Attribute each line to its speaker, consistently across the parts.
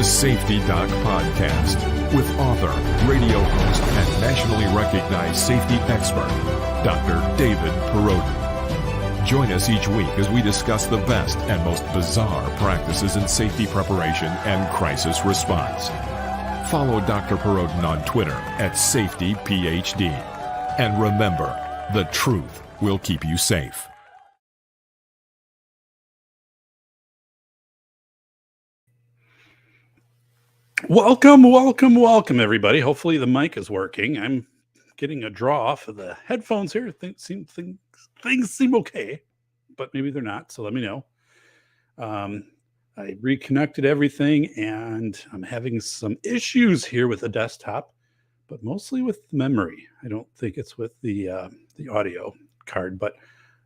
Speaker 1: Safety Doc Podcast with author, radio host, and nationally recognized safety expert, Dr. David Perrodin. Join us each week as we discuss the best and most bizarre practices in safety preparation and crisis response. Follow Dr. Perrodin on Twitter at SafetyPhD. And remember, the truth will keep you safe. Welcome, everybody. Hopefully the mic is working. I'm getting a draw off of the headphones here. Things seem okay, but maybe they're not, so let me know. I reconnected everything, and I'm having some issues here with the desktop, but mostly with memory. I don't think it's with the audio card, but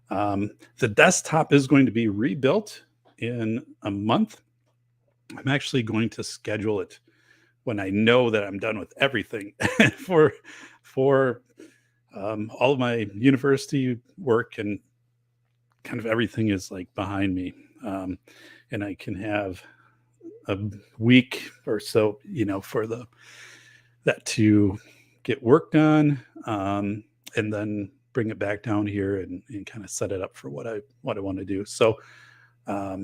Speaker 1: the desktop is going to be rebuilt in a month. I'm actually going to schedule it when I know that I'm done with everything for all of my university work, and kind of everything is like behind me. And I can have a week or so, for that to get work done, and then bring it back down here and kind of set it up for what I want to do. So I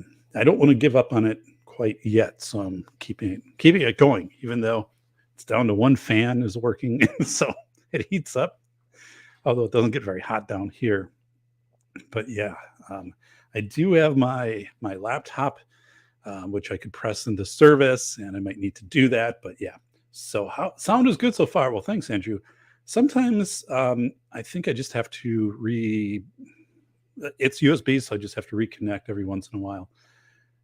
Speaker 1: don't want to give up on it quite yet, so I'm keeping it going, even though it's down to one fan is working, so it heats up, although it doesn't get very hot down here. But yeah, I do have my laptop, which I could press into service, and I might need to do that. But yeah, so sound is good so far. Well, thanks, Andrew. Sometimes I think I just have to it's USB, so I just have to reconnect every once in a while.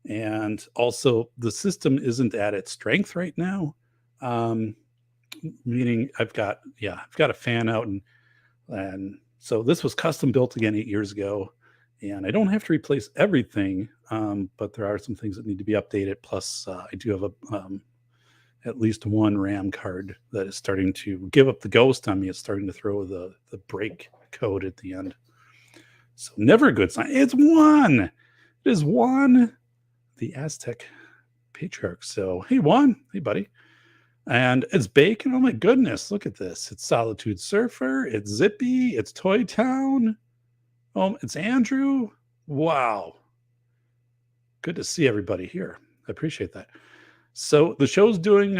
Speaker 1: And also the system isn't at its strength right now. Meaning I've got a fan out, and so this was custom built again 8 years ago, and I don't have to replace everything. But there are some things that need to be updated. Plus I do have at least one RAM card that is starting to give up the ghost on me. It's starting to throw the break code at the end. So never a good sign. It is Juan, the Aztec patriarch. So hey, Juan, hey buddy. And it's Bacon. Oh my goodness, look at this. It's Solitude Surfer, it's Zippy, it's Toy Town. Oh, it's Andrew. Wow. Good to see everybody here. I appreciate that. So the show's doing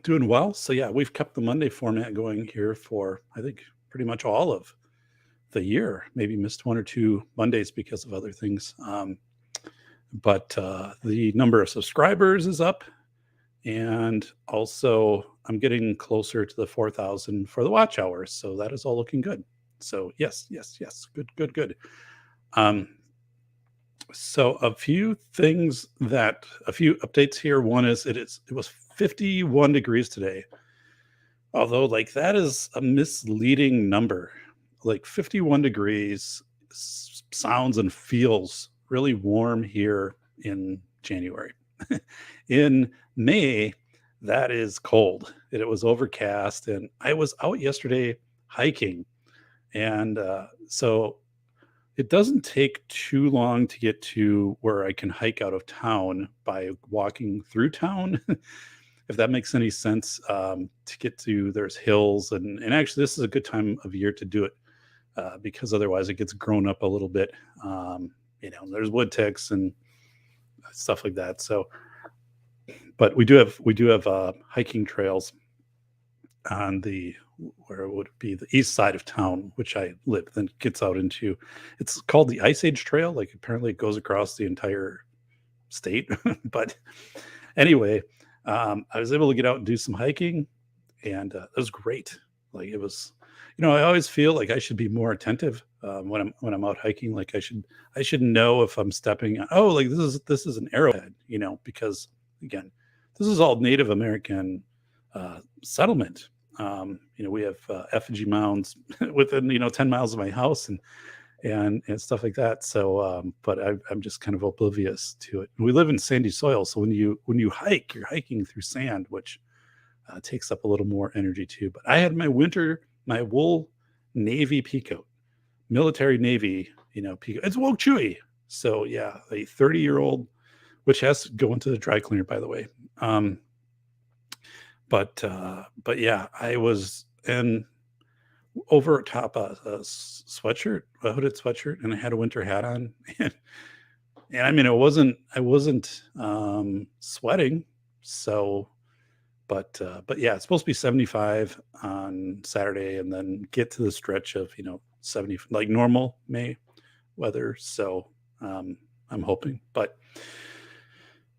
Speaker 1: well. So yeah, we've kept the Monday format going here for, I think, pretty much all of the year. Maybe missed one or two Mondays because of other things. But the number of subscribers is up, and also I'm getting closer to the 4,000 for the watch hours. So that is all looking good. So yes. Good. So a few updates here. One is it was 51 degrees today. Although that is a misleading number. 51 degrees sounds and feels really warm here in January. In May, that is cold. It was overcast, and I was out yesterday hiking, and so it doesn't take too long to get to where I can hike out of town by walking through town, if that makes any sense. To get to, there's hills, and actually this is a good time of year to do it, because otherwise it gets grown up a little bit. There's wood ticks and stuff like that. So, but we do have hiking trails on where it would be the east side of town, which I live. Then it gets out into, it's called the Ice Age Trail. Apparently it goes across the entire state. But anyway, I was able to get out and do some hiking, and it was great. It was, I always feel like I should be more attentive when I'm out hiking. I should know if I'm stepping on, this is an arrowhead, because again, this is all Native American settlement. We have effigy mounds within 10 miles of my house, and stuff like that. So, but I'm just kind of oblivious to it. We live in sandy soil, so when you hike, you're hiking through sand, which takes up a little more energy too. But I had my wool navy peacoat, military navy, peacoat. It's woke chewy. So yeah, a 30-year-old which has to go into the dry cleaner, by the way. But yeah, I was in over top a sweatshirt, a hooded sweatshirt, and I had a winter hat on. And I mean, I wasn't sweating. So, but yeah, it's supposed to be 75 on Saturday and then get to the stretch of, 70, like normal May weather. So, I'm hoping, but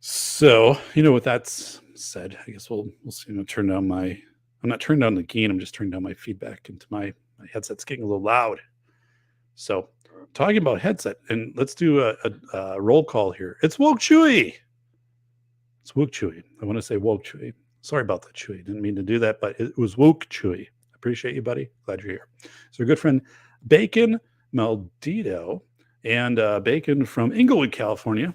Speaker 1: so, with that said, I guess we'll see. I'm not turning down the gain. I'm just turning down my feedback into my headset's getting a little loud. So, talking about headset, and let's do a roll call here. It's Woke Chewy. It's Woke Chewy. I want to say Woke Chewy. Sorry about that, Chewy. Didn't mean to do that, but it was Woke Chewy. Appreciate you, buddy. Glad you're here. So, our good friend Bacon Maldito and Bacon from Inglewood, California,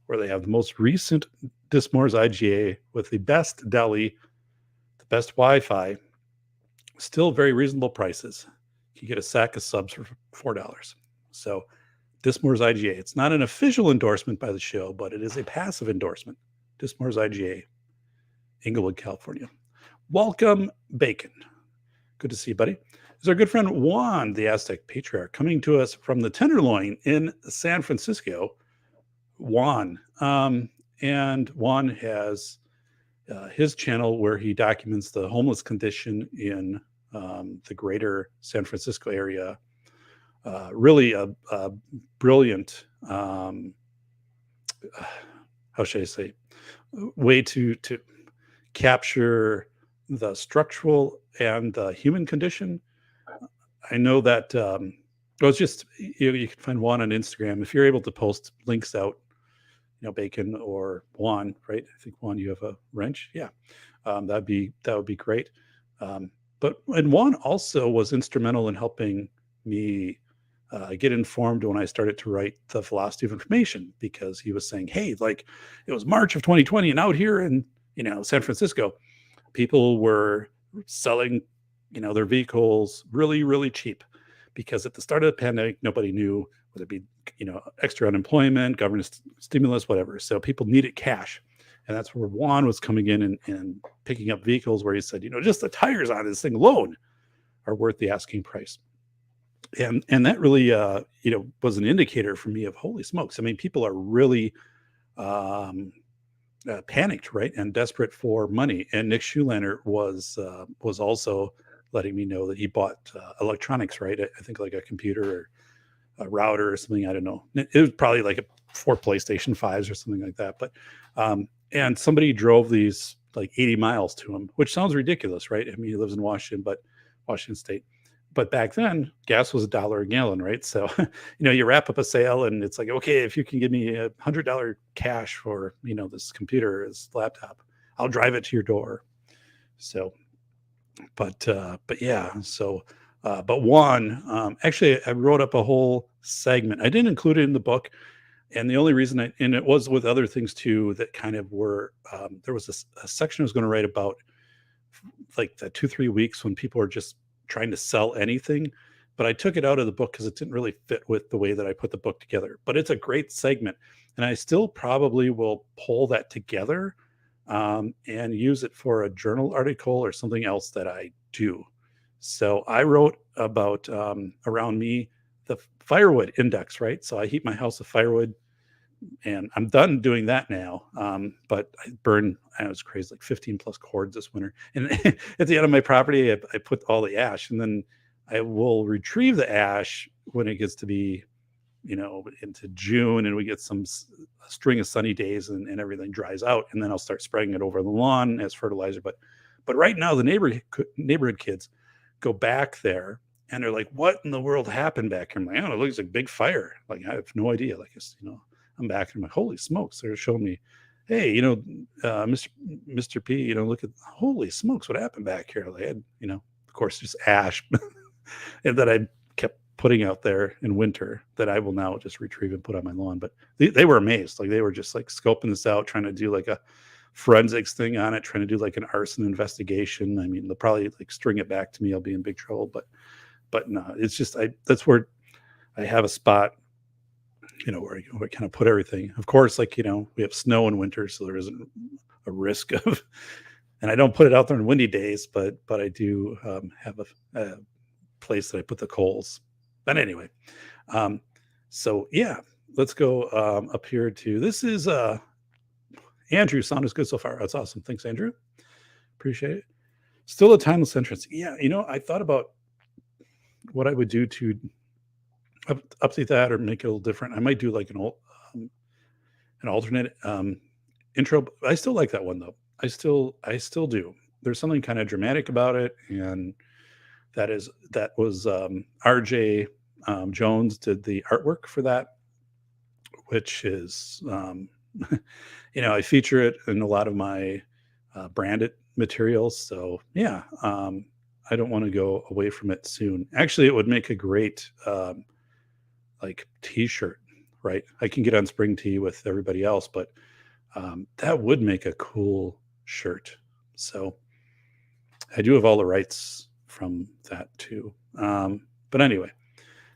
Speaker 1: where they have the most recent Dismores IGA with the best deli, the best Wi-Fi, still very reasonable prices. You get a sack of subs for $4. So Dismores IGA. It's not an official endorsement by the show, but it is a passive endorsement. Dismores IGA, Inglewood, California. Welcome, Bacon. Good to see you, buddy. This is our good friend Juan, the Aztec Patriarch, coming to us from the Tenderloin in San Francisco. Juan. And Juan has his channel where he documents the homeless condition in the greater San Francisco area. Really a brilliant, how should I say, way to capture the structural and the human condition. I know that it's just, you can find Juan on Instagram. If you're able to post links out, Bacon or Juan, right? I think Juan, you have a wrench. Yeah. That would be great. And Juan also was instrumental in helping me get informed when I started to write the philosophy of information, because he was saying, hey, like it was March of 2020 and out here in, San Francisco, people were selling, their vehicles really, really cheap, because at the start of the pandemic, nobody knew whether it be, extra unemployment, government stimulus, whatever. So people needed cash. And that's where Juan was coming in and picking up vehicles where he said, just the tires on this thing alone are worth the asking price. And that really, was an indicator for me of, holy smokes. I mean, people are really panicked, right? And desperate for money. And Nick Schulander was also letting me know that he bought electronics, right? I think like a computer or a router or something. I don't know. It was probably like 4 PlayStation 5s or something like that. But, and somebody drove these like 80 miles to him, which sounds ridiculous, right? I mean, he lives in Washington State. But back then, gas was $1 a gallon, right? So, you wrap up a sale and it's like, okay, if you can give me $100 cash for, this computer, this laptop, I'll drive it to your door. So, but yeah, so, but Juan, actually, I wrote up a whole segment. I didn't include it in the book. And the only reason and it was with other things too, that kind of were, there was a section I was going to write about like the 2-3 weeks when people are just trying to sell anything, but I took it out of the book because it didn't really fit with the way that I put the book together. But it's a great segment, and I still probably will pull that together and use it for a journal article or something else that I do. So I wrote about around me the firewood index, right? So I heat my house with firewood, and I'm done doing that now. But I burned, I was crazy, like 15 plus cords this winter. And at the end of my property, I put all the ash, and then I will retrieve the ash when it gets to be, into June, and we get a string of sunny days and everything dries out. And then I'll start spraying it over the lawn as fertilizer. But right now the neighborhood kids go back there and they're like, what in the world happened back here? I'm like, I don't know, it looks like a big fire. Like, I have no idea. Like, I'm back and I'm like, holy smokes. They're showing me, hey, Mr. P, look at, holy smokes, what happened back here? They had, of course, just ash and that I kept putting out there in winter that I will now just retrieve and put on my lawn. But they were amazed. Like, they were just like scoping this out, trying to do like a forensics thing on it, trying to do like an arson investigation. I mean, they'll probably like string it back to me. I'll be in big trouble. But no, it's just, that's where I have a spot where we kind of put everything. Of course, like, we have snow in winter, so there isn't a risk of, and I don't put it out there on windy days, but I do have a place that I put the coals. But anyway, um, so yeah, let's go up here to, this is Andrew. Sound is good so far. That's awesome. Thanks, Andrew. Appreciate it. Still a timeless entrance. Yeah, I thought about what I would do to update that or make it a little different. I might do like an alternate intro. I still like that one though. I still do. There's something kind of dramatic about it, and that was RJ Jones did the artwork for that, which is I feature it in a lot of my branded materials. So yeah, I don't want to go away from it soon. Actually, it would make a great like t-shirt, right? I can get on spring tee with everybody else, but that would make a cool shirt. So I do have all the rights from that too. But anyway,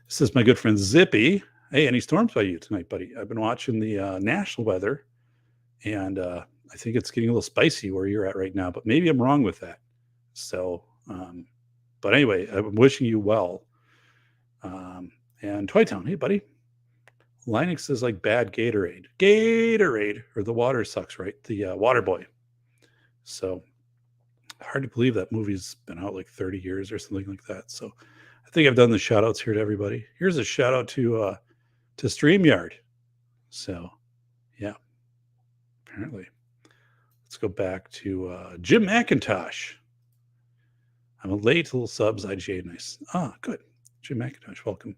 Speaker 1: this is my good friend Zippy. Hey, any storms by you tonight, buddy? I've been watching the national weather, and I think it's getting a little spicy where you're at right now, but maybe I'm wrong with that. So, but anyway, I'm wishing you well. And Toy Town, hey, buddy. Linux is like bad Gatorade, or the water sucks, right? The Water Boy. So hard to believe that movie's been out like 30 years or something like that. So I think I've done the shout outs here to everybody. Here's a shout out to StreamYard. So yeah, apparently. Let's go back to Jim McIntosh. I'm a late little subs, IGA. Nice. Ah, good. Jim McIntosh, welcome.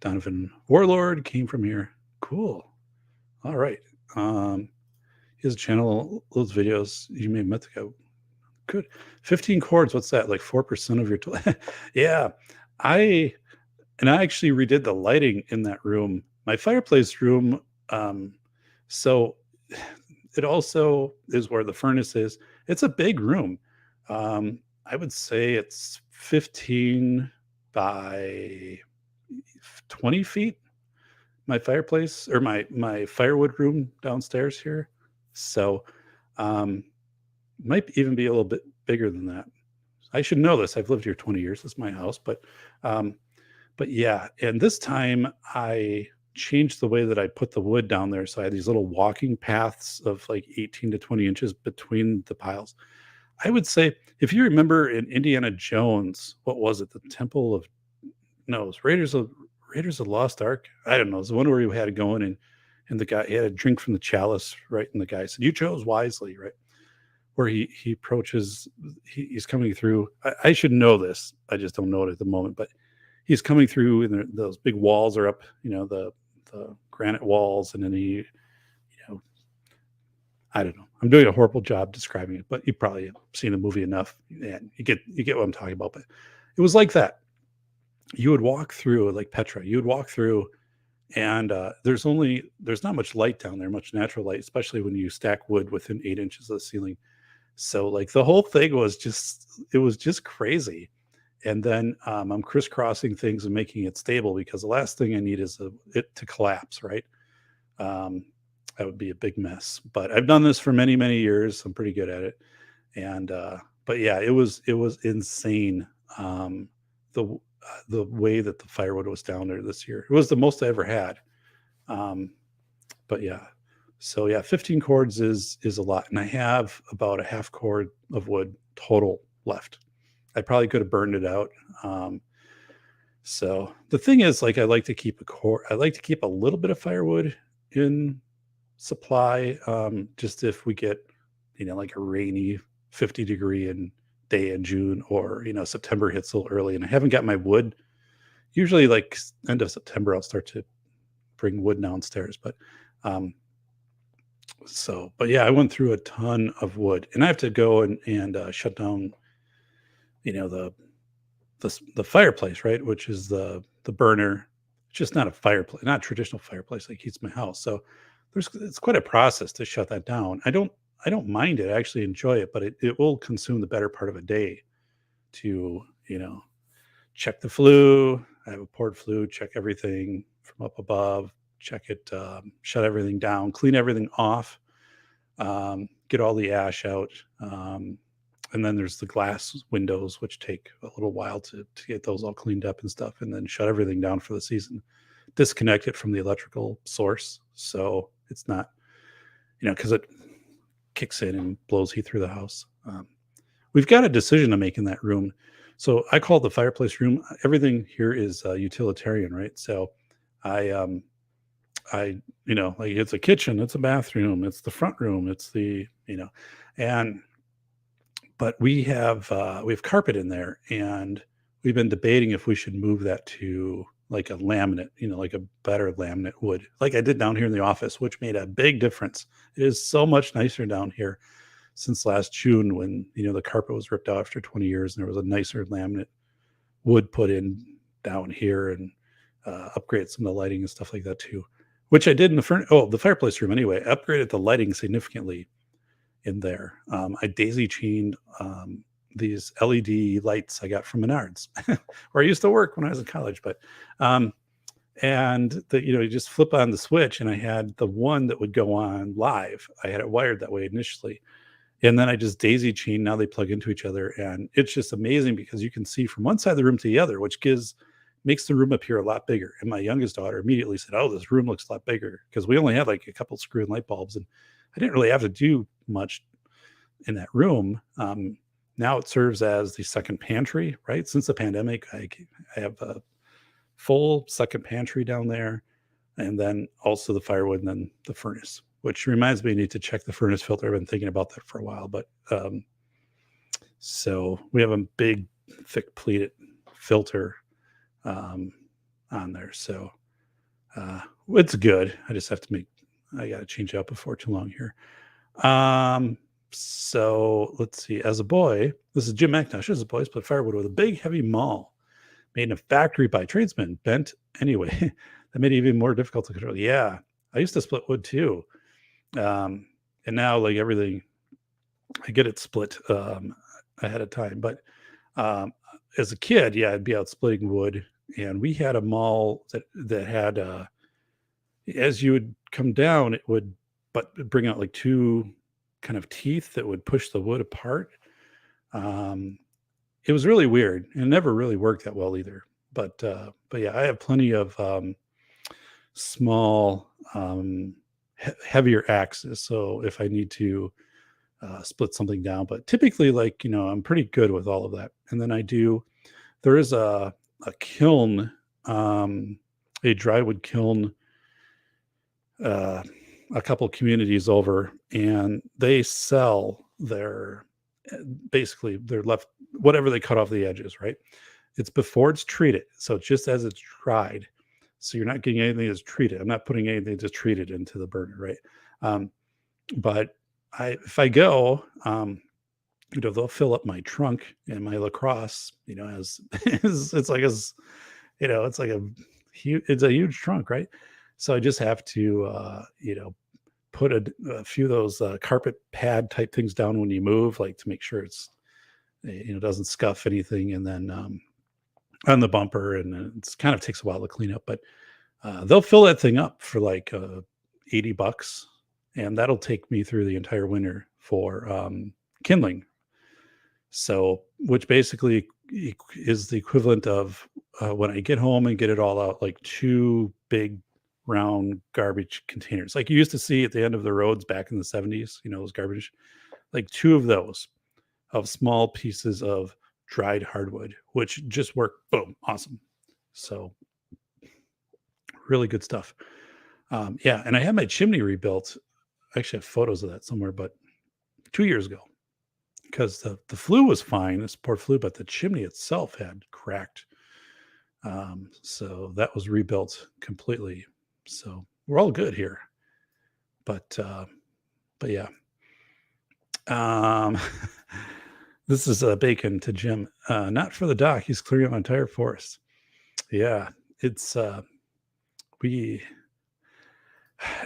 Speaker 1: Donovan Warlord came from here. Cool. All right. He has a channel, those videos. You may have met the guy. Good. 15 chords. What's that? Like 4% of your yeah. I actually redid the lighting in that room. My fireplace room. So it also is where the furnace is. It's a big room. I would say it's 15 by 20 feet. My fireplace, or my firewood room downstairs here. So might even be a little bit bigger than that. I should know this. I've lived here 20 years. It's my house, but yeah. And this time I changed the way that I put the wood down there. So I had these little walking paths of like 18 to 20 inches between the piles. I would say, if you remember in Indiana Jones, what was it? The Temple of, no, it was Raiders of the Lost Ark. I don't know. It was the one where he had it going, and the guy, he had a drink from the chalice, right? And the guy said, "You chose wisely," right? Where he approaches, he's coming through. I should know this. I just don't know it at the moment, but he's coming through, and those big walls are up, the granite walls, and then he, I don't know. I'm doing a horrible job describing it, but you probably have seen the movie enough, and you get what I'm talking about. But it was like that. You would walk through, like Petra. You would walk through, and there's not much light down there, much natural light, especially when you stack wood within 8 inches of the ceiling. So like the whole thing was just crazy. And then I'm crisscrossing things and making it stable, because the last thing I need is it to collapse, right? That would be a big mess. But I've done this for many, many years. I'm pretty good at it. And but yeah, it was insane. The way that the firewood was down there this year. It was the most I ever had. But yeah. So yeah, 15 cords is a lot. And I have about a half cord of wood total left. I probably could have burned it out. So the thing is, like, I like to keep a little bit of firewood in supply. Just if we get, like a rainy 50-degree day in June, or, September hits a little early and I haven't got my wood. Usually like end of September, I'll start to bring wood downstairs. But but yeah, I went through a ton of wood, and I have to go and shut down, the fireplace, right? Which is the burner. It's just not a fireplace, not a traditional fireplace like heats my house. So it's quite a process to shut that down. I don't mind it. I actually enjoy it, but it will consume the better part of a day to, check the flue. I have a port flue, check everything. from up above, check it, shut everything down, clean everything off, get all the ash out. And then there's the glass windows, which take a little while to get those all cleaned up and stuff, and then shut everything down for the season. Disconnect it from the electrical source, so it's not, because it kicks in and blows heat through the house. We've got a decision to make in that room. So I call it the fireplace room. Everything here is utilitarian, right? So I like it's a kitchen, it's a bathroom, it's the front room, it's and but we have carpet in there, and we've been debating if we should move that to like a laminate, like a better laminate wood, like I did down here in the office, which made a big difference. It is so much nicer down here since last June when, the carpet was ripped out after 20 years and there was a nicer laminate wood put in down here, and upgrade some of the lighting and stuff like that too, which I did in the fireplace room anyway. I upgraded the lighting significantly in there. I daisy chained these LED lights I got from Menards, where I used to work when I was in college. But and you just flip on the switch, and I had the one that would go on live. I had it wired that way initially, and then I just daisy chain. Now they plug into each other, and it's just amazing because you can see from one side of the room to the other, which makes the room appear a lot bigger. And my youngest daughter immediately said, "Oh, this room looks a lot bigger," because we only had like a couple screw-in light bulbs, and I didn't really have to do much in that room. Now it serves as the second pantry, right? Since the pandemic, I have a full second pantry down there, and then also the firewood, and then the furnace, which reminds me I need to check the furnace filter. I've been thinking about that for a while, but so we have a big, thick pleated filter on there. So it's good. I just have to I got to change it up before too long here. So let's see. As a boy, this is Jim McIntosh. As a boy, I split firewood with a big, heavy maul made in a factory by tradesmen, bent anyway. That made it even more difficult to control. Yeah, I used to split wood too. And now, like everything, I get it split ahead of time. But as a kid, yeah, I'd be out splitting wood, and we had a maul that had, as you would come down, it would bring out like two kind of teeth that would push the wood apart. It was really weird, and it never really worked that well either. But yeah, I have plenty of small, heavier axes. So if I need to split something down, but typically, like, I'm pretty good with all of that. And then there is a kiln, a drywood kiln, a couple communities over, and they sell basically their left, whatever they cut off the edges, right? It's before it's treated. So it's just as it's dried. So you're not getting anything that's treated. I'm not putting anything that's treated into the burner, right? But if I go, they'll fill up my trunk and my lacrosse, as it's like it's a huge trunk, right? So I just have to, put a few of those carpet pad type things down when you move, like to make sure it's, doesn't scuff anything. And then on the bumper, and it kind of takes a while to clean up, but they'll fill that thing up for like $80, and that'll take me through the entire winter for kindling. So, which basically is the equivalent of when I get home and get it all out, like 2 big round garbage containers, like you used to see at the end of the roads back in the 70s, those garbage, like 2 of those of small pieces of dried hardwood, which just work. Boom. Awesome. So really good stuff. Yeah. And I had my chimney rebuilt. I actually have photos of that somewhere, but 2 years ago, because the flue was fine, the support flue, but the chimney itself had cracked. So that was rebuilt completely. So we're all good here. But yeah. This is bacon to Jim. Not for the doc. He's clearing out an entire forest. Yeah, it's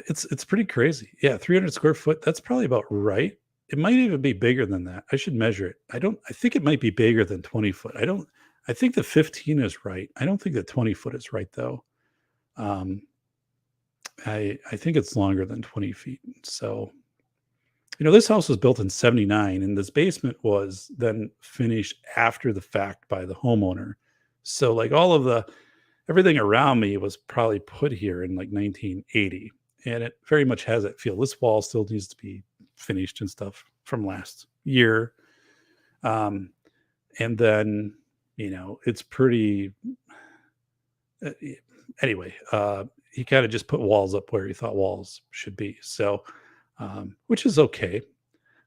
Speaker 1: it's pretty crazy. Yeah, 300 square foot. That's probably about right. It might even be bigger than that. I should measure it. I think it might be bigger than 20 foot. I think the 15 is right. I don't think the 20 foot is right though. Um, I think it's longer than 20 feet. So, this house was built in 79 and this basement was then finished after the fact by the homeowner. So like all of the everything around me was probably put here in like 1980 and it very much has that feel. This wall still needs to be finished and stuff from last year. Um, and then, it's pretty uh, anyway, he kind of just put walls up where he thought walls should be. So, which is okay.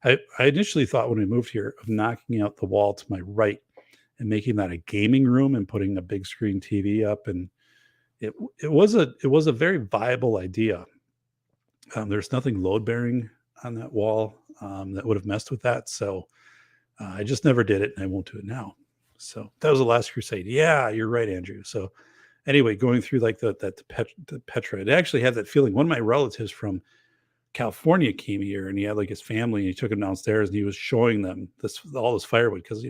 Speaker 1: I initially thought when we moved here of knocking out the wall to my right and making that a gaming room and putting a big screen TV up. And it was a very viable idea. There's nothing load bearing on that wall that would have messed with that. So I just never did it and I won't do it now. So that was the last crusade. Yeah, you're right, Andrew. So anyway, going through like the Petra, it actually had that feeling. One of my relatives from California came here and he had like his family and he took them downstairs and he was showing them all this firewood because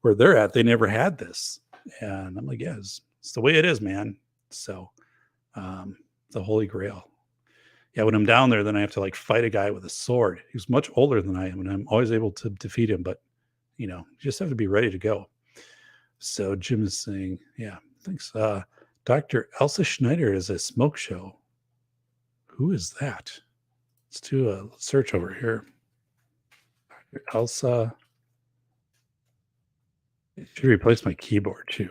Speaker 1: where they're at they never had this and I'm like yeah it's the way it is, man. So the holy grail. Yeah, when I'm down there then I have to like fight a guy with a sword. He's much older than I am and I'm always able to defeat him, but you just have to be ready to go. So Jim is saying yeah thanks. Dr. Elsa Schneider is a smoke show. Who is that? Let's do a search over here. Elsa. I should replace my keyboard too.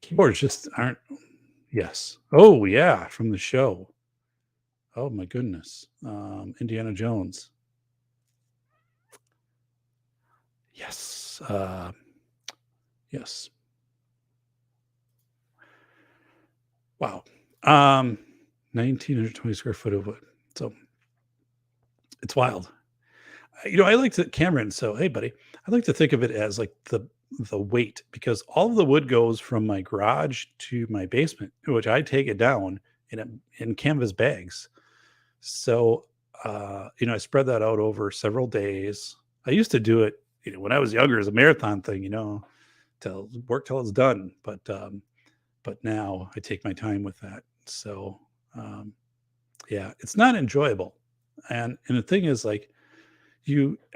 Speaker 1: Keyboards just aren't. Yes. Oh, yeah. From the show. Oh, my goodness. Indiana Jones. Yes. Yes. Wow. 1,920 square foot of wood. So it's wild. I like to Cameron. So hey, buddy, I like to think of it as like the weight because all of the wood goes from my garage to my basement, which I take it down in canvas bags. So I spread that out over several days. I used to do it, when I was younger as a marathon thing, till work till it's done. But now I take my time with that. So yeah, it's not enjoyable. And the thing is like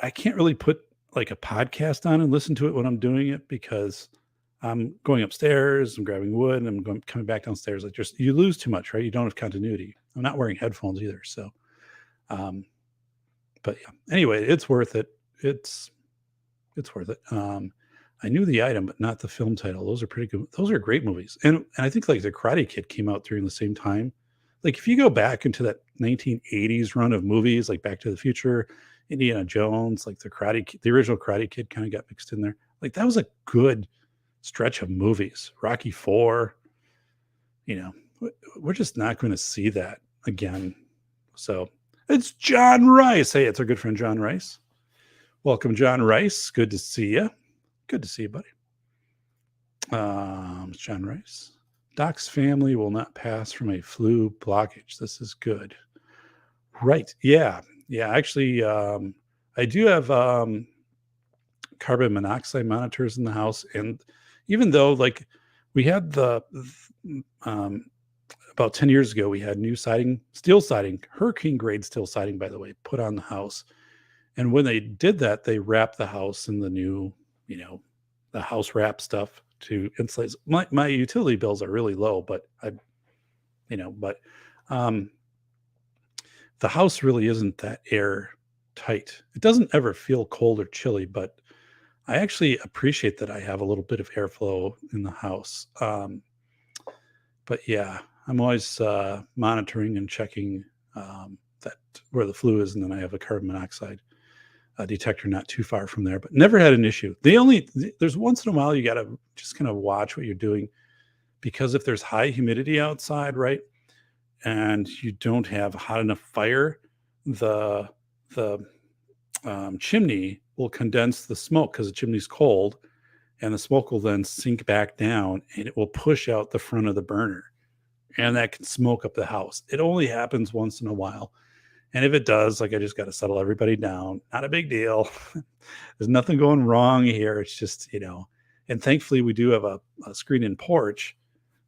Speaker 1: I can't really put like a podcast on and listen to it when I'm doing it because I'm going upstairs, I'm grabbing wood, and coming back downstairs. Like just you lose too much, right? You don't have continuity. I'm not wearing headphones either. So but yeah. Anyway, it's worth it. It's worth it. I knew the item, but not the film title. Those are pretty good. Those are great movies. And I think like the Karate Kid came out during the same time. Like if you go back into that 1980s run of movies, like Back to the Future, Indiana Jones, like the original Karate Kid kind of got mixed in there. Like that was a good stretch of movies. Rocky 4, we're just not going to see that again. So it's John Rice. Hey, it's our good friend John Rice. Welcome, John Rice. Good to see you. Good to see you, buddy. John Rice. Doc's family will not pass from a flu blockage. This is good. Right. Yeah. Yeah. Actually, I do have carbon monoxide monitors in the house. And even though like we had about 10 years ago, we had new siding, steel siding, hurricane grade steel siding, by the way, put on the house. And when they did that, they wrapped the house in the new, the house wrap stuff to insulate. My utility bills are really low, but the house really isn't that air tight. It doesn't ever feel cold or chilly, but I actually appreciate that I have a little bit of airflow in the house. But yeah, I'm always monitoring and checking that where the flue is, and then I have a carbon monoxide detector not too far from there, but never had an issue. There's once in a while you got to just kind of watch what you're doing because if there's high humidity outside, right, and you don't have hot enough fire, the chimney will condense the smoke because the chimney's cold, and the smoke will then sink back down and it will push out the front of the burner, and that can smoke up the house. It only happens once in a while. And if it does, like I just got to settle everybody down. Not a big deal. There's nothing going wrong here. It's just, and thankfully we do have a screen-in porch.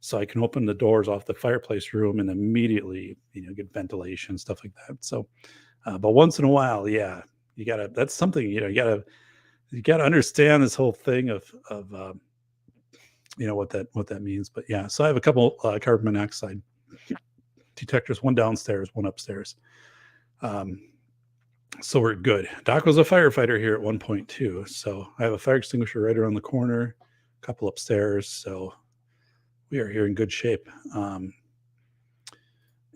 Speaker 1: so I can open the doors off the fireplace room and immediately, get ventilation, stuff like that. So, but once in a while, yeah, that's something, you gotta understand this whole thing of, what that means. But yeah, so I have a couple carbon monoxide detectors, one downstairs, one upstairs. Um, so we're good. Doc was a firefighter here at one point too. So I have a fire extinguisher right around the corner, a couple upstairs. So we are here in good shape. And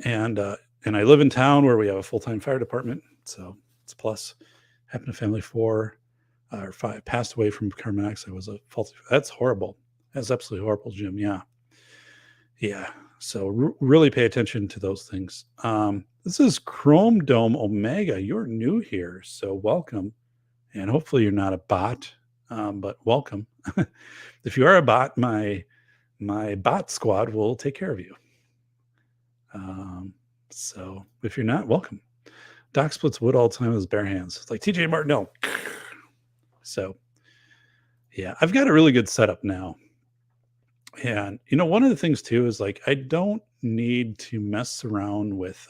Speaker 1: I live in town where we have a full-time fire department. So it's a plus. Happened to family 4 or 5 passed away from carbon monoxide. Was a faulty. That's horrible. That's absolutely horrible, Jim. Yeah. Yeah. So really pay attention to those things. This is Chrome Dome Omega. You're new here, so welcome. And hopefully you're not a bot, but welcome. If you are a bot, my bot squad will take care of you. So if you're not, welcome. Doc splits wood all the time with his bare hands. It's like TJ Martinell. So yeah, I've got a really good setup now. And one of the things too is like I don't need to mess around with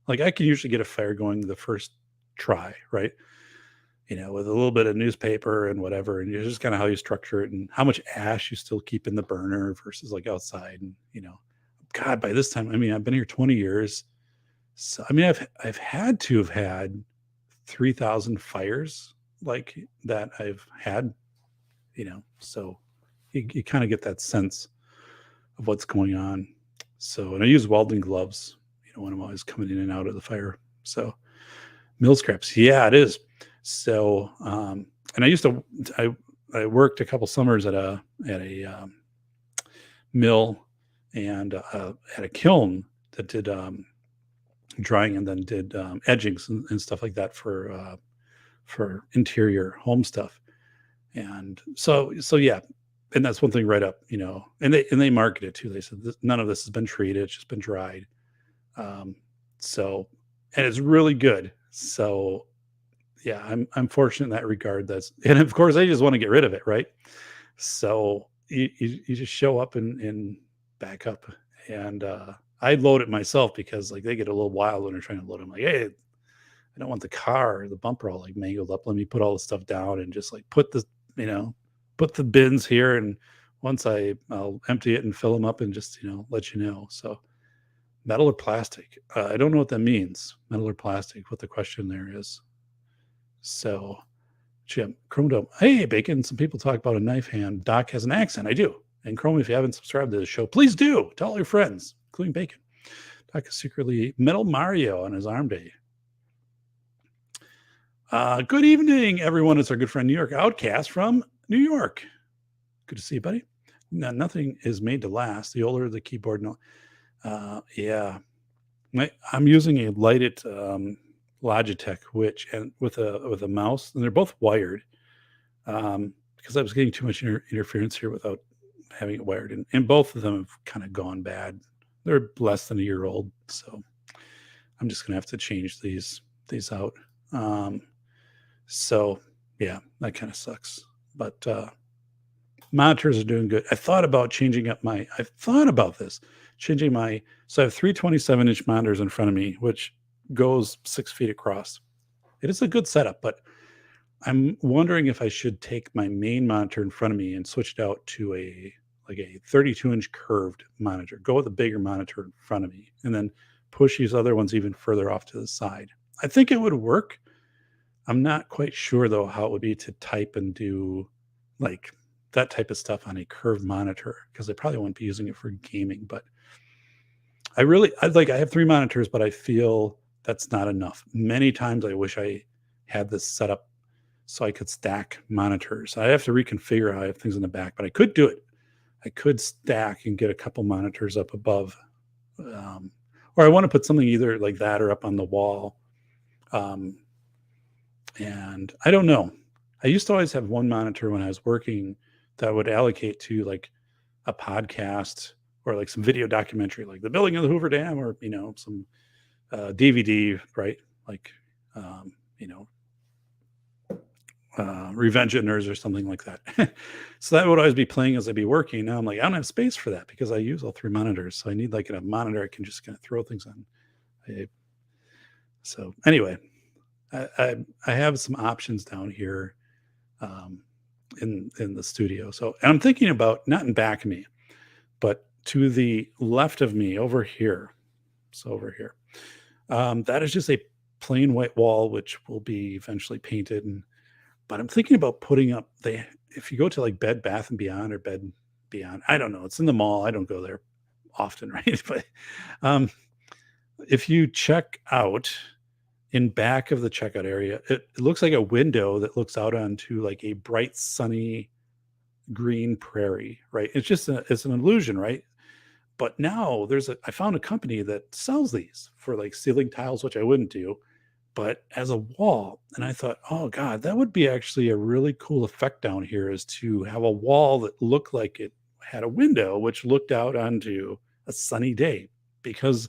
Speaker 1: like I can usually get a fire going the first try, right? With a little bit of newspaper and whatever, and it's just kind of how you structure it and how much ash you still keep in the burner versus like outside. And God, by this time, I mean I've been here 20 years. So I mean I've had to have had 3,000 fires like that I've had, so you kind of get that sense of what's going on. So, and I use welding gloves, when I'm always coming in and out of the fire. So, mill scraps, yeah, it is. So, and I worked a couple summers at a mill and at a kiln that did drying and then did edgings and stuff like that for interior home stuff. And so yeah, and that's one thing right up, and they market it too. They said none of this has been treated; it's just been dried. So, and it's really good. So, yeah, I'm fortunate in that regard. And of course I just want to get rid of it, right? So you just show up and back up, and I load it myself because like they get a little wild when they're trying to load. I'm like, hey, I don't want the car or the bumper all like mangled up. Let me put all the stuff down and just like put the bins here, and once I'll empty it and fill them up and just let you know. So metal or plastic, I don't know what that means, metal or plastic, what the question there is. So Jim, Chrome Dome, hey Bacon, some people talk about a knife hand. Doc has an accent. I do. And Chrome, if you haven't subscribed to the show, please do. Tell all your friends, including Bacon. Doc is secretly Metal Mario on his arm day. Good evening, everyone. It's our good friend New York Outcast from New York. Good to see you, buddy. No, nothing is made to last. The older the keyboard, yeah. I'm using a lighted Logitech Witch and with a mouse, and they're both wired because I was getting too much interference here without having it wired, and both of them have kind of gone bad. They're less than a year old, so I'm just gonna have to change these out. So yeah, that kind of sucks, but monitors are doing good. I thought about changing my, so I have 3 27-inch monitors in front of me, which goes 6 feet across. It is a good setup, but I'm wondering if I should take my main monitor in front of me and switch it out to a 32-inch curved monitor, go with a bigger monitor in front of me, and then push these other ones even further off to the side. I think it would work. I'm not quite sure though how it would be to type and do like that type of stuff on a curved monitor, because I probably won't be using it for gaming. But I have 3 monitors, but I feel that's not enough. Many times I wish I had this set up so I could stack monitors. I have to reconfigure how I have things in the back, but I could do it. I could stack and get a couple monitors up above. Or I want to put something either like that or up on the wall. And I don't know. I used to always have one monitor when I was working that would allocate to like a podcast or like some video documentary, like the building of the Hoover Dam, or, some DVD, right? Like, Revenge of Nerds or something like that. So that would always be playing as I'd be working. Now I'm like, I don't have space for that because I use all 3 monitors. So I need like a monitor I can just kind of throw things on. So anyway, I have some options down here um, in the studio. So and I'm thinking about not in back of me, but to the left of me over here. So over here, that is just a plain white wall, which will be eventually painted. But I'm thinking about putting up if you go to like Bed Bath and Beyond or Bed Beyond, I don't know. It's in the mall. I don't go there often, right? But um, if you check out in back of the checkout area, it looks like a window that looks out onto like a bright, sunny green prairie, right? It's an illusion, right? But now I found a company that sells these for like ceiling tiles, which I wouldn't do, but as a wall. And I thought, oh God, that would be actually a really cool effect down here is to have a wall that looked like it had a window, which looked out onto a sunny day because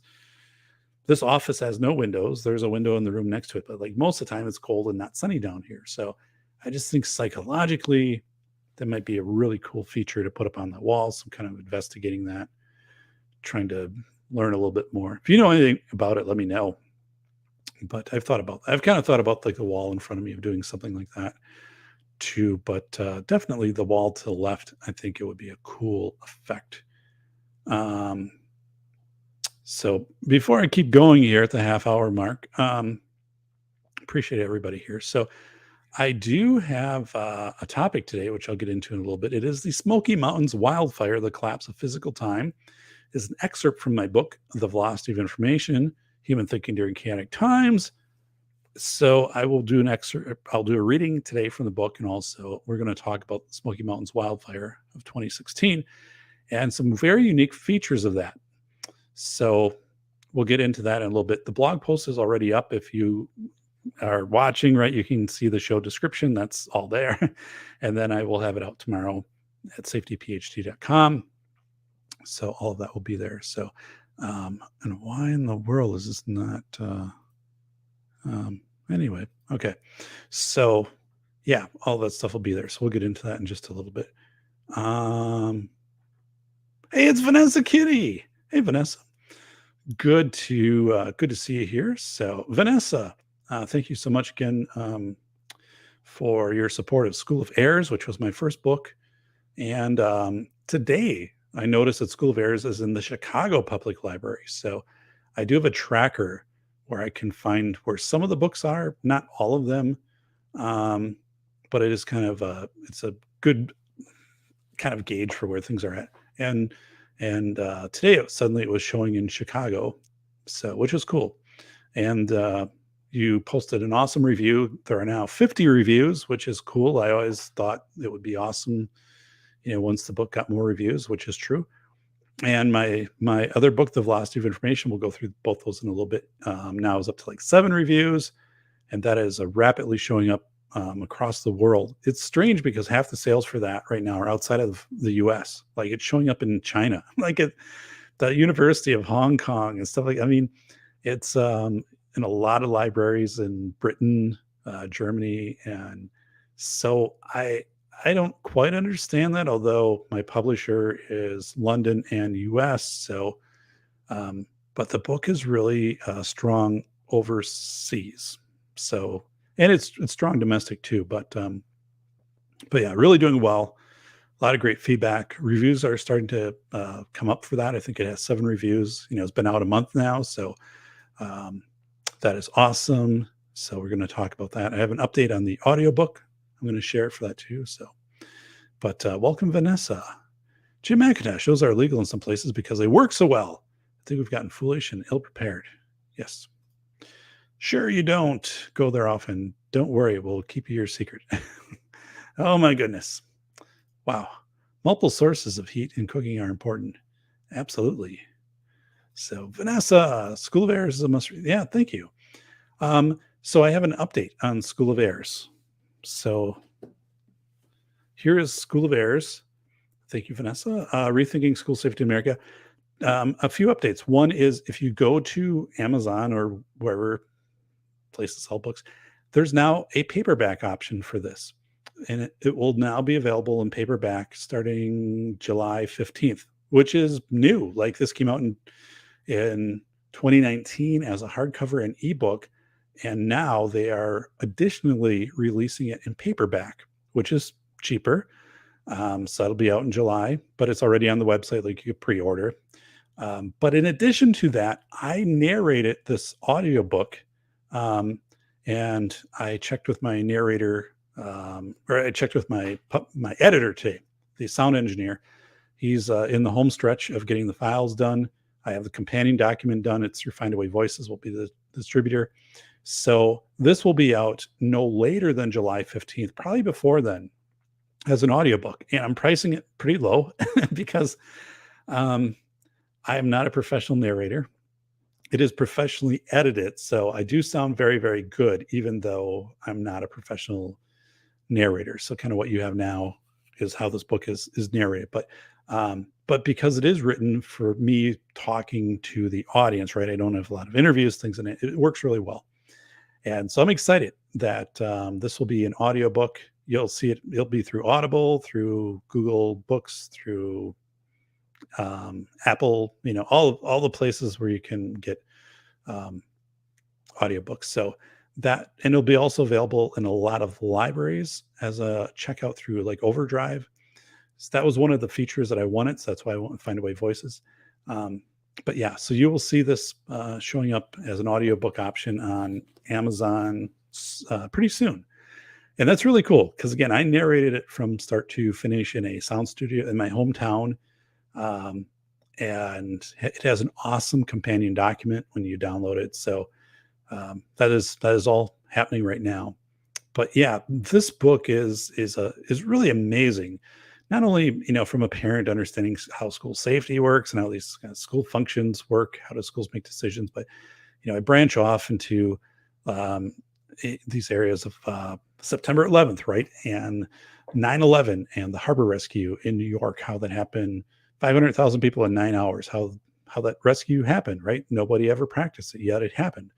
Speaker 1: this office has no windows. There's a window in the room next to it, but like most of the time it's cold and not sunny down here. So I just think psychologically that might be a really cool feature to put up on the wall. So I'm kind of investigating that, trying to learn a little bit more. If you know anything about it, let me know. But I've kind of thought about like the wall in front of me of doing something like that too. But definitely the wall to the left, I think it would be a cool effect. So before I keep going here at the half hour mark, appreciate everybody here. So I do have a topic today, which I'll get into in a little bit. It is the Smoky Mountains Wildfire, the Collapse of Physical Time. Is an excerpt from my book, The Velocity of Information, Human Thinking During Chaotic Times. So I will do an excerpt. I'll do a reading today from the book. And also we're going to talk about the Smoky Mountains Wildfire of 2016 and some very unique features of that. So we'll get into that in a little bit. The blog post is already up. If you are watching, right, you can see the show description. That's all there. And then I will have it out tomorrow at safetyphd.com. So all of that will be there. So, and why in the world is this not, anyway, okay. So yeah, all that stuff will be there. So we'll get into that in just a little bit. Hey, it's Vanessa Kitty. Hey, Vanessa. Good to see you here. So Vanessa, thank you so much again, for your support of School of Airs, which was my first book. And, today I noticed that School of Airs is in the Chicago Public Library. So I do have a tracker where I can find where some of the books are, not all of them. But it is kind of it's a good kind of gauge for where things are at. And today it was showing in Chicago, so which was cool. And you posted an awesome review. There are now 50 reviews, which is cool. I always thought it would be awesome, once the book got more reviews, which is true. And my other book, The Velocity of Information, we'll go through both those in a little bit. Now is up to like 7 reviews, and that is rapidly showing up across the world. It's strange because half the sales for that right now are outside of the US. Like it's showing up in China, like at the University of Hong Kong and stuff like. I mean, it's in a lot of libraries in Britain, Germany, and so I don't quite understand that. Although my publisher is London and US, so but the book is really strong overseas. So. And it's strong domestic too, but yeah, really doing well. A lot of great feedback. Reviews are starting to come up for that. I think it has 7 reviews. It's been out a month now, so that is awesome. So we're going to talk about that. I have an update on the audiobook. I'm going to share it for that too. So, but welcome, Vanessa. Jim McIntosh, those are illegal in some places because they work so well. I think we've gotten foolish and ill-prepared. Yes. Sure, you don't go there often. Don't worry, we'll keep you your secret. Oh my goodness. Wow. Multiple sources of heat in cooking are important. Absolutely. So Vanessa, School of Airs is a must read. Yeah, thank you. So I have an update on School of Airs. So here is School of Airs. Thank you, Vanessa. Rethinking School Safety in America. A few updates. One is if you go to Amazon or wherever places sell books, there's now a paperback option for this. and it will now be available in paperback starting July 15th, which is new. Like this came out in 2019 as a hardcover and ebook, and now they are additionally releasing it in paperback, which is cheaper. So that'll be out in July, but it's already on the website, like you could pre-order. But in addition to that, I narrated this audiobook, and I checked with my narrator, or I checked with my editor today, the sound engineer. He's in the home stretch of getting the files done. I have the companion document done. It's through Findaway Voices, will be the distributor. So this will be out no later than July 15th, probably before then, as an audiobook. And I'm pricing it pretty low because I am not a professional narrator. It is professionally edited, so I do sound very, very good, even though I'm not a professional narrator. So kind of what you have now is how this book is narrated. But because it is written for me talking to the audience, right? I don't have a lot of interviews, things in it. It works really well. And so I'm excited that this will be an audiobook. You'll see it. It'll be through Audible, through Google Books, through Apple, all the places where you can get audiobooks. So that, and it'll be also available in a lot of libraries as a checkout through like Overdrive. So that was one of the features that I wanted. So that's why I want to Findaway Voices. But yeah, so you will see this showing up as an audiobook option on Amazon pretty soon. And that's really cool because, again, I narrated it from start to finish in a sound studio in my hometown. And it has an awesome companion document when you download it. So that is all happening right now. But yeah, this book is really amazing. Not only, from a parent understanding how school safety works and how these kind of school functions work, how do schools make decisions, but I branch off into these areas of September 11th, right? And 9/11 and the harbor rescue in New York, how that happened, 500,000 people in 9 hours, how that rescue happened, right? Nobody ever practiced it, yet it happened.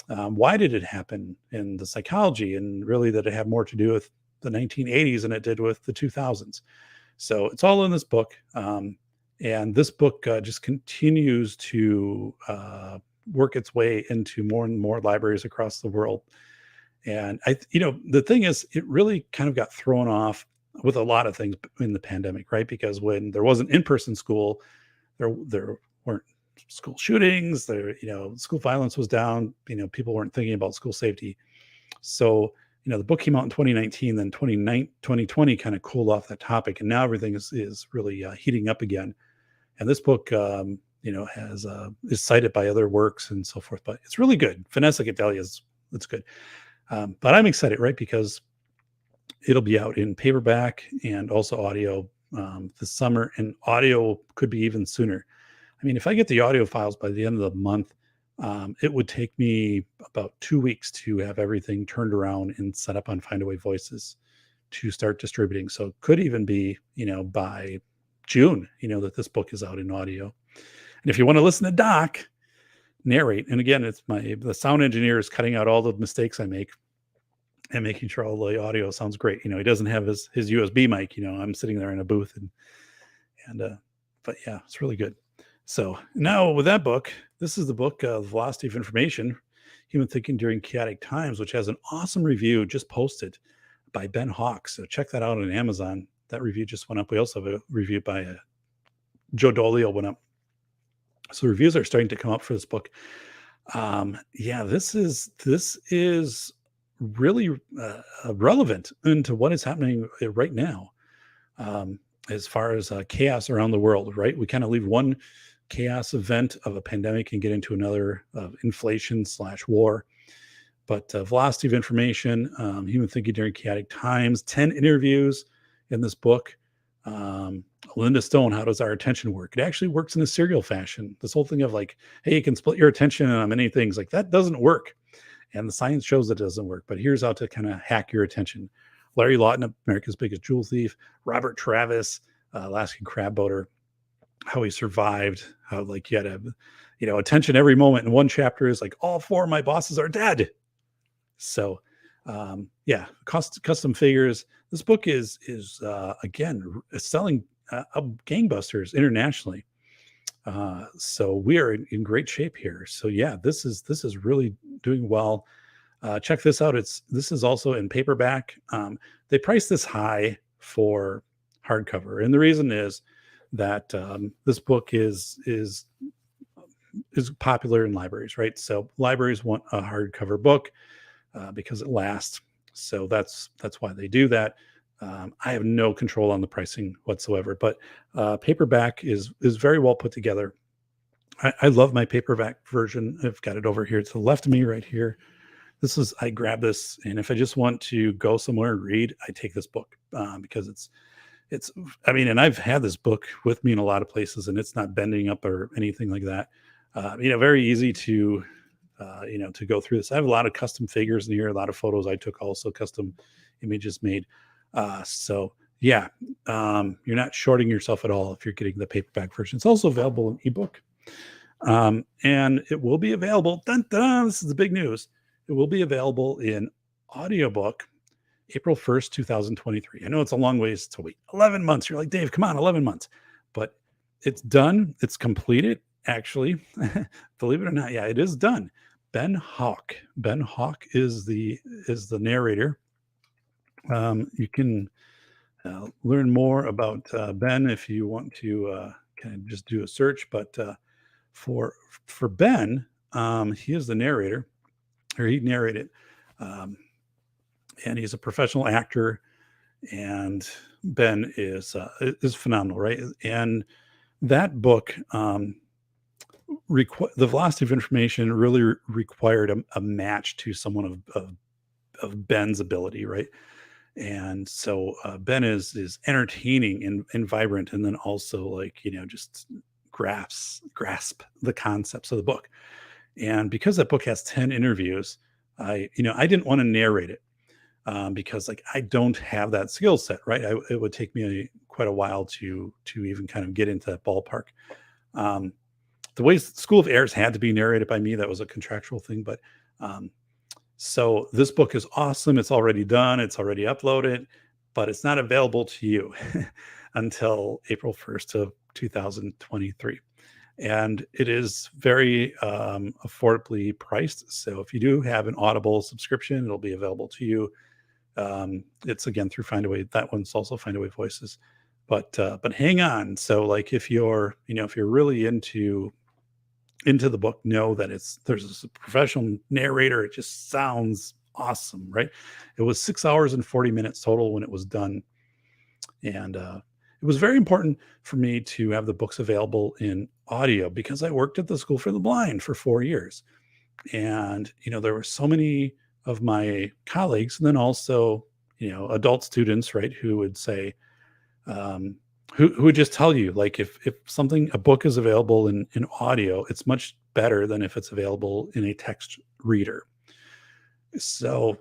Speaker 1: Why did it happen, and the psychology, and really that it had more to do with the 1980s than it did with the 2000s. So it's all in this book. And this book just continues to work its way into more and more libraries across the world. And the thing is, it really kind of got thrown off with a lot of things in the pandemic, right? Because when there wasn't in-person school, there weren't school shootings, school violence was down, people weren't thinking about school safety. So, the book came out in 2019, then 2020 kind of cooled off that topic. And now everything is really heating up again. And this book, is cited by other works and so forth, but it's really good. Vanessa Gedalia it's good. But I'm excited, right? Because it'll be out in paperback and also audio this summer, and audio could be even sooner. I mean, if I get the audio files by the end of the month, it would take me about 2 weeks to have everything turned around and set up on Findaway Voices to start distributing. So it could even be, by June, that this book is out in audio. And if you want to listen to Doc narrate, and again, it's the sound engineer is cutting out all the mistakes I make and making sure all the audio sounds great. He doesn't have his USB mic, I'm sitting there in a booth but yeah, it's really good. So now with that book, this is the book, Velocity of Information, Human Thinking During Chaotic Times, which has an awesome review just posted by Ben Hawks. So check that out on Amazon. That review just went up. We also have a review by Joe Dolio went up. So reviews are starting to come up for this book. This is really relevant into what is happening right now, as far as chaos around the world, right? We kind of leave one chaos event of a pandemic and get into another of inflation/war. But Velocity of Information, Human Thinking During Chaotic Times, 10 interviews in this book. Linda Stone, how does our attention work? It actually works in a serial fashion. This whole thing of like, hey, you can split your attention on many things, like that doesn't work. And the science shows it doesn't work. But here's how to kind of hack your attention. Larry Lawton, America's Biggest Jewel Thief. Robert Travis, Alaskan crab boater, how he survived, how like you had to, attention every moment. And one chapter is like, all 4 of my bosses are dead. So Yeah, custom figures. This book is again selling gangbusters internationally. So we are in great shape here. So yeah, this is really doing well. Check this out. This is also in paperback. They price this high for hardcover, and the reason is that this book is popular in libraries, right? So libraries want a hardcover book because it lasts. So that's why they do that. I have no control on the pricing whatsoever, but paperback is very well put together. I love my paperback version. I've got it over here to the left of me right here. I grab this, and if I just want to go somewhere and read, I take this book because I mean, and I've had this book with me in a lot of places, and it's not bending up or anything like that. Very easy to to go through this. I have a lot of custom figures in here, a lot of photos I took, also custom images made. So yeah, you're not shorting yourself at all if you're getting the paperback version. It's also available in ebook, and it will be available. Dun, dun, dun, this is the big news. It will be available in audiobook April 1st, 2023. I know it's a long ways to wait. 11 months. You're like, Dave, come on, 11 months. But it's done. It's completed, actually. Believe it or not. Yeah, it is done. Ben Hawk. Ben Hawk is the narrator. You can learn more about Ben if you want to kind of just do a search. But for Ben, he is the narrator, or he narrated. And he's a professional actor, and Ben is phenomenal, right? And that book, the velocity of information really required a match to someone of Ben's ability, right? And so Ben is entertaining and vibrant, and then also like just grasp the concepts of the book. And because that book has 10 interviews, I didn't want to narrate it. Because like I don't have that skill set, right? It would take me quite a while to even kind of get into that ballpark. The way School of Airs had to be narrated by me, that was a contractual thing. But so this book is awesome. It's already done. It's already uploaded, but it's not available to you until April 1st of 2023. And it is very affordably priced. So if you do have an Audible subscription, it'll be available to you. It's again through Findaway. That one's also Findaway Voices, but hang on. So like if you're really into the book, know that there's a professional narrator. It just sounds awesome, right? It was 6 hours and 40 minutes total when it was done, and it was very important for me to have the books available in audio because I worked at the School for the Blind for 4 years, and there were so many of my colleagues, and then also adult students, right, who would say who would just tell you like if a book is available in audio, it's much better than if it's available in a text reader. So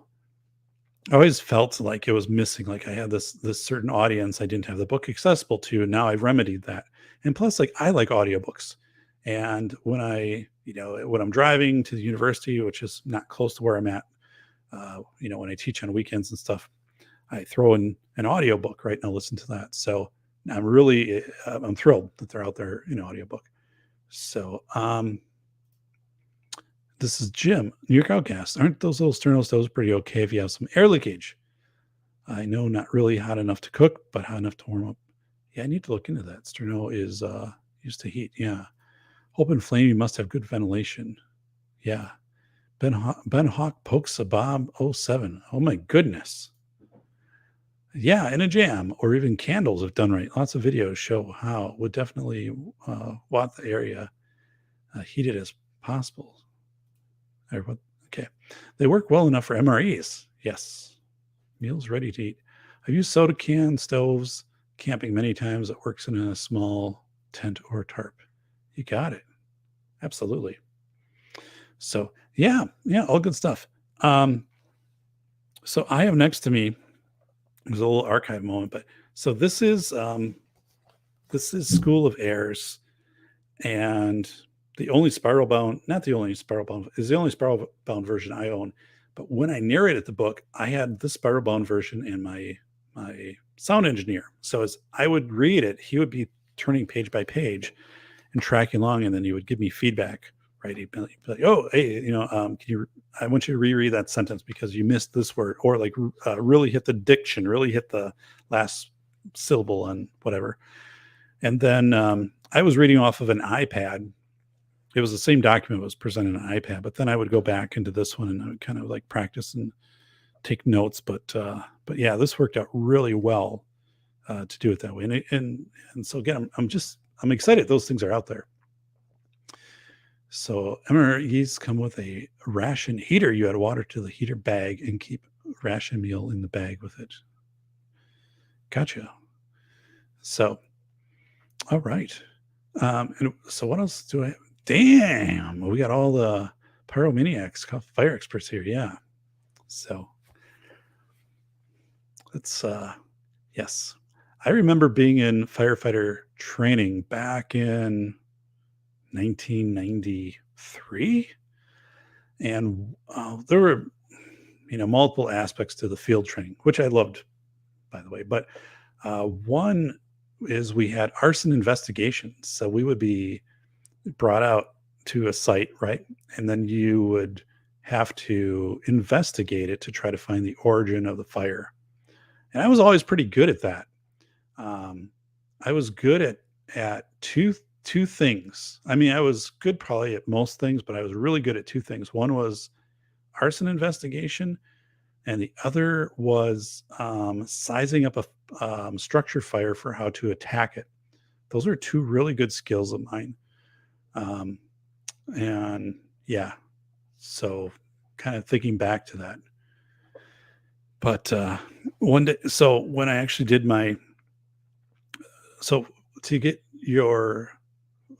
Speaker 1: I always felt like it was missing, like I had this certain audience I didn't have the book accessible to, and now I've remedied that. And plus, like I like audiobooks, and when when I'm driving to the university, which is not close to where I'm at, when I teach on weekends and stuff, I throw in an audiobook, right, and I'll listen to that. So I'm thrilled that they're out there in audiobook. So this is Jim, New York Outcast. Aren't those little sterno stoves pretty okay if you have some air leakage? I know not really hot enough to cook, but hot enough to warm up. Yeah, I need to look into that. Sterno is used to heat. Yeah. Open flame, you must have good ventilation. Yeah. Ben Hawk pokes a Bob '07. Oh my goodness. Yeah, in a jam or even candles if done right. Lots of videos show how. Would definitely want the area heated as possible. Okay. They work well enough for MREs. Yes. Meals ready to eat. I've used soda can stoves camping many times. It works in a small tent or tarp. You got it. Absolutely. So yeah, all good stuff. So I have next to me, it was a little archive moment, but so this is School of Airs, and the only spiral bound, not the only spiral bound, is the only spiral bound version I own, But when I narrated the book, I had the spiral bound version and my sound engineer. So as I would read it, he would be turning page by page and tracking along, and then he would give me feedback. Right? He'd be like, "Oh, hey, can you? I want you to reread that sentence because you missed this word, or like really hit the diction, really hit the last syllable, and whatever." And then I was reading off of an iPad. It was the same document was presented on an iPad, but then I would go back into this one and I would kind of like practice and take notes. But yeah, this worked out really well to do it that way. And so again, I'm excited those things are out there. So I remember he's come with a ration heater. You add water to the heater bag and keep ration meal in the bag with it. Gotcha. So, all right. And so what else do I have? Damn, we got all the pyromaniacs, fire experts here. Yeah. So let's yes. I remember being in firefighter training back in 1993, and there were multiple aspects to the field training, which I loved, by the way. But one is we had arson investigations, so we would be brought out to a site, right, and then you would have to investigate it to try to find the origin of the fire. And I was always pretty good at that. I was good at two things. I mean, I was good probably at most things, but I was really good at two things. One was arson investigation, and the other was sizing up a structure fire for how to attack it. Those are two really good skills of mine. And yeah, so kind of thinking back to that. But one day, so when I actually did so to get your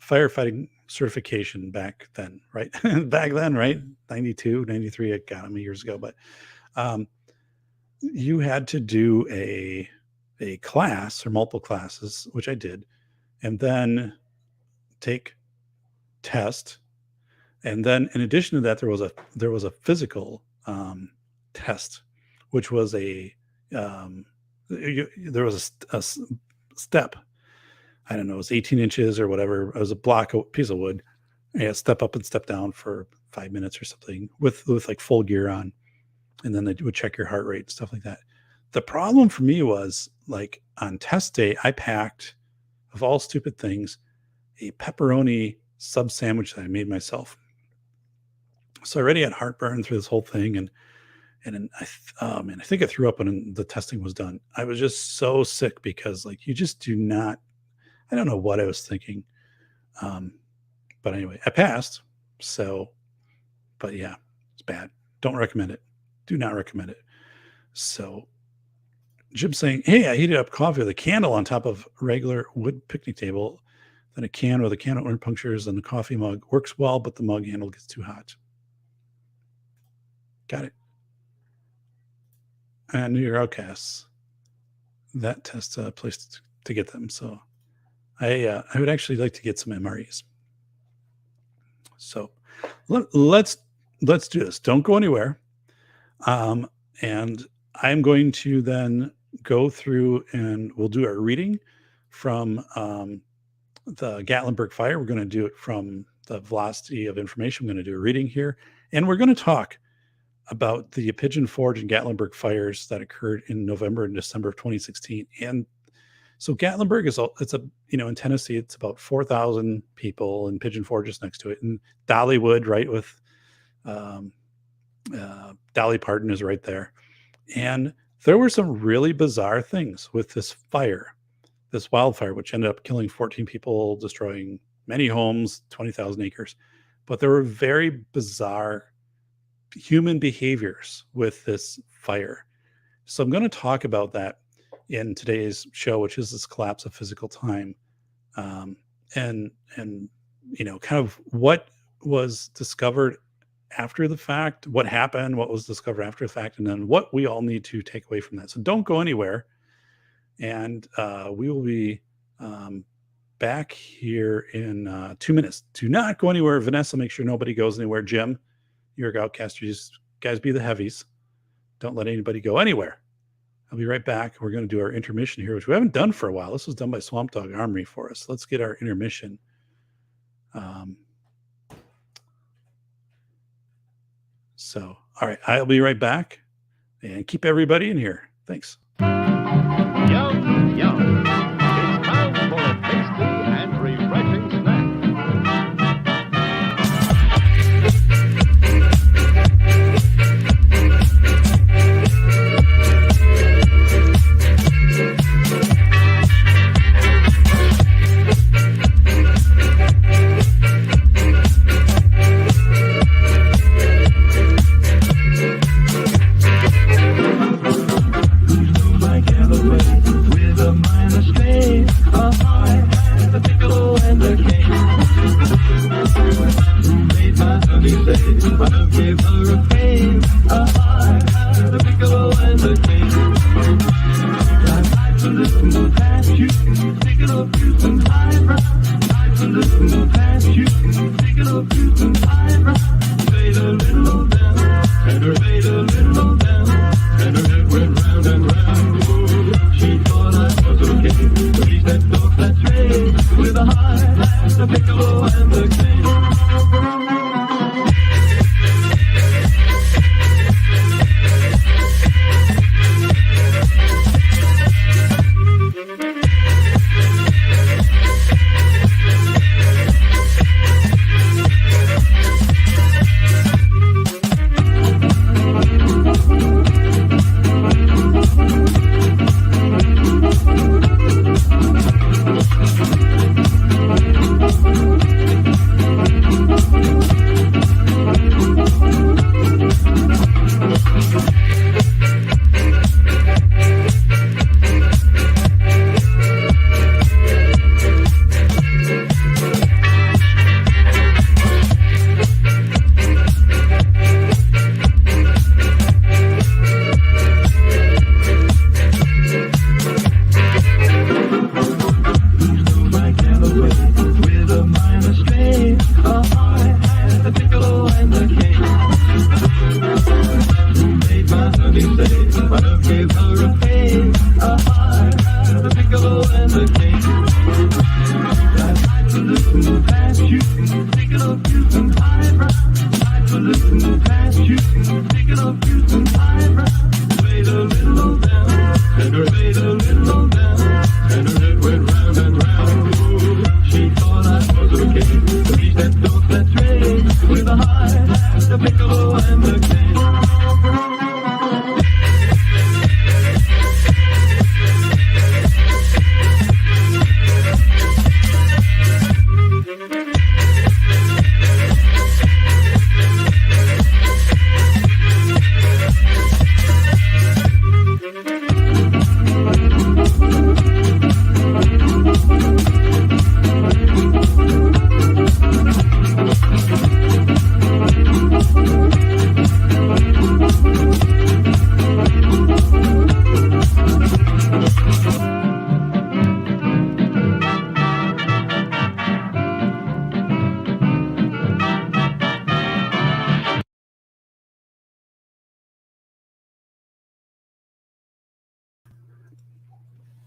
Speaker 1: firefighting certification back then, right? Back then, right? 92, 93, it got me years ago, but you had to do a class or multiple classes, which I did, and then take test. And then in addition to that, there was a physical test, which was there was a step. I don't know, it was 18 inches or whatever. It was a piece of wood. Yeah, step up and step down for 5 minutes or something with like full gear on. And then they would check your heart rate and stuff like that. The problem for me was like on test day, I packed, of all stupid things, a pepperoni sub sandwich that I made myself. So I already had heartburn through this whole thing, and then I think I threw up when the testing was done. I was just so sick because like you just do not. I don't know what I was thinking, but anyway, I passed. So, but yeah, it's bad. Don't recommend it. Do not recommend it. So, Jim's saying, "Hey, I heated up coffee with a candle on top of regular wood picnic table. Then a can with a can opener punctures and the coffee mug works well, but the mug handle gets too hot." Got it. And New York outcasts. That test place to get them. So I would actually like to get some MREs. So let's do this. Don't go anywhere. And I'm going to then go through and we'll do our reading from the Gatlinburg fire. We're going to do it from the velocity of information. I'm going to do a reading here, and we're going to talk about the Pigeon Forge and Gatlinburg fires that occurred in November and December of 2016. And so Gatlinburg it's in Tennessee, it's about 4,000 people, and Pigeon Forge is next to it. And Dollywood, right, with Dolly Parton is right there. And there were some really bizarre things with this wildfire, which ended up killing 14 people, destroying many homes, 20,000 acres. But there were very bizarre human behaviors with this fire. So I'm going to talk about that in today's show, which is this collapse of physical time, and kind of what was discovered after the fact, what happened, what was discovered after the fact, and then what we all need to take away from that. So don't go anywhere, and we will be back here in 2 minutes. Do not go anywhere, Vanessa. Make sure nobody goes anywhere. Jim, New York Outcaster, just guys be the heavies. Don't let anybody go anywhere. I'll be right back. We're going to do our intermission here, which we haven't done for a while. This was done by Swamp Dog Armory for us. Let's get our intermission. So, all right, I'll be right back, and keep everybody in here. Thanks.
Speaker 2: Yum, yum. It's time for a tasty and refreshing snack.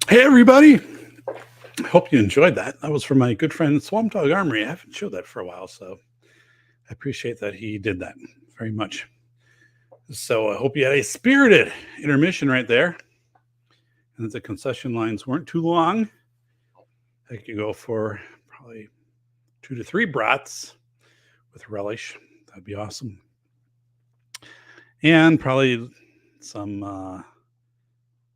Speaker 1: Hey, everybody. I hope you enjoyed that. That was from my good friend Swamp Dog Armory. I haven't showed that for a while, so I appreciate that he did that very much. So I hope you had a spirited intermission right there, and that the concession lines weren't too long. I could go for probably 2 to 3 brats with relish. That'd be awesome. And probably some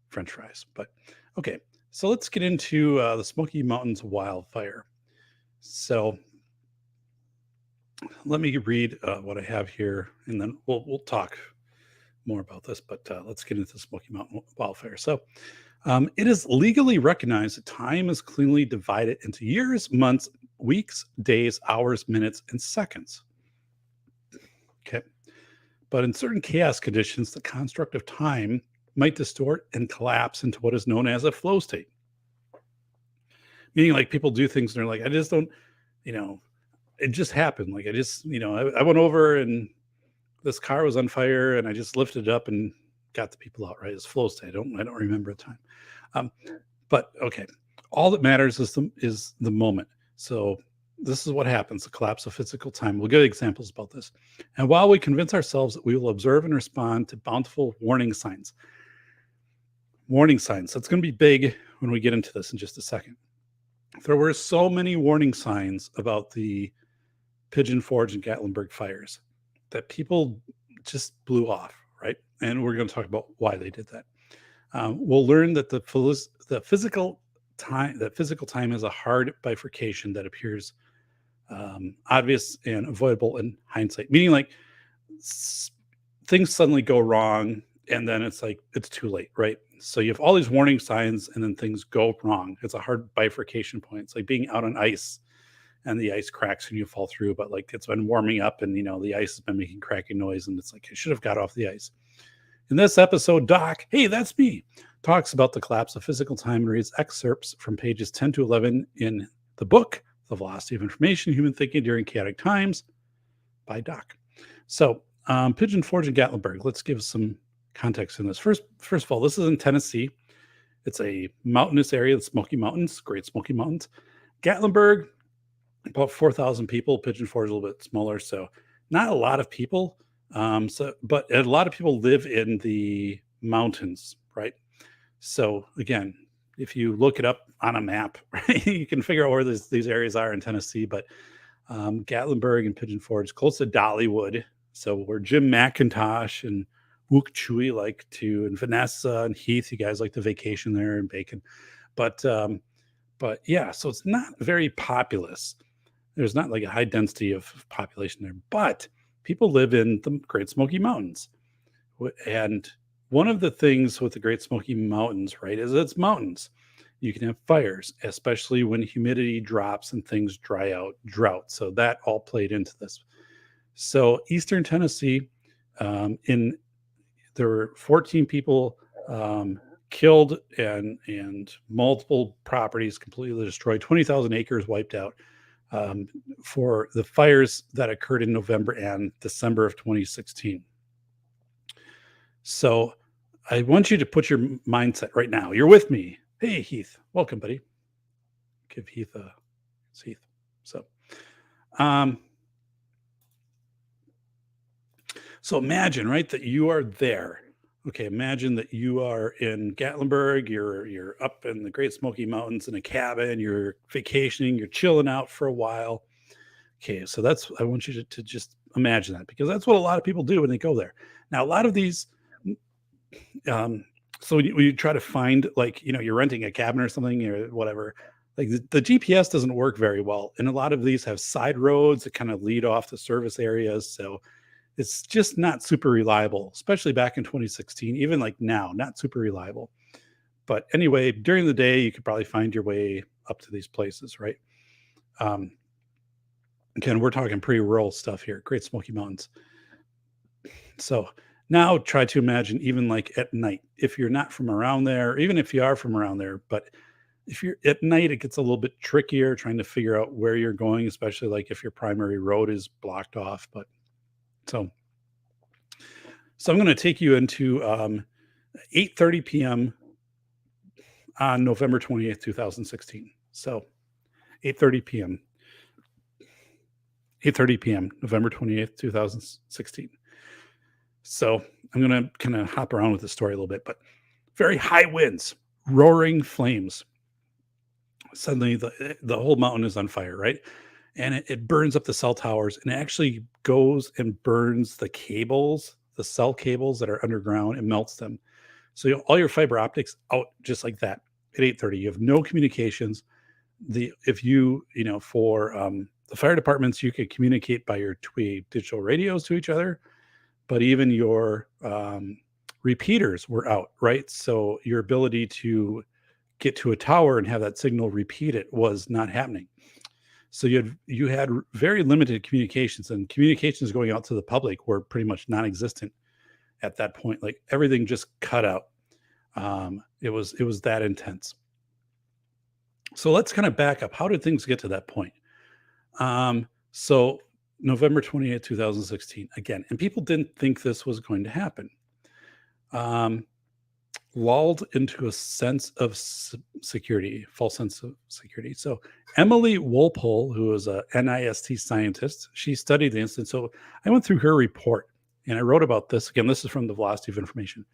Speaker 1: French fries. But okay, so let's get into the Smoky Mountains Wildfire. So let me read what I have here, and then we'll talk more about this. But let's get into the Smoky Mountain Wildfire. So it is legally recognized that time is cleanly divided into years, months, weeks, days, hours, minutes, and seconds. Okay. But in certain chaos conditions, the construct of time might distort and collapse into what is known as a flow state. Meaning, like, people do things and they're like, I just don't, it just happened. Like, I just, I went over and this car was on fire, and I just lifted it up and got the people out. Right? It's flow state. I don't remember a time. Um, but okay, all that matters is the moment. So this is what happens: the collapse of physical time. We'll give examples about this. And while we convince ourselves that we will observe and respond to bountiful warning signs, that's going to be big when we get into this in just a second. There were so many warning signs about the Pigeon Forge and Gatlinburg fires that people just blew off, right? And we're going to talk about why they did that. We'll learn that the physical time is a hard bifurcation that appears obvious and avoidable in hindsight. Meaning, like things suddenly go wrong, and then it's like it's too late, right? So you have all these warning signs, and then things go wrong. It's a hard bifurcation point. It's like being out on ice, and the ice cracks and you fall through, but like it's been warming up, and the ice has been making cracking noise, and it's like I should have got off the ice. In this episode, Doc, hey, that's me, talks about the collapse of physical time and reads excerpts from pages 10 to 11 in the book, The Velocity of Information, Human Thinking During Chaotic Times by Doc. So Pigeon Forge and Gatlinburg, let's give some context in this. First of all, this is in Tennessee. It's a mountainous area, the Smoky Mountains, Great Smoky Mountains. Gatlinburg, about 4,000 people. Pigeon Forge a little bit smaller, so not a lot of people. But a lot of people live in the mountains, right? So again, if you look it up on a map, right, you can figure out where these areas are in Tennessee. But Gatlinburg and Pigeon Forge, close to Dollywood, so where Jim McIntosh and Wook Chewy like to, and Vanessa and Heath, you guys like to vacation there and bacon. But yeah, so it's not very populous. There's not like a high density of population there, but people live in the Great Smoky Mountains. And one of the things with the Great Smoky Mountains, right, is it's mountains. You can have fires, especially when humidity drops and things dry out, drought. So that all played into this. So Eastern Tennessee, there were 14 people killed and multiple properties completely destroyed, 20,000 acres wiped out for the fires that occurred in November and December of 2016. So I want you to put your mindset right now. You're with me. Hey, Heath. Welcome, buddy. Give Heath a Heath. So, so imagine, right, that you are there. Okay, imagine that you are in Gatlinburg, you're up in the Great Smoky Mountains in a cabin, you're vacationing, you're chilling out for a while. Okay, so I want you to just imagine that, because that's what a lot of people do when they go there. Now, a lot of these, so when you try to find, like, you're renting a cabin or something or whatever, like the GPS doesn't work very well. And a lot of these have side roads that kind of lead off the service areas. So it's just not super reliable, especially back in 2016, even like now, not super reliable. But anyway, during the day, you could probably find your way up to these places, right? Again, we're talking pretty rural stuff here, Great Smoky Mountains. So now try to imagine, even like at night, if you're not from around there, even if you are from around there, but if you're at night, it gets a little bit trickier trying to figure out where you're going, especially like if your primary road is blocked off. But so I'm going to take you into 8:30 p.m. on November 28th, 2016. So 8:30 p.m. 8:30 p.m., November 28th, 2016. So I'm going to kind of hop around with the story a little bit, but very high winds, roaring flames. Suddenly the whole mountain is on fire, right? And it burns up the cell towers, and it actually goes and burns the cables, the cell cables that are underground, and melts them. So all your fiber optics out just like that at 8:30. You have no communications. For the fire departments, you could communicate by your digital radios to each other, but even your repeaters were out, right? So your ability to get to a tower and have that signal repeat it was not happening. So you had very limited communications, and communications going out to the public were pretty much non-existent at that point. Like everything just cut out. It was that intense. So let's kind of back up. How did things get to that point? So November 28th, 2016. Again, and people didn't think this was going to happen. Um, lulled into a sense of security, false sense of security. So Emily Wolpole, who is a NIST scientist, she studied the incident. So I went through her report and I wrote about this. Again, this is from the Velocity of Information,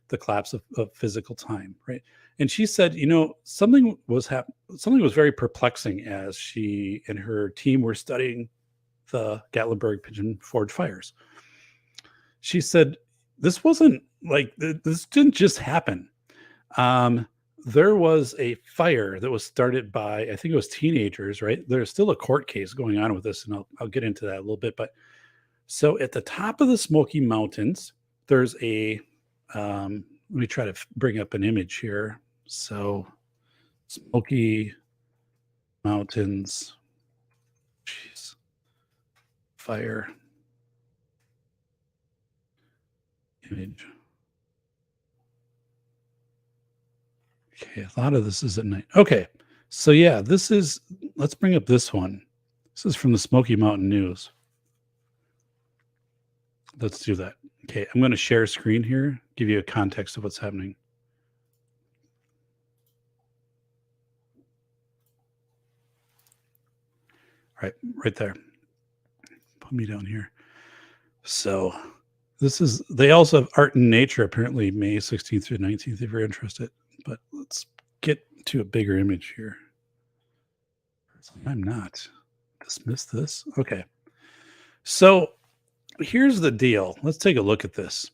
Speaker 1: the collapse of physical time, right? And she said, something was very perplexing as she and her team were studying the Gatlinburg Pigeon Forge fires. She said, this wasn't like this didn't just happen. There was a fire that was started by, I think it was teenagers, right? There's still a court case going on with this, and I'll get into that a little bit. But so at the top of the Smoky Mountains, there's a, let me try to bring up an image here. So Smoky Mountains, jeez, fire image. Okay, a lot of this is at night. Okay, so yeah, let's bring up this one. This is from the Smoky Mountain News. Let's do that. Okay, I'm going to share screen here, give you a context of what's happening. All right, right there. Put me down here. So they also have Art and Nature, apparently May 16th through 19th, if you're interested. But let's get to a bigger image here. I'm not. Dismiss this. Okay. So here's the deal. Let's take a look at this.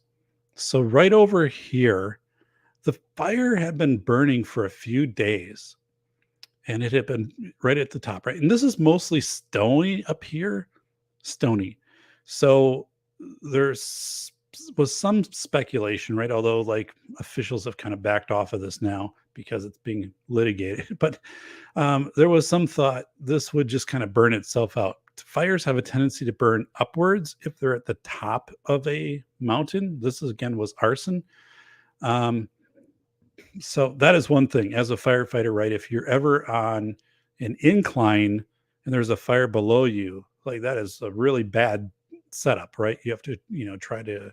Speaker 1: So right over here, the fire had been burning for a few days. And it had been right at the top, right? And this is mostly stony up here. Stony. So there's was some speculation, right? Although like officials have kind of backed off of this now because it's being litigated. But there was some thought this would just kind of burn itself out. Fires have a tendency to burn upwards if they're at the top of a mountain. This is, again, was arson. So that is one thing as a firefighter, right? If you're ever on an incline and there's a fire below you, like that is a really bad setup, right? You have to, try to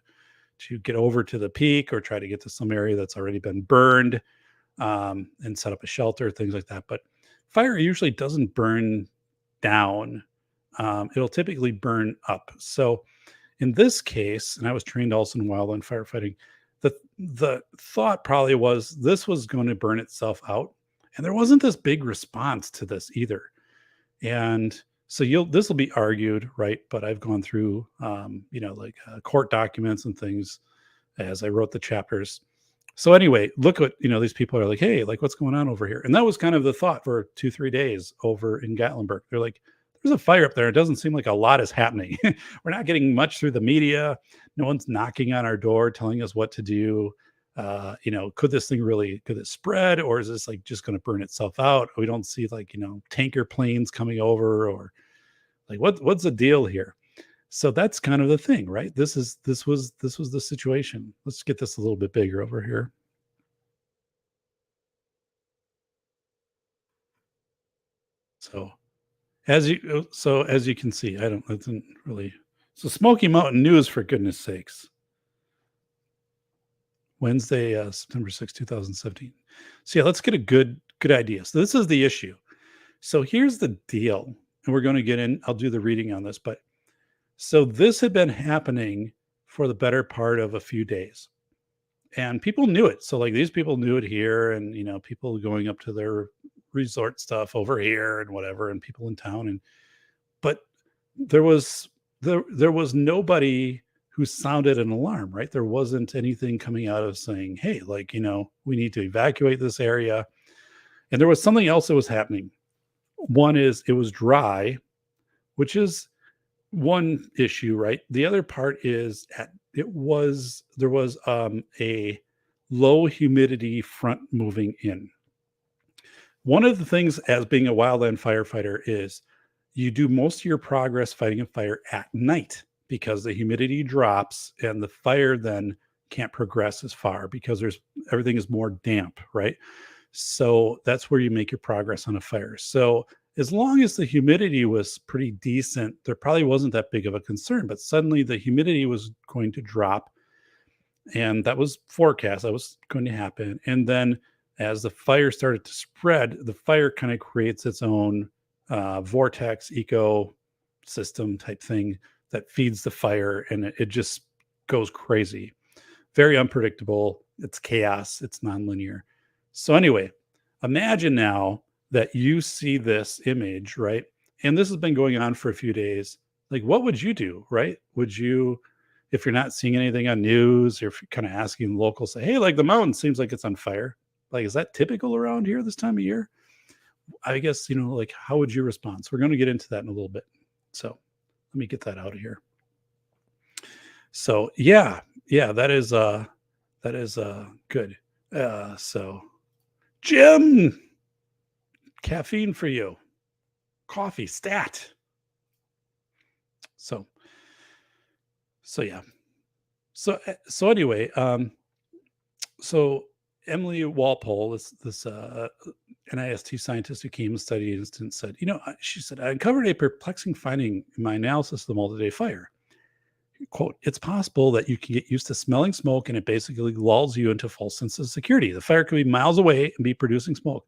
Speaker 1: get over to the peak or try to get to some area that's already been burned, and set up a shelter, things like that. But fire usually doesn't burn down. It'll typically burn up. So in this case, and I was trained also in wildland firefighting, the thought probably was this was going to burn itself out. And there wasn't this big response to this either. And so this will be argued, right? But I've gone through, court documents and things as I wrote the chapters. So anyway, look what, these people are like, hey, like what's going on over here? And that was kind of the thought for 2-3 days over in Gatlinburg. They're like, there's a fire up there. It doesn't seem like a lot is happening. We're not getting much through the media. No one's knocking on our door telling us what to do. Could it spread, or is this like just going to burn itself out? We don't see tanker planes coming over, or like what's the deal here? So that's kind of the thing, right? This was the situation. Let's get this a little bit bigger over here. So as you can see, so Smoky Mountain News, for goodness sakes. Wednesday, September 6, 2017. So yeah, let's get a good idea. So this is the issue. So here's the deal. And we're going to get in. I'll do the reading on this. But so this had been happening for the better part of a few days. And people knew it. So like these people knew it here, and people going up to their resort stuff over here and whatever, and people in town. But there was nobody who sounded an alarm, right? There wasn't anything coming out of saying, hey, we need to evacuate this area. And there was something else that was happening. One is it was dry, which is one issue, right? The other part is there was a low humidity front moving in. One of the things as being a wildland firefighter is you do most of your progress fighting a fire at night, because the humidity drops and the fire then can't progress as far because everything is more damp, right? So that's where you make your progress on a fire. So as long as the humidity was pretty decent, there probably wasn't that big of a concern. But suddenly the humidity was going to drop, and that was forecast. That was going to happen. And then as the fire started to spread, the fire kind of creates its own vortex ecosystem type thing that feeds the fire, and it just goes crazy. Very unpredictable. It's chaos. It's nonlinear. So anyway, imagine now that you see this image, right? And this has been going on for a few days. Like, what would you do, right? Would you, if you're not seeing anything on news, or if you're kind of asking locals, say, hey, like the mountain seems like it's on fire. Like, is that typical around here this time of year? I guess, like, how would you respond? So we're going to get into that in a little bit. So let me get that out of here. So yeah, that is good. So Jim, caffeine for you, coffee stat. So yeah. So anyway, so Emily Walpole, this NIST scientist who came and studied the incident, said, she said, I uncovered a perplexing finding in my analysis of the multi-day fire. Quote, it's possible that you can get used to smelling smoke and it basically lulls you into a false sense of security. The fire could be miles away and be producing smoke.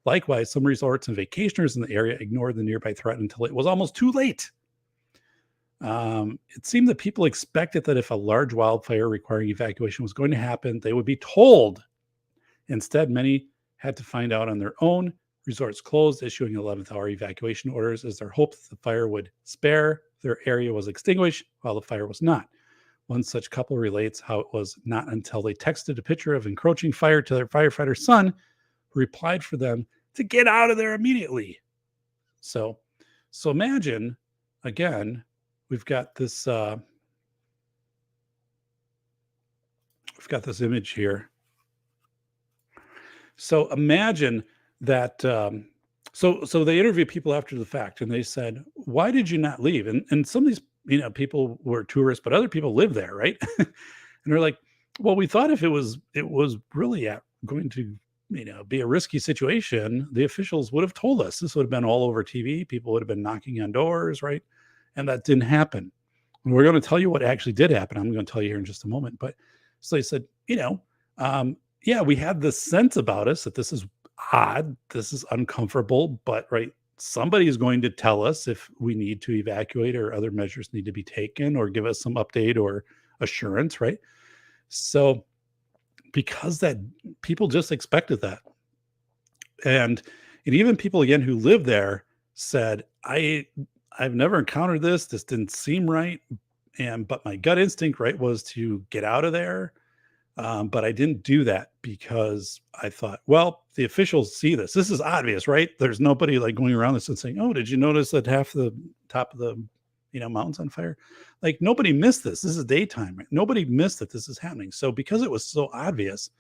Speaker 1: Likewise, some resorts and vacationers in the area ignored the nearby threat until it was almost too late. It seemed that people expected that if a large wildfire requiring evacuation was going to happen, they would be told. Instead, many had to find out on their own. Resorts closed, issuing 11th hour evacuation orders as their hope that the fire would spare their area was extinguished while the fire was not. One such couple relates how it was not until they texted a picture of encroaching fire to their firefighter son, who replied for them to get out of there immediately. So imagine, again, we've got this image here. So imagine that. So they interviewed people after the fact, and they said, "Why did you not leave?" And some of these, people were tourists, but other people live there, right? And they're like, "Well, we thought if it was really going to, be a risky situation, the officials would have told us. This would have been all over TV. People would have been knocking on doors, right? And that didn't happen. And we're going to tell you what actually did happen. I'm going to tell you here in just a moment. But so they said, yeah, we had this sense about us that this is odd, this is uncomfortable, but right, somebody is going to tell us if we need to evacuate or other measures need to be taken or give us some update or assurance, right? So because that people just expected that. And even people again who live there said, I've never encountered this. This didn't seem right. But my gut instinct, right, was to get out of there. But I didn't do that because I thought, well, the officials see this. This is obvious, right? There's nobody like going around this and saying, oh, did you notice that half the top of the mountain's on fire? Like nobody missed this. This is daytime, right? Nobody missed that this is happening. So because it was so obvious,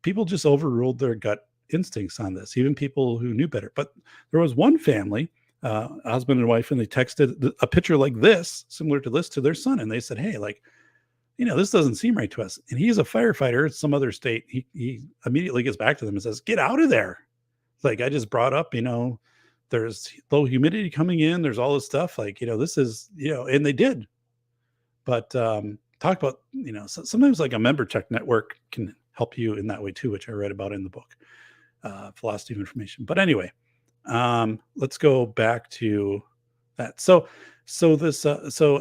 Speaker 1: people just overruled their gut instincts on this, even people who knew better. But there was one family, husband and wife, and they texted a picture like this, similar to this, to their son. And they said, hey, like, this doesn't seem right to us. And he's a firefighter in some other state. He immediately gets back to them and says, get out of there. Like I just brought up, there's low humidity coming in. There's all this stuff like, this is, and they did. But talk about, sometimes like a member tech network can help you in that way too, which I read about in the book, Philosophy of Information. But anyway, let's go back to that. So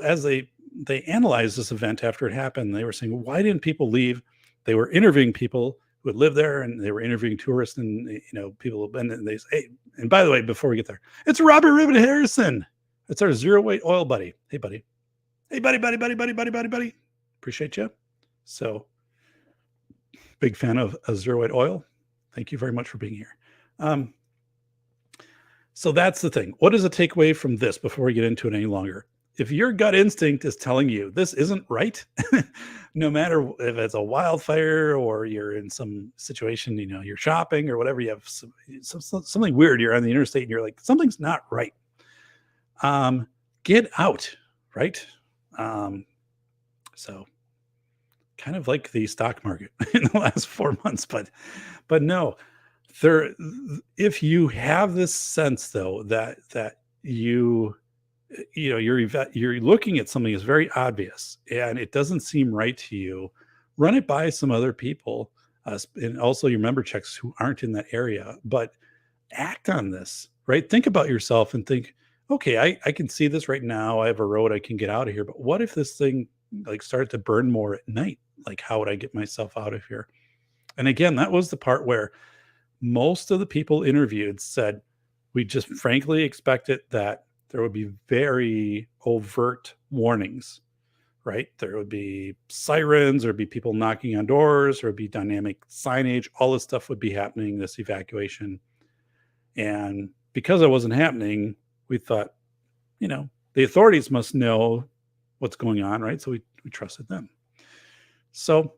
Speaker 1: as they analyzed this event after it happened, they were saying, why didn't people leave? They were interviewing people who had lived there, and they were interviewing tourists and people who've been. And they say, hey, and by the way, before we get there, it's Robert Ribbon Harrison. It's our zero weight oil buddy. Hey, buddy. Hey, buddy. Appreciate you. So, big fan of zero weight oil. Thank you very much for being here. So that's the thing. What is the takeaway from this before we get into it any longer? If your gut instinct is telling you this isn't right, no matter if it's a wildfire or you're in some situation, you're shopping or whatever, you have something weird, you're on the interstate and you're like, something's not right. Get out, right? So kind of like the stock market in the last 4 months, but no, there, if you have this sense though that you you know you're looking at something that's very obvious and it doesn't seem right to you, run it by some other people, and also your member checks who aren't in that area, but act on this, right? Think about yourself and think, okay, I can see this right now. I have a road, I can get out of here. But what if this thing like started to burn more at night? Like, how would I get myself out of here? And again, that was the part where most of the people interviewed said, we just frankly expected that there would be very overt warnings, right? There would be sirens, there'd be people knocking on doors, there would be dynamic signage, all this stuff would be happening, this evacuation. And because it wasn't happening, we thought, the authorities must know what's going on, right? So we trusted them. So,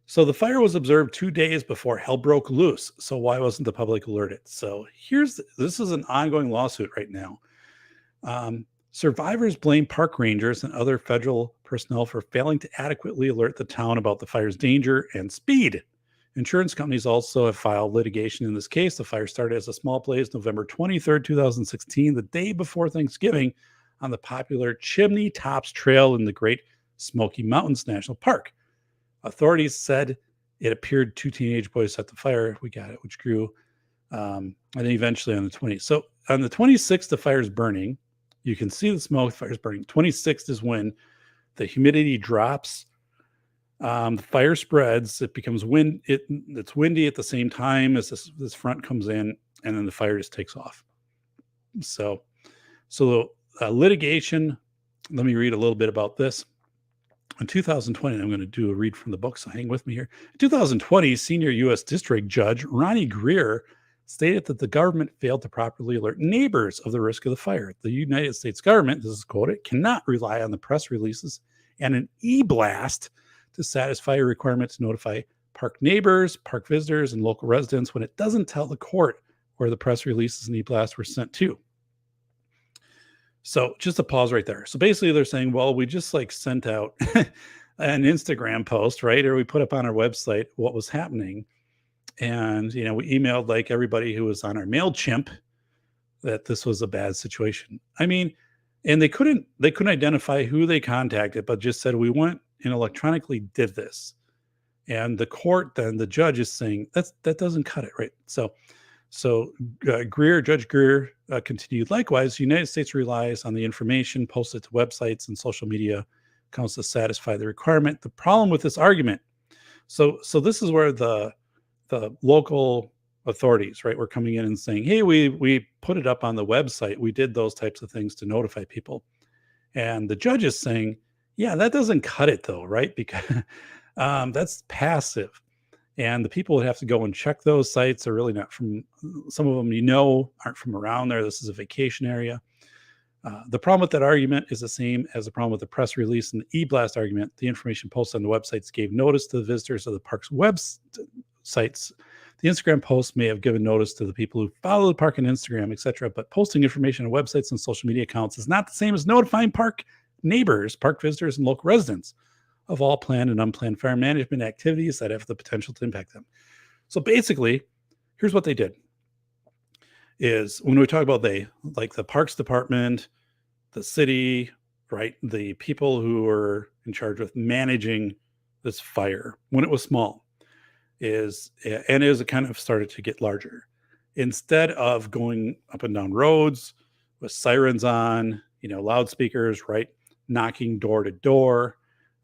Speaker 1: so the fire was observed 2 days before hell broke loose. So why wasn't the public alerted? So this is an ongoing lawsuit right now. Survivors blame park rangers and other federal personnel for failing to adequately alert the town about the fire's danger and speed. Insurance companies also have filed litigation in this case. The fire started as a small blaze November 23rd, 2016, the day before Thanksgiving, on the popular Chimney Tops Trail in the Great Smoky Mountains National Park. Authorities said it appeared 2 teenage boys set the fire. We got it, which grew. And then eventually on the 20th. So on the 26th, the fire is burning. You can see the smoke, the fire is burning. 26th is when the humidity drops. The fire spreads. It becomes it's windy at the same time as this front comes in, and then the fire just takes off. So litigation. Let me read a little bit about this. In 2020, I'm going to do a read from the book, so hang with me here. In 2020, senior U.S. District Judge Ronnie Greer stated that the government failed to properly alert neighbors of the risk of the fire. The United States government, this is quoted, cannot rely on the press releases and an e-blast to satisfy a requirement to notify park neighbors, park visitors, and local residents when it doesn't tell the court where the press releases and e-blasts were sent to. So just a pause right there. So basically they're saying, well, we just like sent out an Instagram post, right? Or we put up on our website what was happening. And, we emailed like everybody who was on our MailChimp that this was a bad situation. I mean, and they couldn't identify who they contacted, but just said, we went and electronically did this. And the court, then the judge is saying that doesn't cut it, right? So Judge Greer continued. Likewise, the United States relies on the information posted to websites and social media accounts to satisfy the requirement. The problem with this argument, so this is where the local authorities, right, were coming in and saying, hey, we put it up on the website. We did those types of things to notify people. And the judge is saying, yeah, that doesn't cut it though, right? Because that's passive. And the people would have to go and check those sites. Are really not from, some of them, aren't from around there. This is a vacation area. The problem with that argument is the same as the problem with the press release and the e-blast argument. The information posted on the websites gave notice to the visitors of the park's websites. The Instagram post may have given notice to the people who follow the park on Instagram, etc. But posting information on websites and social media accounts is not the same as notifying park neighbors, park visitors, and local residents of all planned and unplanned fire management activities that have the potential to impact them. So basically, here's what they did. Is when we talk about they, like the Parks Department, the city, right? The people who were in charge of managing this fire when it was small as it kind of started to get larger. Instead of going up and down roads with sirens on, loudspeakers, right? Knocking door to door,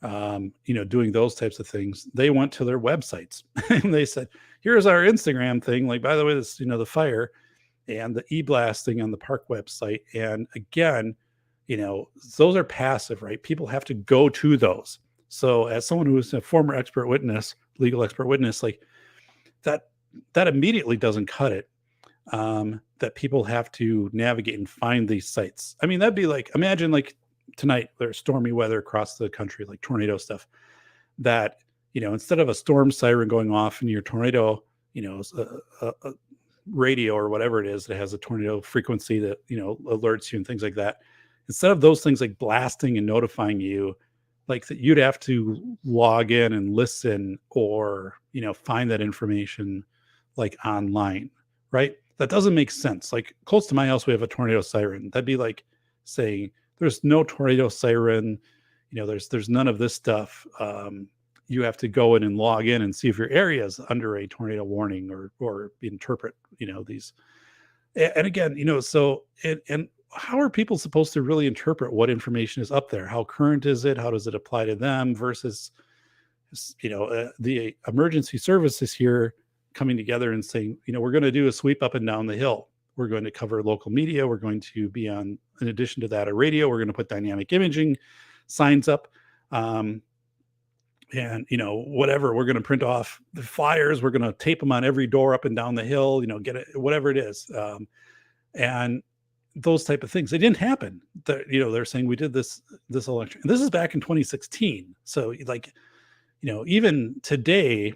Speaker 1: doing those types of things, they went to their websites and they said, here's our Instagram thing. Like, by the way, this, the fire and the e-blasting on the park website. And again, those are passive, right? People have to go to those. So as someone who is a former legal expert witness, like that immediately doesn't cut it. That people have to navigate and find these sites. I mean, that'd be like, imagine like tonight, there's stormy weather across the country, like tornado stuff, that, instead of a storm siren going off in your tornado, a radio or whatever it is that has a tornado frequency that, alerts you and things like that. Instead of those things like blasting and notifying you, like that you'd have to log in and listen or, find that information like online, right? That doesn't make sense. Like close to my house, we have a tornado siren. That'd be like saying there's no tornado siren, there's none of this stuff. You have to go in and log in and see if your area is under a tornado warning or interpret, these. And again, so and how are people supposed to really interpret what information is up there? How current is it? How does it apply to them versus, the emergency services here coming together and saying, we're going to do a sweep up and down the hill. We're going to cover local media. We're going to be on, in addition to that, a radio. We're going to put dynamic imaging signs up. And, whatever, we're going to print off the flyers. We're going to tape them on every door up and down the hill, get it, whatever it is. And those type of things. They didn't happen. They're saying we did this election. And this is back in 2016. So like, even today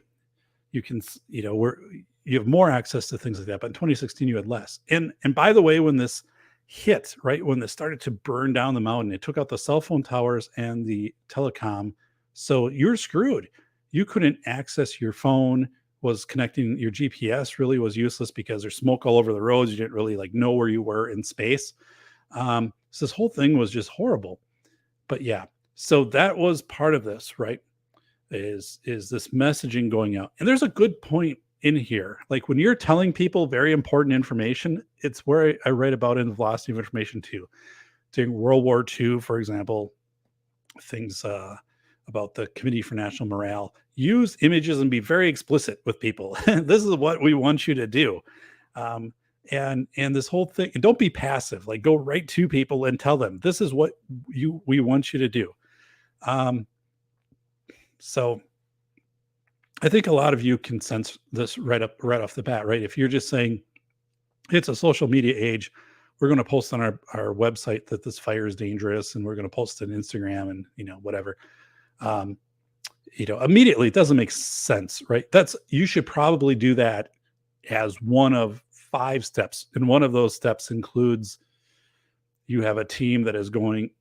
Speaker 1: you can, you have more access to things like that, but in 2016 you had less. And by the way, when this hit, right, when this started to burn down the mountain, it took out the cell phone towers and the telecom. So you're screwed. You couldn't access your phone, was connecting your GPS really was useless because there's smoke all over the roads. You didn't really like know where you were in space. So this whole thing was just horrible. But yeah, so that was part of this, right? Is this messaging going out? And there's a good point in here. Like when you're telling people very important information, it's where I write about in the Velocity of Information too. During World War II, for example, things about the Committee for National Morale, use images and be very explicit with people. This is what we want you to do. And this whole thing, and don't be passive, like go right to people and tell them, this is what we want you to do. So I think a lot of you can sense this right off the bat, right? If you're just saying it's a social media age, we're going to post on our website that this fire is dangerous, and we're going to post it on Instagram and, whatever. Immediately it doesn't make sense, right? You should probably do that as one of 5 steps. And one of those steps includes you have a team that is going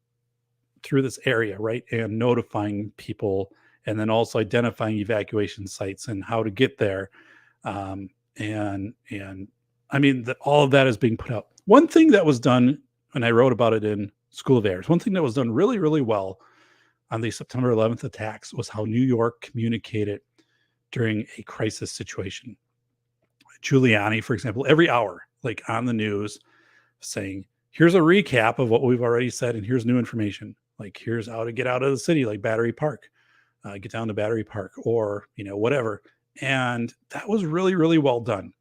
Speaker 1: through this area, right? And notifying people, and then also identifying evacuation sites and how to get there. And I mean, all of that is being put out. One thing that was done, and I wrote about it in School of Airs, one thing that was done really, really well on the September 11th attacks was how New York communicated during a crisis situation. Giuliani, for example, every hour, like on the news, saying, here's a recap of what we've already said, and here's new information. Like, here's how to get out of the city, like Battery Park, get down to Battery Park, or, whatever. And that was really, really well done.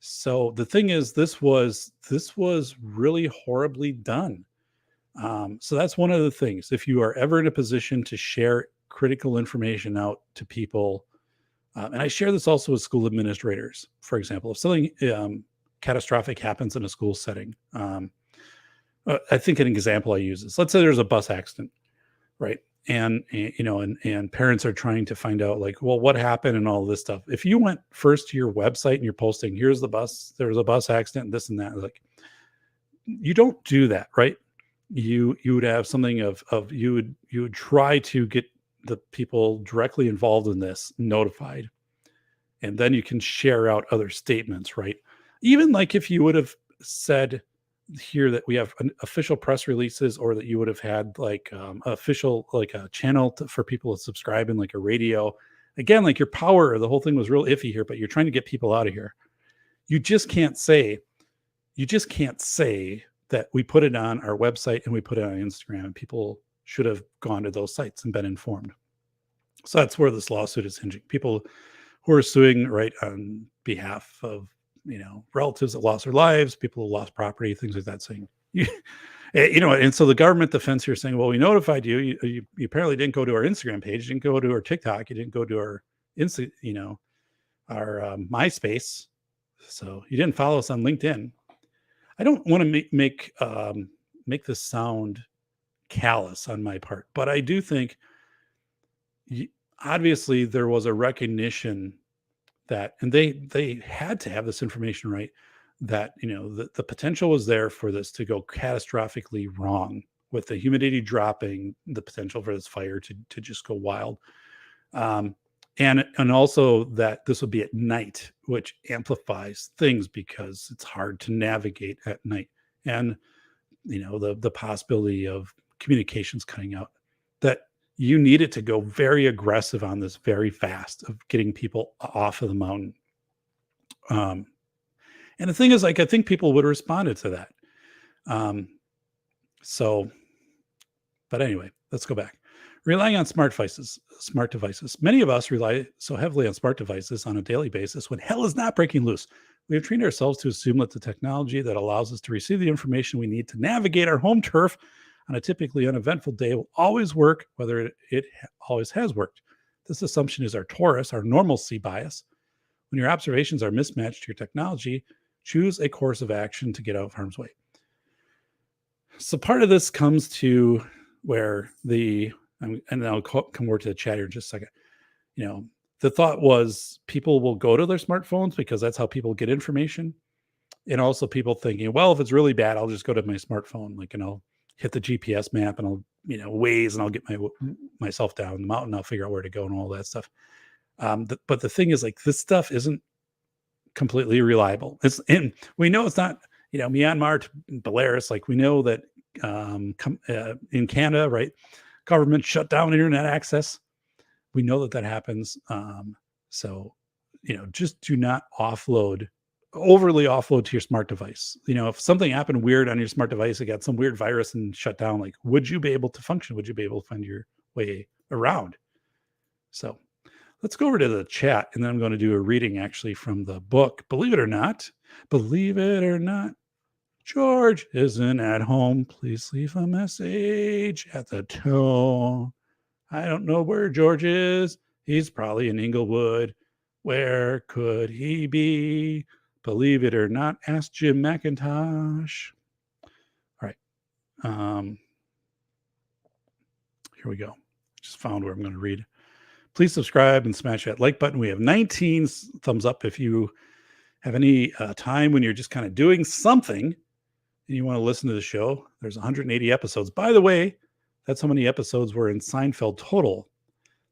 Speaker 1: So the thing is, this was really horribly done. So that's one of the things. If you are ever in a position to share critical information out to people, and I share this also with school administrators, for example, if something catastrophic happens in a school setting, I think an example I use is, let's say there's a bus accident, right? And parents are trying to find out, like, well, what happened and all this stuff. If you went first to your website and you're posting, here's the bus, there was a bus accident, this and that, like, you don't do that, right? You would have something of you would try to get the people directly involved in this notified, and then you can share out other statements, right? Even like if you would have said here that we have official press releases, or that you would have had like official, like a channel for people to subscribe in, like a radio. Again, like your power, the whole thing was real iffy here, but you're trying to get people out of here. You just can't say that we put it on our website and we put it on Instagram, and people should have gone to those sites and been informed. So that's where this lawsuit is hinging. People who are suing, right, on behalf of, relatives that lost their lives, people who lost property, things like that, saying, and so the government defense here saying, well, we notified you. You apparently didn't go to our Instagram page, you didn't go to our TikTok, you didn't go to our our MySpace, so you didn't follow us on LinkedIn. I don't want to make this sound callous on my part, but I do think obviously there was a recognition that, and they had to have this information, right, that the potential was there for this to go catastrophically wrong with the humidity dropping, the potential for this fire to just go wild. And also that this would be at night, which amplifies things because it's hard to navigate at night. And the possibility of communications cutting out, that you needed to go very aggressive on this very fast of getting people off of the mountain. And the thing is, like, I think people would have responded to that. So, but anyway, let's go back. Relying on smart devices. Many of us rely so heavily on smart devices on a daily basis when hell is not breaking loose. We have trained ourselves to assume that the technology that allows us to receive the information we need to navigate our home turf on a typically uneventful day will always work, whether it always has worked. This assumption is our Taurus, our normalcy bias. When your observations are mismatched to your technology, choose a course of action to get out of harm's way. So part of this comes to where and I'll come over to the chat here in just a second. The thought was people will go to their smartphones because that's how people get information. And also people thinking, well, if it's really bad, I'll just go to my smartphone, and I'll hit the GPS map and I'll, Waze, and I'll get myself down the mountain. I'll figure out where to go and all that stuff. But the thing is, like, this stuff isn't completely reliable. And we know it's not, Myanmar to Belarus. Like, we know that in Canada, right, government shut down internet access. We know that happens. So, just do not overly offload to your smart device. If something happened weird on your smart device, it got some weird virus and shut down, like, would you be able to function? Would you be able to find your way around? So let's go over to the chat, and then I'm going to do a reading actually from the book. Believe it or not, George isn't at home. Please leave a message at the tone. I don't know where George is. He's probably in Inglewood. Where could he be? Believe it or not, ask Jim McIntosh. All right. Here we go. Just found where I'm going to read. Please subscribe and smash that like button. We have 19 thumbs up. If you have any time when you're just kind of doing something and you want to listen to the show, there's 180 episodes. By the way, that's how many episodes were in Seinfeld total.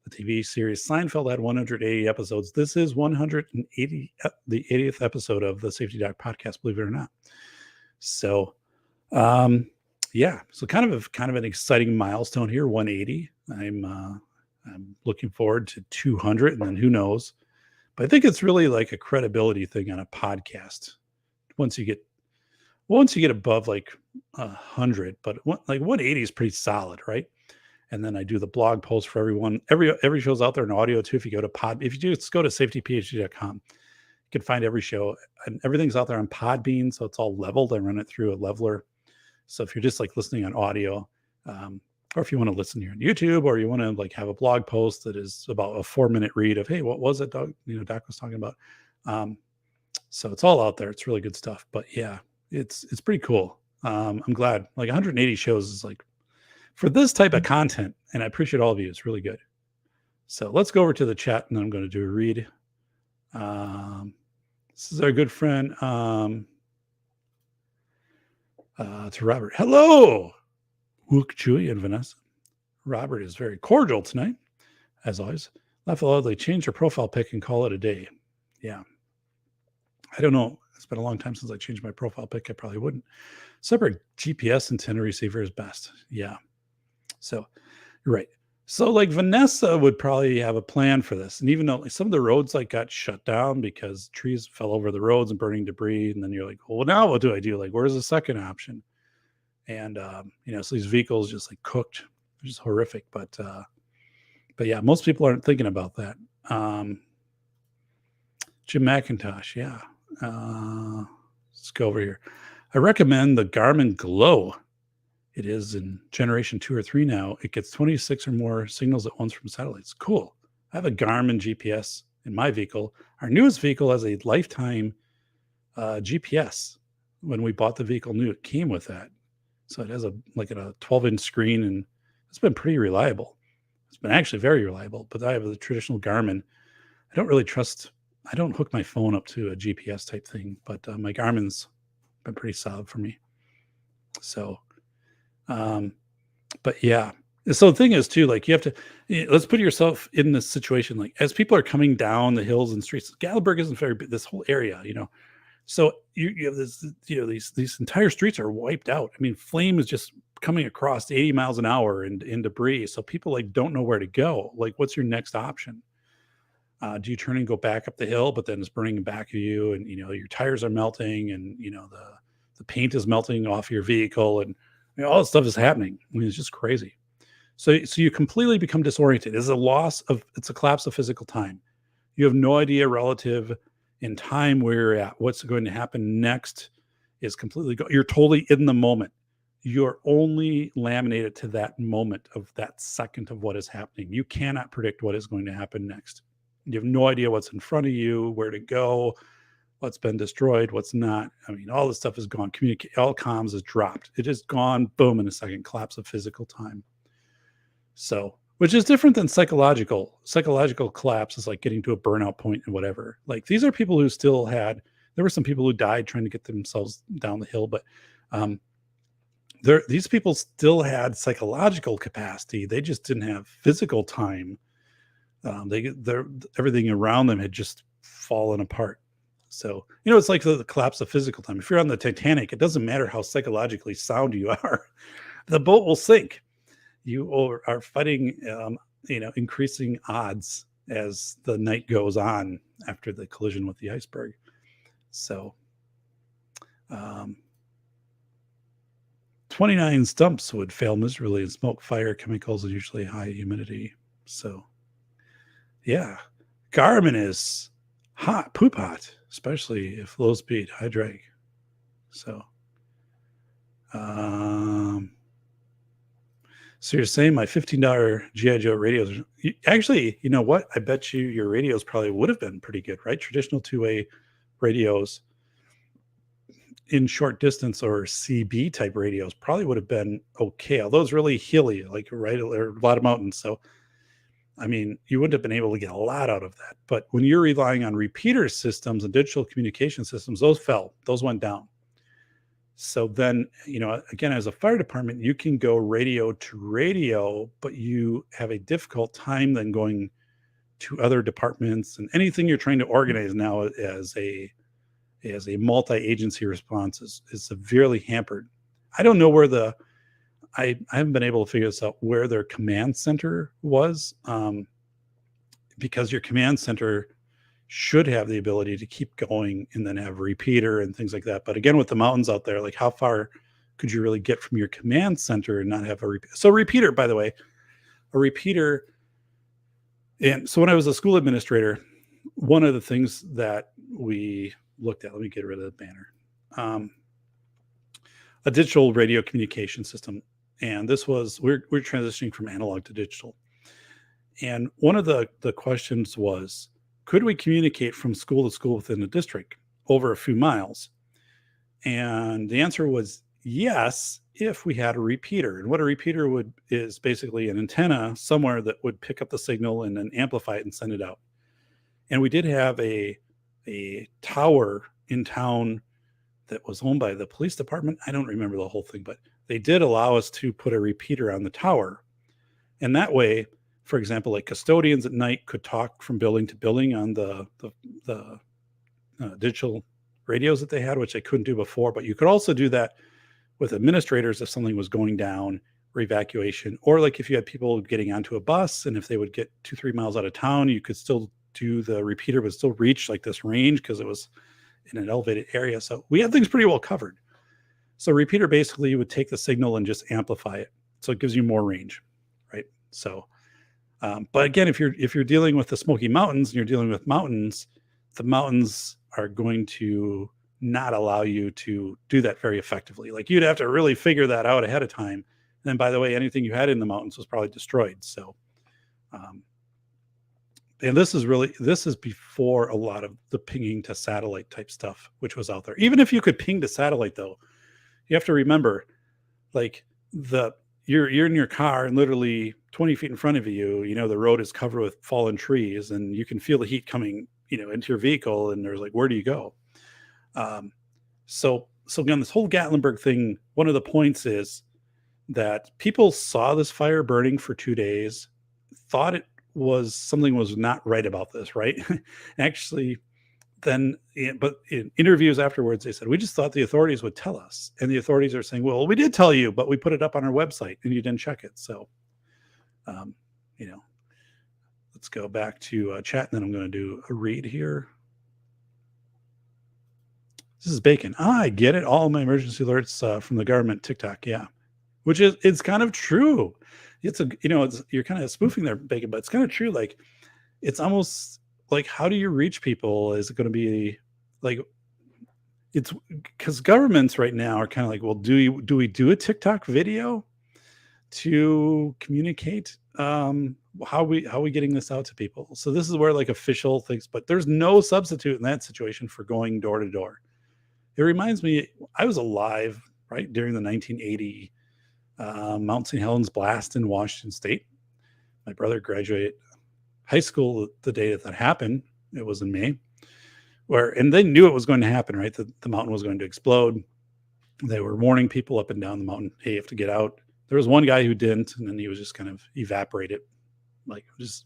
Speaker 1: The TV series Seinfeld had 180 episodes. This is 180, the 80th episode of the Safety Doc podcast, believe it or not. So, so kind of an exciting milestone here, 180. I'm looking forward to 200, and then who knows. But I think it's really like a credibility thing on a podcast. Once you get above like 100, but like 180 is pretty solid, right? And then I do the blog post for everyone. Every show's out there in audio too. If you just go to safetyphd.com, you can find every show, and everything's out there on Podbean. So it's all leveled. I run it through a leveler. So if you're just like listening on audio, or if you want to listen here on YouTube, or you want to like have a blog post that is about a 4-minute read of, hey, what was it Doc was talking about? So it's all out there. It's really good stuff. But yeah, it's pretty cool. I'm glad. Like 180 shows is like, for this type of content, and I appreciate all of you, it's really good. So let's go over to the chat, and then I'm going to do a read. This is our good friend to Robert. Hello, Wook, Chewy, and Vanessa. Robert is very cordial tonight, as always. Laugh loudly, change your profile pic and call it a day. Yeah. I don't know. It's been a long time since I changed my profile pic. I probably wouldn't. Separate GPS antenna receiver is best. Yeah. So you're right. So like Vanessa would probably have a plan for this. And even though like some of the roads like got shut down because trees fell over the roads and burning debris. And then you're like, well, now what do I do? Like, where's the second option? And, so these vehicles just like cooked, which is horrific. But yeah, most people aren't thinking about that. Jim McIntosh. Yeah. Let's go over here. I recommend the Garmin Glow. It is in generation 2 or 3 now. It gets 26 or more signals at once from satellites. Cool. I have a Garmin GPS in my vehicle. Our newest vehicle has a lifetime GPS. When we bought the vehicle new, it came with that. So it has a 12-inch screen, and it's been pretty reliable. It's been actually very reliable. But I have the traditional Garmin. I don't hook my phone up to a GPS type thing, but my Garmin's been pretty solid for me. So, But yeah. So the thing is too, like you have to let's put yourself in this situation. Like as people are coming down the hills and streets, Gatlinburg isn't very big, this whole area, So you have this, these entire streets are wiped out. I mean, flame is just coming across 80 miles an hour in debris. So people like don't know where to go. Like, what's your next option? Do you turn and go back up the hill, but then it's burning back at you, and your tires are melting, and the paint is melting off your vehicle, and all this stuff is happening. I mean, it's just crazy. So you completely become disoriented. It's a collapse of physical time. You have no idea relative in time where you're at. What's going to happen next is you're totally in the moment. You're only laminated to that moment of that second of what is happening. You cannot predict what is going to happen next. You have no idea what's in front of you, where to go, what's been destroyed, what's not. I mean, all this stuff is gone. All comms is dropped. It is gone, boom, in a second. Collapse of physical time. So, which is different than psychological. Psychological collapse is like getting to a burnout point and whatever. Like these are people who there were some people who died trying to get themselves down the hill, but these people still had psychological capacity. They just didn't have physical time. Everything around them had just fallen apart. So, it's like the collapse of physical time. If you're on the Titanic, it doesn't matter how psychologically sound you are, the boat will sink. You are fighting, increasing odds as the night goes on after the collision with the iceberg. So, 29 stumps would fail miserably in smoke, fire, chemicals, and usually high humidity. So, yeah, Garmin is poop hot, especially if low speed, high drag. So, so you're saying my $15 G.I. Joe radios, actually, you know what? I bet you your radios probably would have been pretty good, right? Traditional two-way radios in short distance or CB type radios probably would have been okay. Although it's really hilly, like right, there are a lot of mountains. So, I mean, you wouldn't have been able to get a lot out of that. But when you're relying on repeater systems and digital communication systems, those went down. So then, again, as a fire department, you can go radio to radio, but you have a difficult time then going to other departments, and anything you're trying to organize now as a multi-agency response is severely hampered. I don't know where I haven't been able to figure this out, where their command center was, because your command center should have the ability to keep going and then have a repeater and things like that. But again, with the mountains out there, like how far could you really get from your command center and not have a repeater? So repeater, by the way, a repeater. And so when I was a school administrator, one of the things that we looked at, let me get rid of the banner, a digital radio communication system. And this was, we're transitioning from analog to digital. And one of the questions was, could we communicate from school to school within the district over a few miles? And the answer was yes, if we had a repeater. And what a repeater is basically an antenna somewhere that would pick up the signal and then amplify it and send it out. And we did have a tower in town that was owned by the police department. I don't remember the whole thing, but they did allow us to put a repeater on the tower. And that way, for example, like custodians at night could talk from building to building on the digital radios that they had, which they couldn't do before. But you could also do that with administrators if something was going down, or evacuation, or like if you had people getting onto a bus and if they would get 2-3 miles out of town, you could still do the repeater, would still reach like this range because it was in an elevated area. So we had things pretty well covered. So repeater basically would take the signal and just amplify it. So it gives you more range, right? So, but again, if you're dealing with the Smoky Mountains and you're dealing with mountains, the mountains are going to not allow you to do that very effectively. Like you'd have to really figure that out ahead of time. And then, by the way, anything you had in the mountains was probably destroyed. So, and this is before a lot of the pinging to satellite type stuff, which was out there. Even if you could ping to satellite, though, you have to remember, like you're in your car and literally 20 feet in front of you, the road is covered with fallen trees and you can feel the heat coming, into your vehicle. And there's like, where do you go? So again, this whole Gatlinburg thing, one of the points is that people saw this fire burning for 2 days, thought it was something was not right about this, right? Actually, then, but in interviews afterwards, they said, we just thought the authorities would tell us. And the authorities are saying, well, we did tell you, but we put it up on our website and you didn't check it. So, um, you know, let's go back to chat, and then I'm going to do a read here. This is Bacon. I get it. All my emergency alerts from the government TikTok. Yeah. Which is, it's kind of true. It's you're kind of spoofing there, Bacon, but it's kind of true. Like, it's almost like, how do you reach people? Is it going to be like, it's because governments right now are kind of like, well, do we do a TikTok video to communicate how we getting this out to people? So this is where like official things, but there's no substitute in that situation for going door to door. It reminds me, I was alive right during the 1980 Mount St. Helens blast in Washington State. My brother graduated high school the day that happened. It was in May, and they knew it was going to happen, right? The mountain was going to explode. They were warning people up and down the mountain, hey, you have to get out. There was one guy who didn't, and then he was just kind of evaporated, like just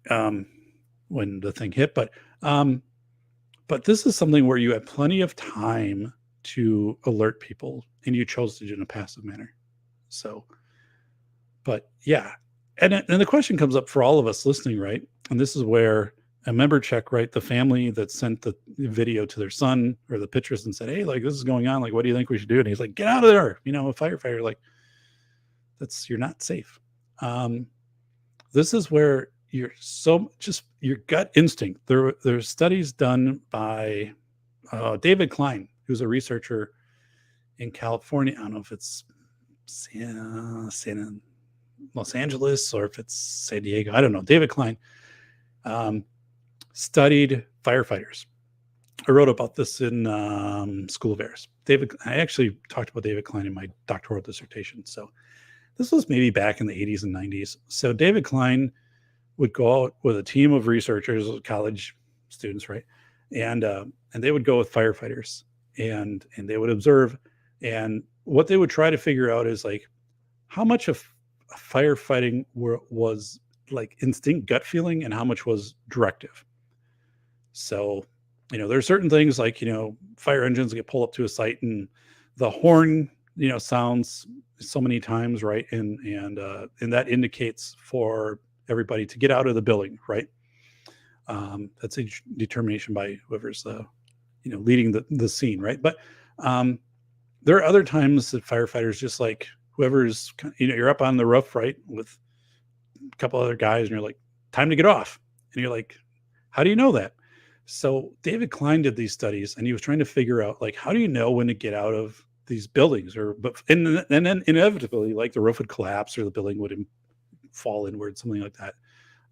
Speaker 1: when the thing hit. But this is something where you had plenty of time to alert people, and you chose to do it in a passive manner. So, but yeah. And the question comes up for all of us listening, right? And this is where a member check, right? The family that sent the video to their son or the pictures and said, hey, like, this is going on. Like, what do you think we should do? And he's like, get out of there. A firefighter, like, you're not safe. This is where your gut instinct. There's studies done by David Klein, who's a researcher in California. I don't know if it's Los Angeles or if it's San Diego. I don't know. David Klein studied firefighters. I wrote about this in School of Airs. I actually talked about David Klein in my doctoral dissertation. So this was maybe back in the 80s and 90s. So David Klein would go out with a team of researchers, college students, right? And they would go with firefighters and they would observe. And what they would try to figure out is like how much of firefighting was like instinct gut feeling and how much was directive. So, there are certain things like, fire engines get pulled up to a site and the horn, sounds so many times, right? And that indicates for everybody to get out of the building, right? That's a determination by whoever's leading the scene, right? But there are other times that firefighters, just like whoever's, you're up on the roof, right, with a couple other guys, and you're like, time to get off. And you're like, how do you know that? So David Klein did these studies, and he was trying to figure out, like, how do you know when to get out of these buildings? And then inevitably, like, the roof would collapse or the building would fall inward, something like that.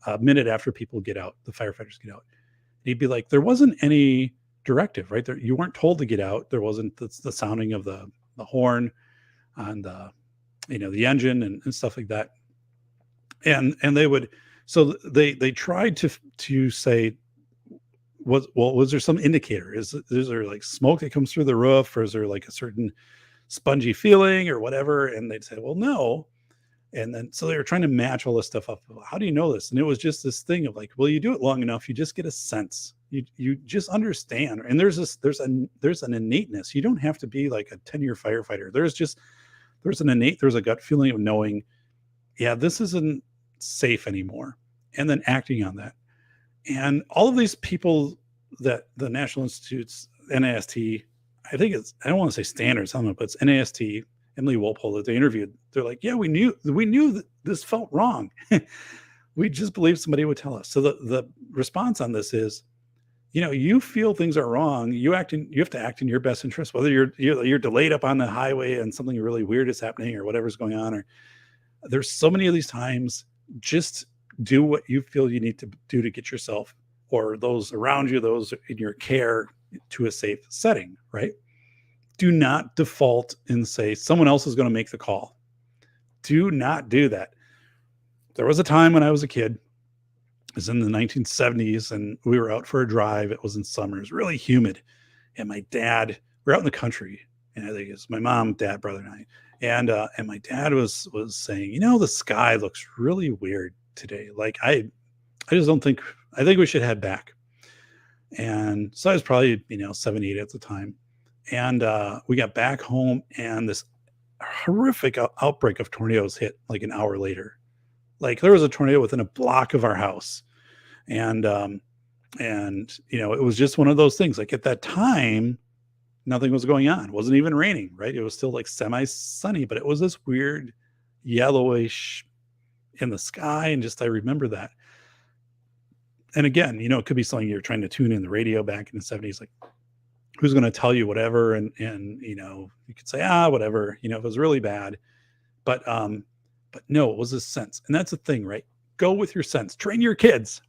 Speaker 1: A minute after people get out, the firefighters get out. And he'd be like, there wasn't any directive, right? You weren't told to get out. There wasn't the sounding of the horn and the engine and stuff like that. And they would, so they tried to say, was there some indicator? Is there like smoke that comes through the roof, or is there like a certain spongy feeling or whatever? And they'd say, well, no. And then, so they were trying to match all this stuff up. How do you know this? And it was just this thing of like, well, you do it long enough, you just get a sense. You just understand. And there's an innateness. You don't have to be like a 10-year firefighter. There's a gut feeling of knowing, yeah, this isn't safe anymore. And then acting on that. And all of these people that the National Institute's NAST, I don't want to say standards, I don't know, but it's NAST, Emily Walpole, that they interviewed, they're like, yeah, we knew that this felt wrong. We just believed somebody would tell us. So the response on this is, you feel things are wrong. You have to act in your best interest, whether you're delayed up on the highway and something really weird is happening or whatever's going on. Or there's so many of these times, just do what you feel you need to do to get yourself or those around you, those in your care, to a safe setting, right? Do not default and say someone else is going to make the call. Do not do that. There was a time when I was a kid, it was in the 1970s, and we were out for a drive. It was in summer. It was really humid. And my dad, we're out in the country, And I think it's my mom, dad, brother, and I. And my dad was saying, the sky looks really weird today. Like I just don't think I think we should head back. And so I was probably, 7, 8 at the time. And we got back home, and this horrific outbreak of tornadoes hit like an hour later. Like there was a tornado within a block of our house. And it was just one of those things. Like at that time, nothing was going on. It wasn't even raining, right? It was still like semi-sunny, but it was this weird yellowish in the sky. And just I remember that. And again, it could be something you're trying to tune in the radio back in the 70s, like who's going to tell you whatever. And you could say, whatever, if it was really bad. But no, it was a sense. And that's the thing, right? Go with your sense, train your kids,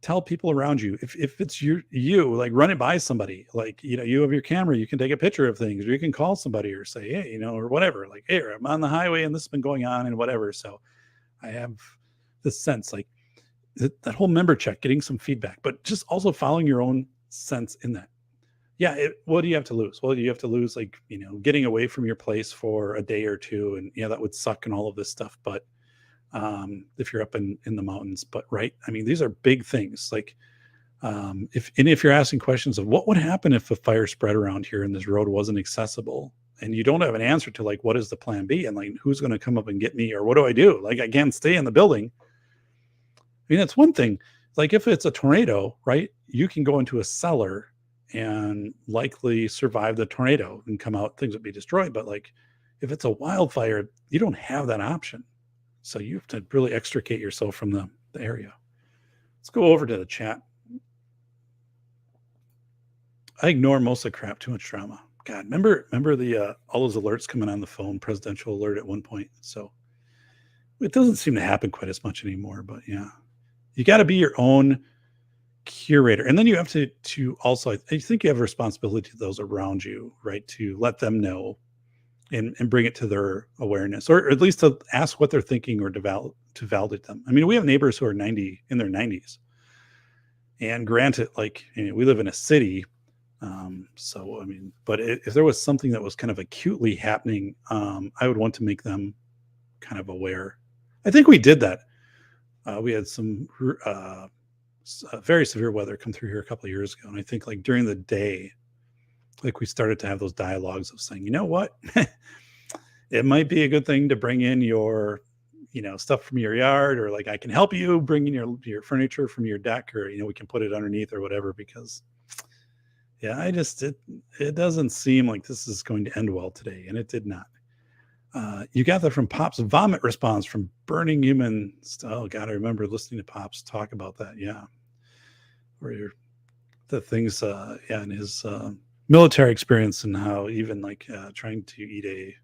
Speaker 1: tell people around you. If it's you, like run it by somebody, like, you have your camera, you can take a picture of things, or you can call somebody or say, hey, or whatever, like, hey, I'm on the highway and this has been going on and whatever. So I have this sense, like that whole member check, getting some feedback, but just also following your own sense in that. Yeah. What do you have to lose? Well, you have to lose like, getting away from your place for a day or two. And that would suck and all of this stuff. But if you're up in the mountains, but right. I mean, these are big things. Like if you're asking questions of what would happen if a fire spread around here and this road wasn't accessible, and you don't have an answer to like, what is the plan B? And like, who's going to come up and get me, or what do I do? Like, I can't stay in the building. I mean, that's one thing. Like if it's a tornado, right, you can go into a cellar and likely survive the tornado and come out, things would be destroyed. But like if it's a wildfire, you don't have that option. So you have to really extricate yourself from the area. Let's go over to the chat. I ignore most of the crap, too much drama. God, remember the all those alerts coming on the phone, presidential alert at one point. So it doesn't seem to happen quite as much anymore, but yeah. You got to be your own curator. And then you have to also, I think you have a responsibility to those around you, right? To let them know and bring it to their awareness, or at least to ask what they're thinking, or to validate them. I mean, we have neighbors who are in their 90s. And granted, like, we live in a city. So, I mean, but if there was something that was kind of acutely happening, I would want to make them kind of aware. I think we did that. We had some very severe weather come through here a couple of years ago. And I think like during the day, like we started to have those dialogues of saying, you know what, it might be a good thing to bring in your, stuff from your yard, or like I can help you bring in your furniture from your deck, or, we can put it underneath or whatever, because yeah, it doesn't seem like this is going to end well today. And it did not. You got that from Pop's vomit response from burning human. Oh God, I remember listening to Pops talk about that. Yeah. Where the things, in his military experience, and how even like trying to eat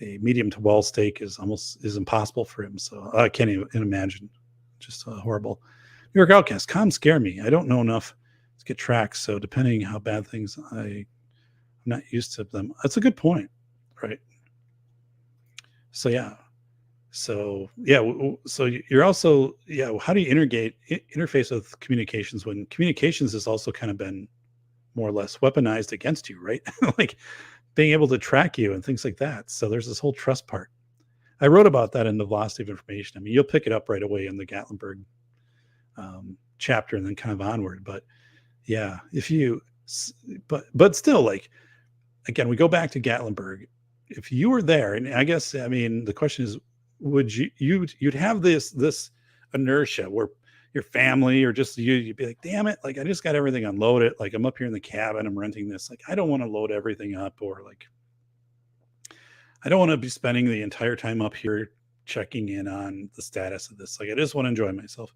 Speaker 1: a medium to well steak is impossible for him. So I can't even imagine. Just horrible. New York Outcast, comms scare me. I don't know enough to get tracks. So depending how bad things, I'm not used to them. That's a good point. Right. So yeah. So you're also, how do you interface with communications when communications has also kind of been more or less weaponized against you, right? Like being able to track you and things like that. So there's this whole trust part. I wrote about that in the Velocity of Information. I mean, you'll pick it up right away in the Gatlinburg chapter and then kind of onward. But yeah, but still, like, again, we go back to Gatlinburg. If you were there, and I guess, I mean, the question is, would you'd have this inertia where your family or just you'd be like, damn it, like I just got everything unloaded. Like I'm up here in the cabin, I'm renting this. Like I don't want to load everything up, or like I don't want to be spending the entire time up here checking in on the status of this. Like I just want to enjoy myself.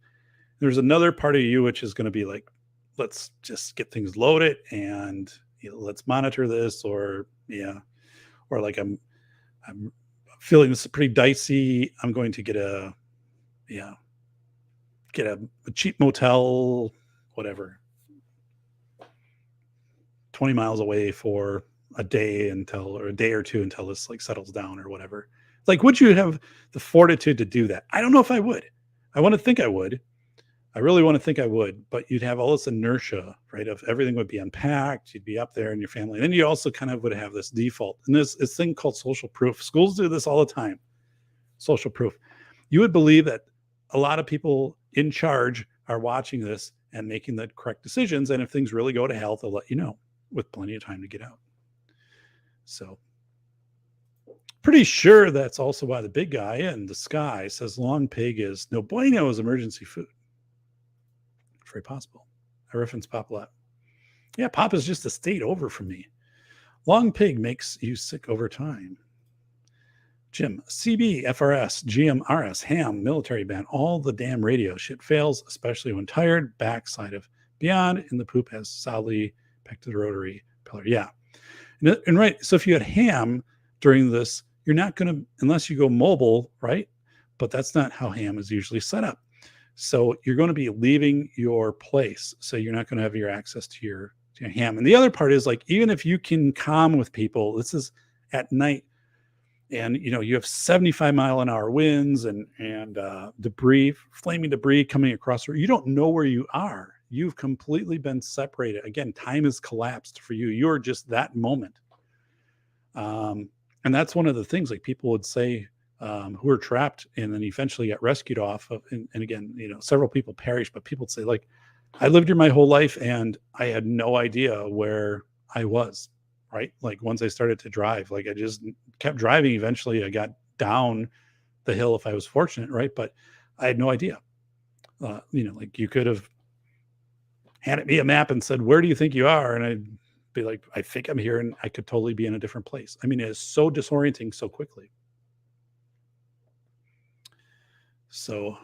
Speaker 1: There's another part of you which is going to be like, let's just get things loaded and let's monitor this, or like I'm feeling this is pretty dicey. I'm going to get a cheap motel, whatever, 20 miles away for a day or a day or two until this like settles down or whatever. Like, would you have the fortitude to do that? I don't know if I would. I want to think I would. I really want to think I would, but you'd have all this inertia, right? Of everything would be unpacked. You'd be up there in your family. And then you also kind of would have this default. And this thing called social proof. Schools do this all the time. Social proof. You would believe that a lot of people in charge are watching this and making the correct decisions. And if things really go to hell, they'll let you know with plenty of time to get out. So pretty sure that's also why the big guy in the sky says long pig is no bueno as emergency food. Very possible. I reference Pop a lot. Yeah, Pop is just a state over from me. Long pig makes you sick over time. Jim, CB, FRS, GMRS, ham, military band, all the damn radio shit fails, especially when tired. Backside of beyond in the poop has solidly back to the rotary pillar. Yeah. And right. So if you had ham during this, you're not going to, unless you go mobile, right? But that's not how ham is usually set up. So you're going to be leaving your place. So you're not going to have your access to your ham. And the other part is like, even if you can comm with people, this is at night and, you know, you have 75-mile-an-hour winds and debris, flaming debris coming across. You don't know where you are. You've completely been separated. Again, time has collapsed for you. You're just that moment. And that's one of the things like people would say, who are trapped and then eventually get rescued off of, and again, you know, several people perish, but people would say like, I lived here my whole life and I had no idea where I was, right? Like once I started to drive, like I just kept driving. Eventually I got down the hill if I was fortunate, right? But I had no idea. You know, like you could have handed me a map and said, where do you think you are? And I'd be like, I think I'm here, and I could totally be in a different place. I mean, it is so disorienting so quickly. So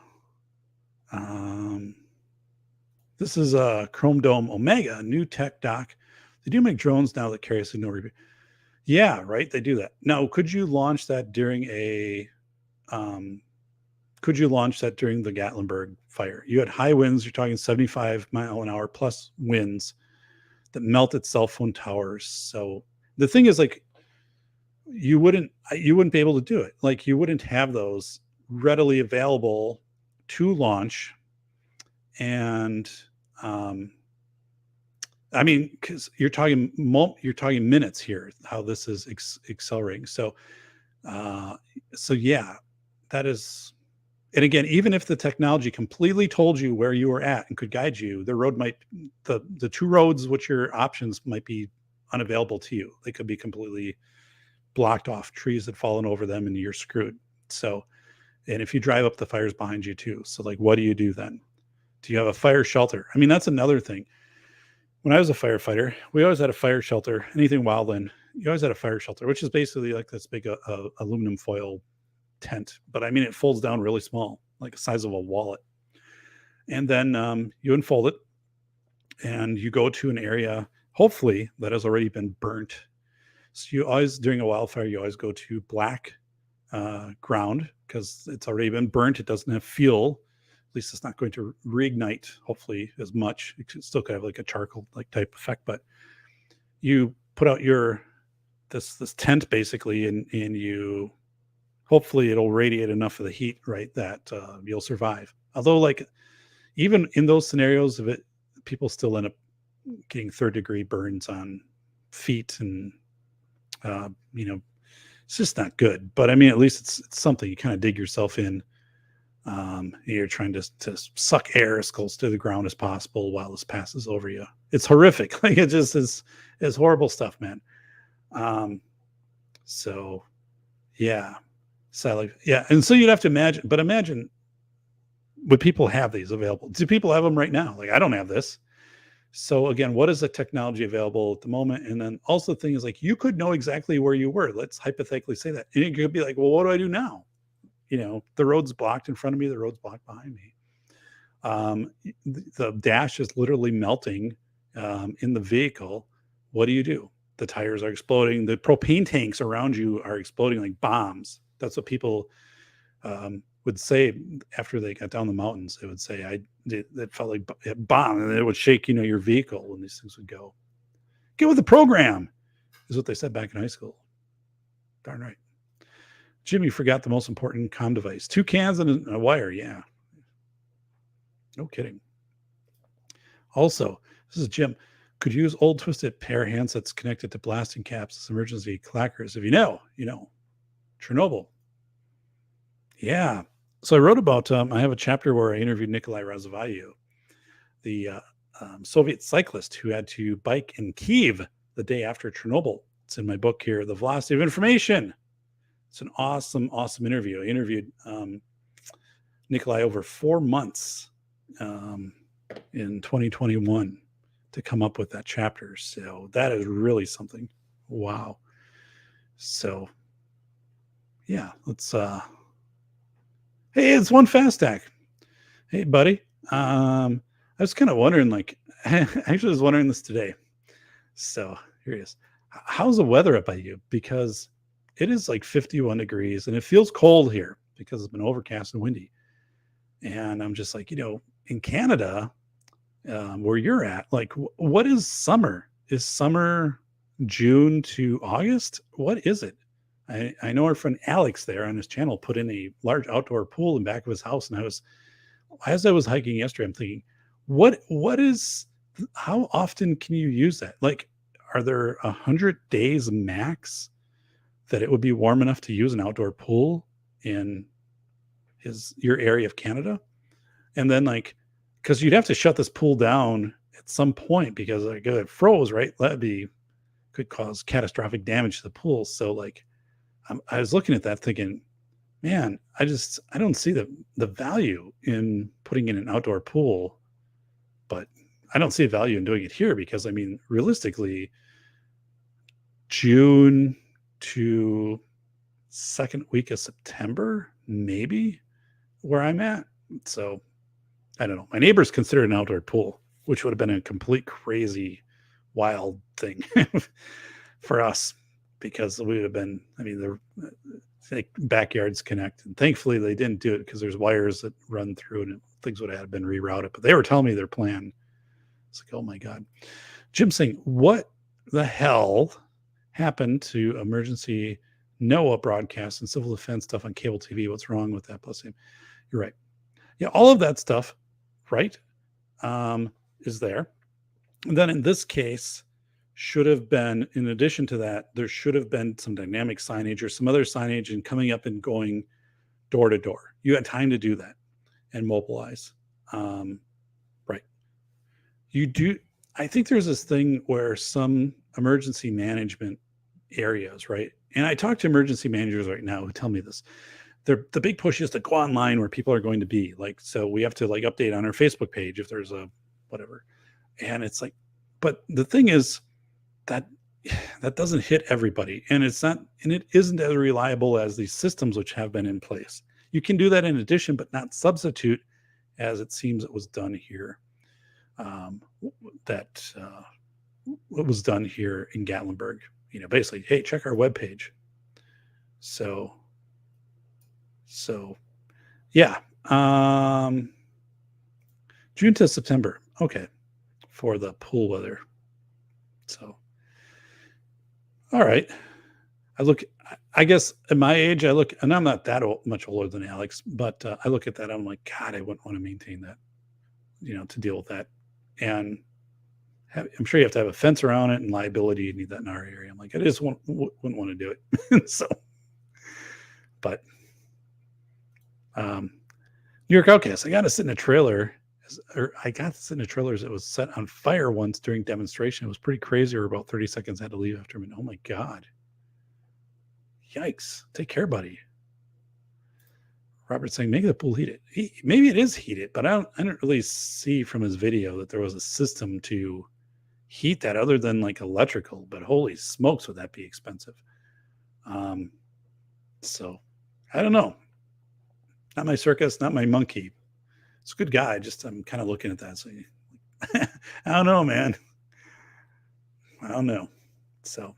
Speaker 1: this is a Chrome Dome Omega, new tech doc. They do make drones now that carry a signal repeat. Yeah, right. They do that. Now, could you launch that during the Gatlinburg fire? You had high winds. You're talking 75-mile-an-hour plus winds that melted cell phone towers. So the thing is, like, you wouldn't be able to do it. Like, you wouldn't have those readily available to launch. And I mean, because you're talking minutes here, how this is accelerating. So yeah, that is. And again, even if the technology completely told you where you were at and could guide you, the two roads, which your options might be unavailable to you. They could be completely blocked off, trees had fallen over them, and you're screwed. So, and if you drive up, the fire's behind you too. So like, what do you do then? Do you have a fire shelter? I mean, that's another thing. When I was a firefighter, we always had a fire shelter. Anything wildland, you always had a fire shelter, which is basically like this big aluminum foil tent. But I mean, it folds down really small, like the size of a wallet. And then you unfold it and you go to an area, hopefully, that has already been burnt. So you always, during a wildfire, you always go to black ground because it's already been burnt. It doesn't have fuel. At least it's not going to reignite, hopefully, as much. It still could have like a charcoal like type effect, but you put out this tent basically, and you hopefully it'll radiate enough of the heat, right, that you'll survive. Although, like, even in those scenarios of it, people still end up getting third-degree burns on feet, and you know, it's just not good. But I mean, at least it's something. You kind of dig yourself in. You're trying to suck air as close to the ground as possible while this passes over you. It's horrific. Like, it just is horrible stuff, man. So yeah. Sadly, yeah. And so you'd have to imagine, would people have these available? Do people have them right now? Like, I don't have this. So again, what is the technology available at the moment? And then also the thing is, like, you could know exactly where you were. Let's hypothetically say that. And you could be like, well, what do I do now? You know, the road's blocked in front of me. The road's blocked behind me. The dash is literally melting in the vehicle. What do? The tires are exploding. The propane tanks around you are exploding like bombs. That's what people would say after they got down the mountains. They would say, it felt like a bomb, and it would shake, you know, your vehicle when these things would go. Get with the program, is what they said back in high school. Darn right. Jimmy forgot the most important comm device. 2 cans and a wire. Yeah. No kidding. Also, this is Jim. Could use old twisted pair handsets connected to blasting caps as emergency clackers. If you know, Chernobyl. Yeah. So I wrote about, I have a chapter where I interviewed Nikolai Razavayu, the Soviet cyclist who had to bike in Kiev the day after Chernobyl. It's in my book here, The Velocity of Information. It's an awesome, awesome interview. I interviewed Nikolai over 4 months in 2021 to come up with that chapter. So that is really something. Wow. So yeah, let's hey, it's one fast stack. Hey buddy. I was kind of wondering, like, I actually was wondering this today. So here it is. How's the weather up by you? Because it is like 51 degrees and it feels cold here because it's been overcast and windy. And I'm just like, in Canada, where you're at, like, what is summer? Is summer June to August? What is it? I know our friend Alex there on his channel put in a large outdoor pool in back of his house. And as I was hiking yesterday, I'm thinking, how often can you use that? Like, are there 100 days max that it would be warm enough to use an outdoor pool in your area of Canada? And then, like, because you'd have to shut this pool down at some point because like it froze, right? Could cause catastrophic damage to the pool. So like, I was looking at that thinking, man, I don't see the value in putting in an outdoor pool, but I don't see a value in doing it here because I mean, realistically, June to second week of September, maybe where I'm at. So I don't know. My neighbors considered an outdoor pool, which would have been a complete crazy, wild thing for us because we would have been, I mean, the backyards connect. And thankfully they didn't do it because there's wires that run through and things would have been rerouted. But they were telling me their plan. It's like, oh my God. Jim saying, what the hell happened to emergency NOAA broadcasts and civil defense stuff on cable TV? What's wrong with that? Plus, you're right. Yeah, all of that stuff, right, is there. And then in this case, should have been, in addition to that, there should have been some dynamic signage or some other signage and coming up and going door to door. You had time to do that and mobilize. Right. You do. I think there's this thing where some emergency management areas, right? And I talk to emergency managers right now who tell me this. The big push is to go online where people are going to be. Like, so we have to like update on our Facebook page if there's a whatever. And it's like, but the thing is that doesn't hit everybody. And it isn't as reliable as these systems which have been in place. You can do that in addition, but not substitute as it seems it was done here. What was done here in Gatlinburg, basically, hey, check our webpage. So yeah, June to September. Okay. For the pool weather. So, all right. I guess at my age, and I'm not that much older than Alex, but I look at that. I'm like, God, I wouldn't want to maintain that, to deal with that. And I'm sure you have to have a fence around it and liability. You need that in our area. I'm like, I just wouldn't want to do it. So, but New York Outcast, I got to sit in a trailer. That was set on fire once during demonstration. It was pretty crazy. Or about 30 seconds I had to leave after a minute. Oh my God. Yikes. Take care, buddy. Robert's saying, make the pool heated. Maybe it is heated, but I don't really see from his video that there was a system to heat that other than like electrical, but holy smokes, would that be expensive? So I don't know. Not my circus, not my monkey. It's a good guy. Just I'm kind of looking at that. So I don't know, man. I don't know. So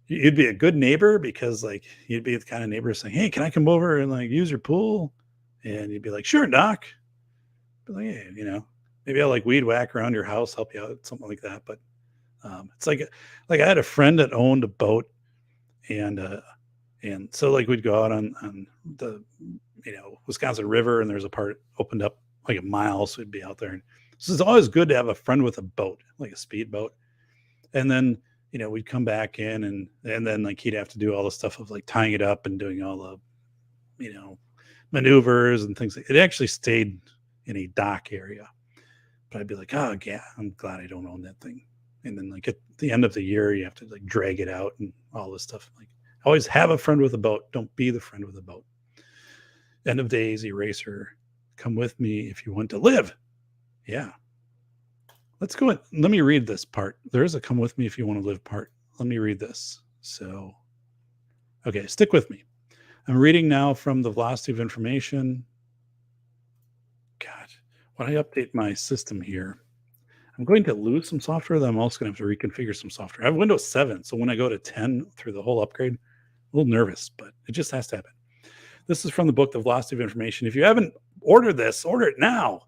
Speaker 1: you'd be a good neighbor because like you'd be the kind of neighbor saying, hey, can I come over and like use your pool? And you'd be like, sure, Doc. But like, hey, maybe I'll like weed whack around your house, help you out, something like that. But it's like I had a friend that owned a boat and so like we'd go out on the Wisconsin River, and there's a part opened up like a mile, so we'd be out there, and So it's always good to have a friend with a boat, like a speedboat. And then, we'd come back in and then like he'd have to do all the stuff of like tying it up and doing all the, maneuvers and things. It actually stayed in a dock area. But I'd be like, oh yeah, I'm glad I don't own that thing. And then like at the end of the year, you have to like drag it out and all this stuff. Like always have a friend with a boat. Don't be the friend with a boat. End of days, eraser. Come with me if you want to live. Yeah. Let's go in. Let me read this part. There is a come with me if you want to live part. Let me read this. So, okay, stick with me. I'm reading now from the Velocity of Information. God, when I update my system here, I'm going to lose some software. Then I'm also going to have to reconfigure some software. I have Windows 7. So when I go to 10 through the whole upgrade, I'm a little nervous, but it just has to happen. This is from the book, The Velocity of Information. If you haven't ordered this, order it now.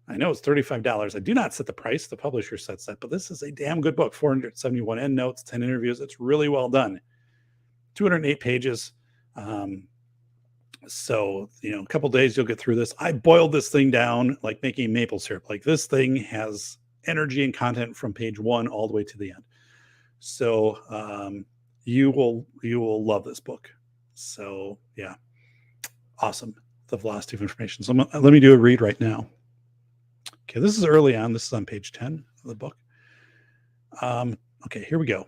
Speaker 1: I know it's $35. I do not set the price. The publisher sets that, but this is a damn good book. 471 endnotes, 10 interviews. It's really well done. 208 pages. So, a couple days you'll get through this. I boiled this thing down like making maple syrup. Like this thing has energy and content from page 1 all the way to the end. So you will love this book. So yeah, awesome. The Velocity of Information. So let me do a read right now. Okay, this is early on. This is on page 10 of the book. Okay, here we go.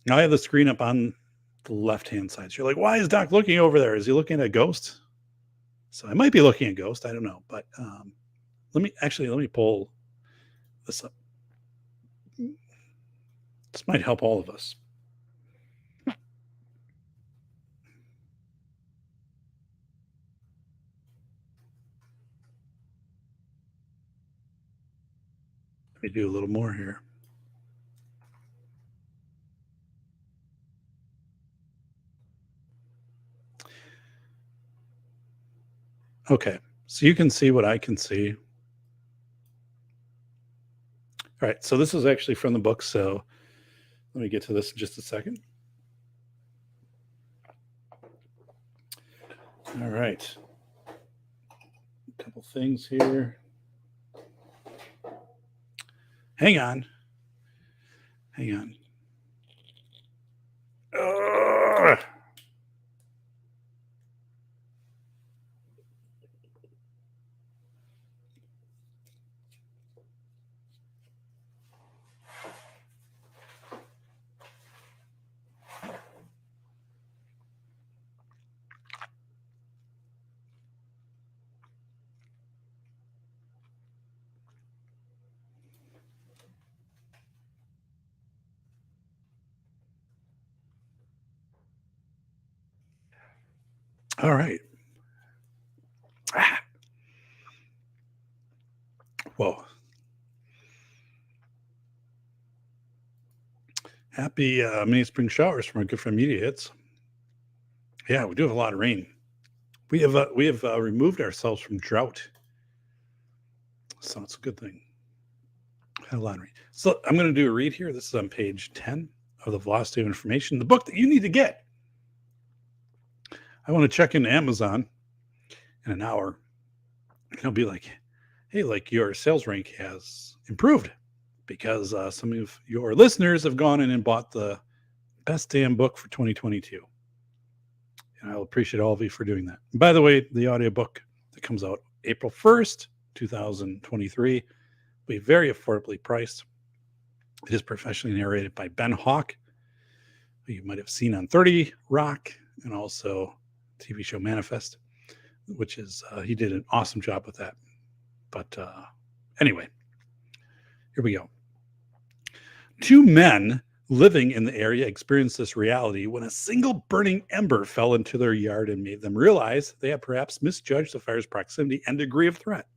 Speaker 1: Now I have the screen up on the left-hand side. So you're like, why is Doc looking over there? Is he looking at a ghost? So I might be looking at a ghost. I don't know. But let me pull this up. This might help all of us. Let me do a little more here. Okay, so you can see what I can see. All right, so this is actually from the book. So let me get to this in just a second. All right. A couple things here. Hang on. Ugh. All right. Whoa. Happy mini spring showers from our good friend Media Hits. Yeah, we do have a lot of rain. We have removed ourselves from drought, so it's a good thing. Had a lot of rain. So I'm going to do a read here. This is on page 10 of the Velocity of Information, the book that you need to get. I want to check into Amazon in an hour, and I'll be like, hey, like your sales rank has improved because some of your listeners have gone in and bought the best damn book for 2022. And I'll appreciate all of you for doing that. And by the way, the audiobook that comes out April 1st, 2023, will be very affordably priced. It is professionally narrated by Ben Hawk, who you might have seen on 30 Rock and also TV show Manifest, which is, he did an awesome job with that. But anyway, here we go. 2 men living in the area experienced this reality when a single burning ember fell into their yard and made them realize they had perhaps misjudged the fire's proximity and degree of threat.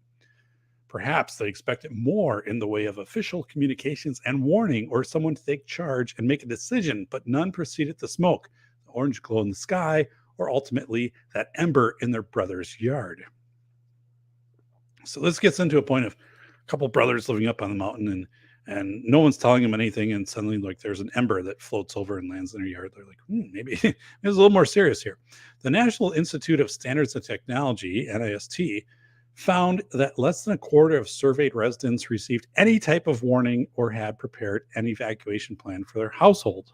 Speaker 1: Perhaps they expected more in the way of official communications and warning or someone to take charge and make a decision, but none preceded the smoke, the orange glow in the sky, or ultimately that ember in their brother's yard. So this gets into a point of a couple brothers living up on the mountain and no one's telling them anything. And suddenly like there's an ember that floats over and lands in their yard. They're like, maybe it's a little more serious here. The National Institute of Standards and Technology, NIST, found that less than a quarter of surveyed residents received any type of warning or had prepared an evacuation plan for their household.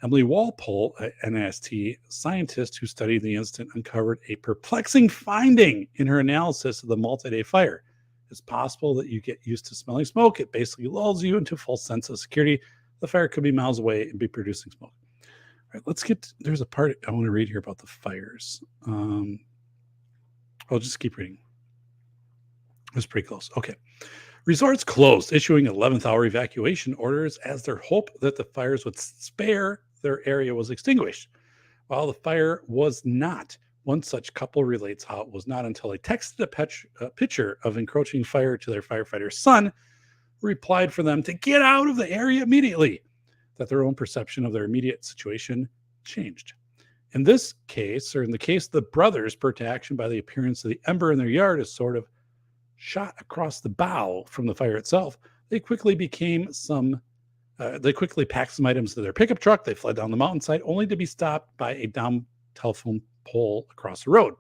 Speaker 1: Emily Walpole, an NIST scientist who studied the incident, uncovered a perplexing finding in her analysis of the multi-day fire. It's possible that you get used to smelling smoke. It basically lulls you into a false sense of security. The fire could be miles away and be producing smoke. All right, let's get, there's a part I want to read here about the fires. I'll just keep reading. It was pretty close. Okay. Resorts closed, issuing 11th hour evacuation orders as their hope that the fires would spare their area was extinguished. While the fire was not, one such couple relates how it was not until they texted a picture of encroaching fire to their firefighter's son, who replied for them to get out of the area immediately, that their own perception of their immediate situation changed. In this case, or in the case of the brothers, brought to action by the appearance of the ember in their yard as sort of shot across the bow from the fire itself, they quickly packed some items to their pickup truck. They fled down the mountainside only to be stopped by a downed telephone pole across the road.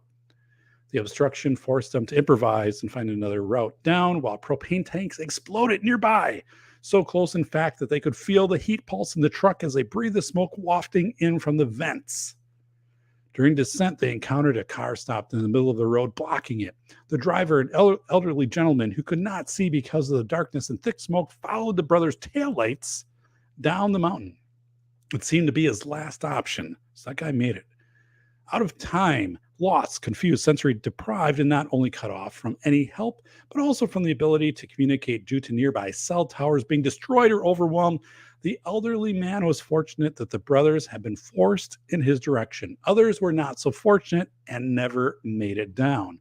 Speaker 1: The obstruction forced them to improvise and find another route down while propane tanks exploded nearby. So close, in fact, that they could feel the heat pulse in the truck as they breathed the smoke wafting in from the vents. During descent, they encountered a car stopped in the middle of the road, blocking it. The driver, an elderly gentleman who could not see because of the darkness and thick smoke, followed the brothers' taillights down the mountain. It seemed to be his last option. So that guy made it. Out of time, lost, confused, sensory deprived, and not only cut off from any help, but also from the ability to communicate due to nearby cell towers being destroyed or overwhelmed, the elderly man was fortunate that the brothers had been forced in his direction. Others were not so fortunate and never made it down.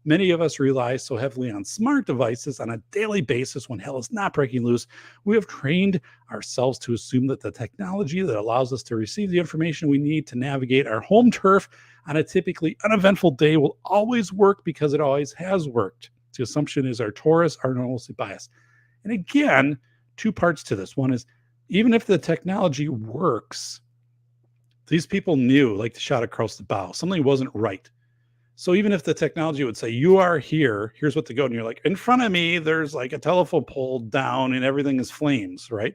Speaker 1: Many of us rely so heavily on smart devices on a daily basis when hell is not breaking loose. We have trained ourselves to assume that the technology that allows us to receive the information we need to navigate our home turf on a typically uneventful day will always work because it always has worked. The assumption is our Taurus are enormously biased. And again, two parts to this. One is, even if the technology works, these people knew, like the shot across the bow, something wasn't right. So even if the technology would say, you are here, here's what to go, and you're like, in front of me, there's like a telephone pole down and everything is flames, right?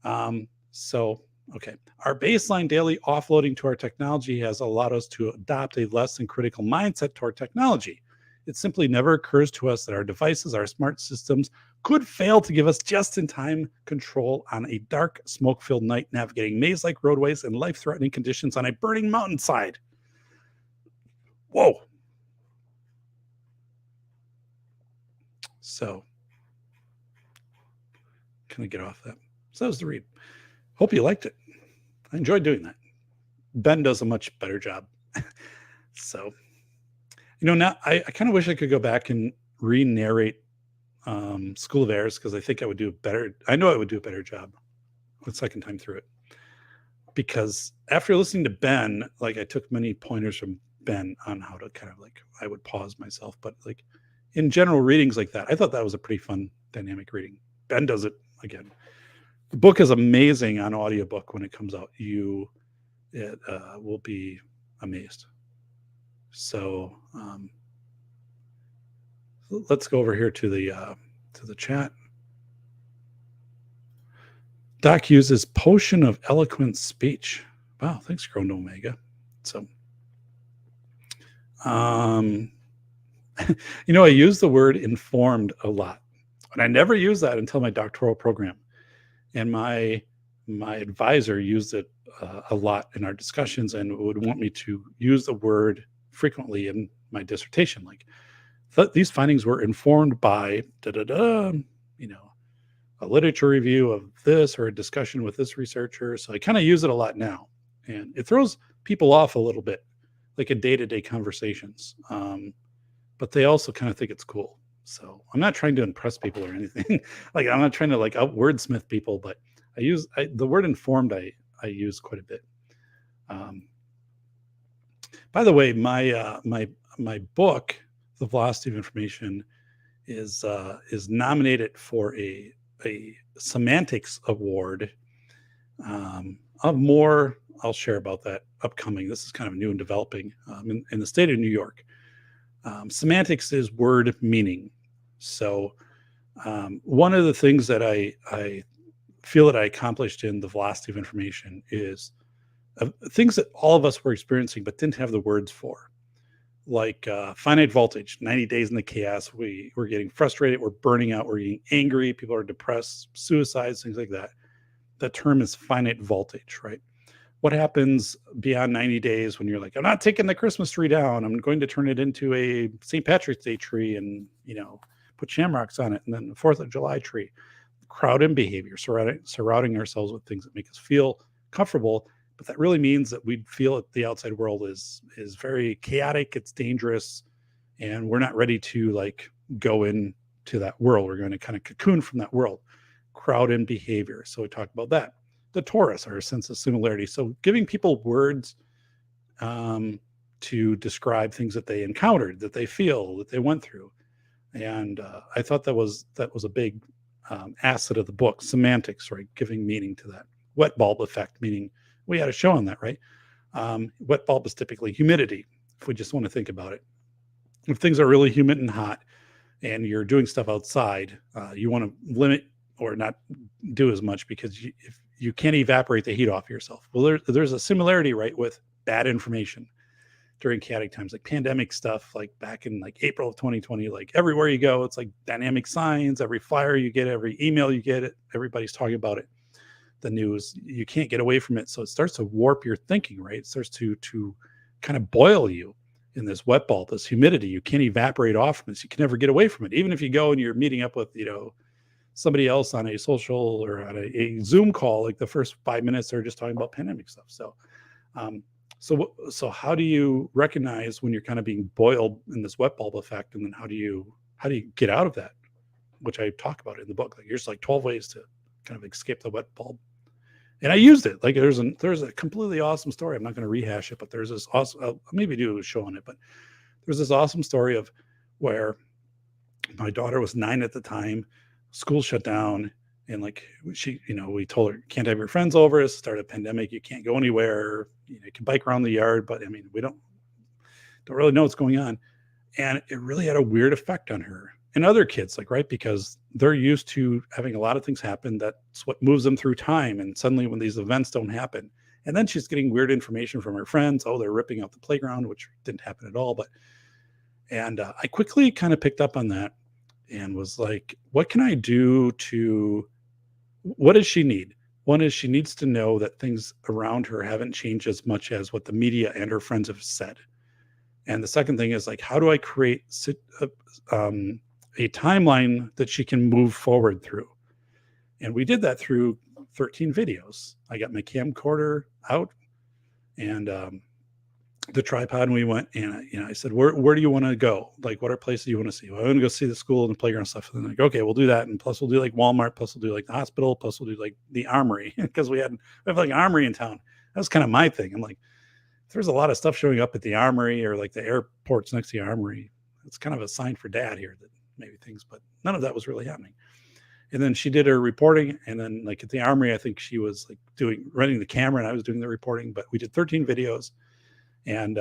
Speaker 1: Okay. Our baseline daily offloading to our technology has allowed us to adopt a less than critical mindset toward technology. It simply never occurs to us that our devices, our smart systems, could fail to give us just-in-time control on a dark, smoke-filled night, navigating maze-like roadways and life-threatening conditions on a burning mountainside. Whoa. So, can I get off that? So that was the read. Hope you liked it. I enjoyed doing that. Ben does a much better job. So, now I kind of wish I could go back and re-narrate School of Airs, because I think I would do a better, I know I would do a better job the second time through it. Because after listening to Ben, like I took many pointers from Ben on how to kind of like, I would pause myself, but like in general readings like that, I thought that was a pretty fun dynamic reading. Ben does it again. The book is amazing on audiobook when it comes out. You will be amazed. So let's go over here to the chat. Doc uses potion of eloquent speech. Wow, thanks, Chrono Omega. So, I use the word informed a lot, and I never used that until my doctoral program. And my advisor used it a lot in our discussions, and would want me to use the word frequently in my dissertation. Like, these findings were informed by a literature review of this or a discussion with this researcher. So I kind of use it a lot now, and it throws people off a little bit, like in day-to-day conversations. But they also kind of think it's cool. So I'm not trying to impress people or anything. Like, I'm not trying to like out wordsmith people, but the word informed I use quite a bit. By the way, my book, The Velocity of Information, is nominated for a semantics award. I'll share about that upcoming. This is kind of new and developing in the state of New York. Semantics is word meaning. So one of the things that I feel that I accomplished in the velocity of information is things that all of us were experiencing but didn't have the words for, like finite voltage, 90 days in the chaos. We're getting frustrated, we're burning out, we're getting angry, people are depressed, suicides, things like that. The term is finite voltage, right? What happens beyond 90 days when you're like, I'm not taking the Christmas tree down, I'm going to turn it into a St. Patrick's Day tree and, put shamrocks on it, and then the 4th of July tree. Crowd in behavior, surrounding ourselves with things that make us feel comfortable, but that really means that we feel that the outside world is very chaotic, it's dangerous, and we're not ready to like go into that world. We're going to kind of cocoon from that world. Crowd in behavior. So we talked about that. The torus, our sense of similarity. So giving people words to describe things that they encountered, that they feel, that they went through. And I thought that was a big asset of the book. Semantics, right? Giving meaning to that. Wet bulb effect, meaning we had a show on that, right? Wet bulb is typically humidity, if we just want to think about it. If things are really humid and hot and you're doing stuff outside, you want to limit or not do as much because if you can't evaporate the heat off yourself. Well, there's a similarity, right, with bad information during chaotic times, like pandemic stuff, like back in like April of 2020, like everywhere you go, it's like dynamic signs, every flyer you get, every email you get, everybody's talking about it. The news, you can't get away from it. So it starts to warp your thinking, right? It starts to kind of boil you in this wet bulb, this humidity. You can't evaporate off from this. You can never get away from it. Even if you go and you're meeting up with, somebody else on a social or on a Zoom call, like the first 5 minutes, they're just talking about pandemic stuff. So, so how do you recognize when you're kind of being boiled in this wet bulb effect? And then how do you get out of that? Which I talk about in the book. Like here's like 12 ways to kind of escape the wet bulb. And I used it. Like there's a completely awesome story. I'm not going to rehash it, but there's this awesome, I'll maybe do a show on it, but there's this awesome story of where my daughter was 9 at the time, school shut down, and like we told her, can't have your friends over, it's start a pandemic, you can't go anywhere, you can bike around the yard, but I mean, we don't really know what's going on. And it really had a weird effect on her and other kids, like, right, because they're used to having a lot of things happen. That's what moves them through time. And suddenly when these events don't happen, and then she's getting weird information from her friends, oh, they're ripping out the playground, which didn't happen at all. And I quickly kind of picked up on that and was like, what can I do what does she need? One is she needs to know that things around her haven't changed as much as what the media and her friends have said. And the second thing is like, how do I create a timeline that she can move forward through? And we did that through 13 videos. I got my camcorder out and the tripod, and we went, and I said, where do you want to go? Like, what are places you want to see? Well, I want to go see the school and the playground stuff. And then like, okay, we'll do that. And plus we'll do like Walmart, plus we'll do like the hospital, plus we'll do like the armory, because we have like an armory in town. That was kind of my thing. I'm like, if there's a lot of stuff showing up at the armory or like the airports next to the armory, it's kind of a sign for dad here that maybe things, but none of that was really happening. And then she did her reporting. And then like at the armory, I think she was like running the camera and I was doing the reporting, but we did 13 videos. And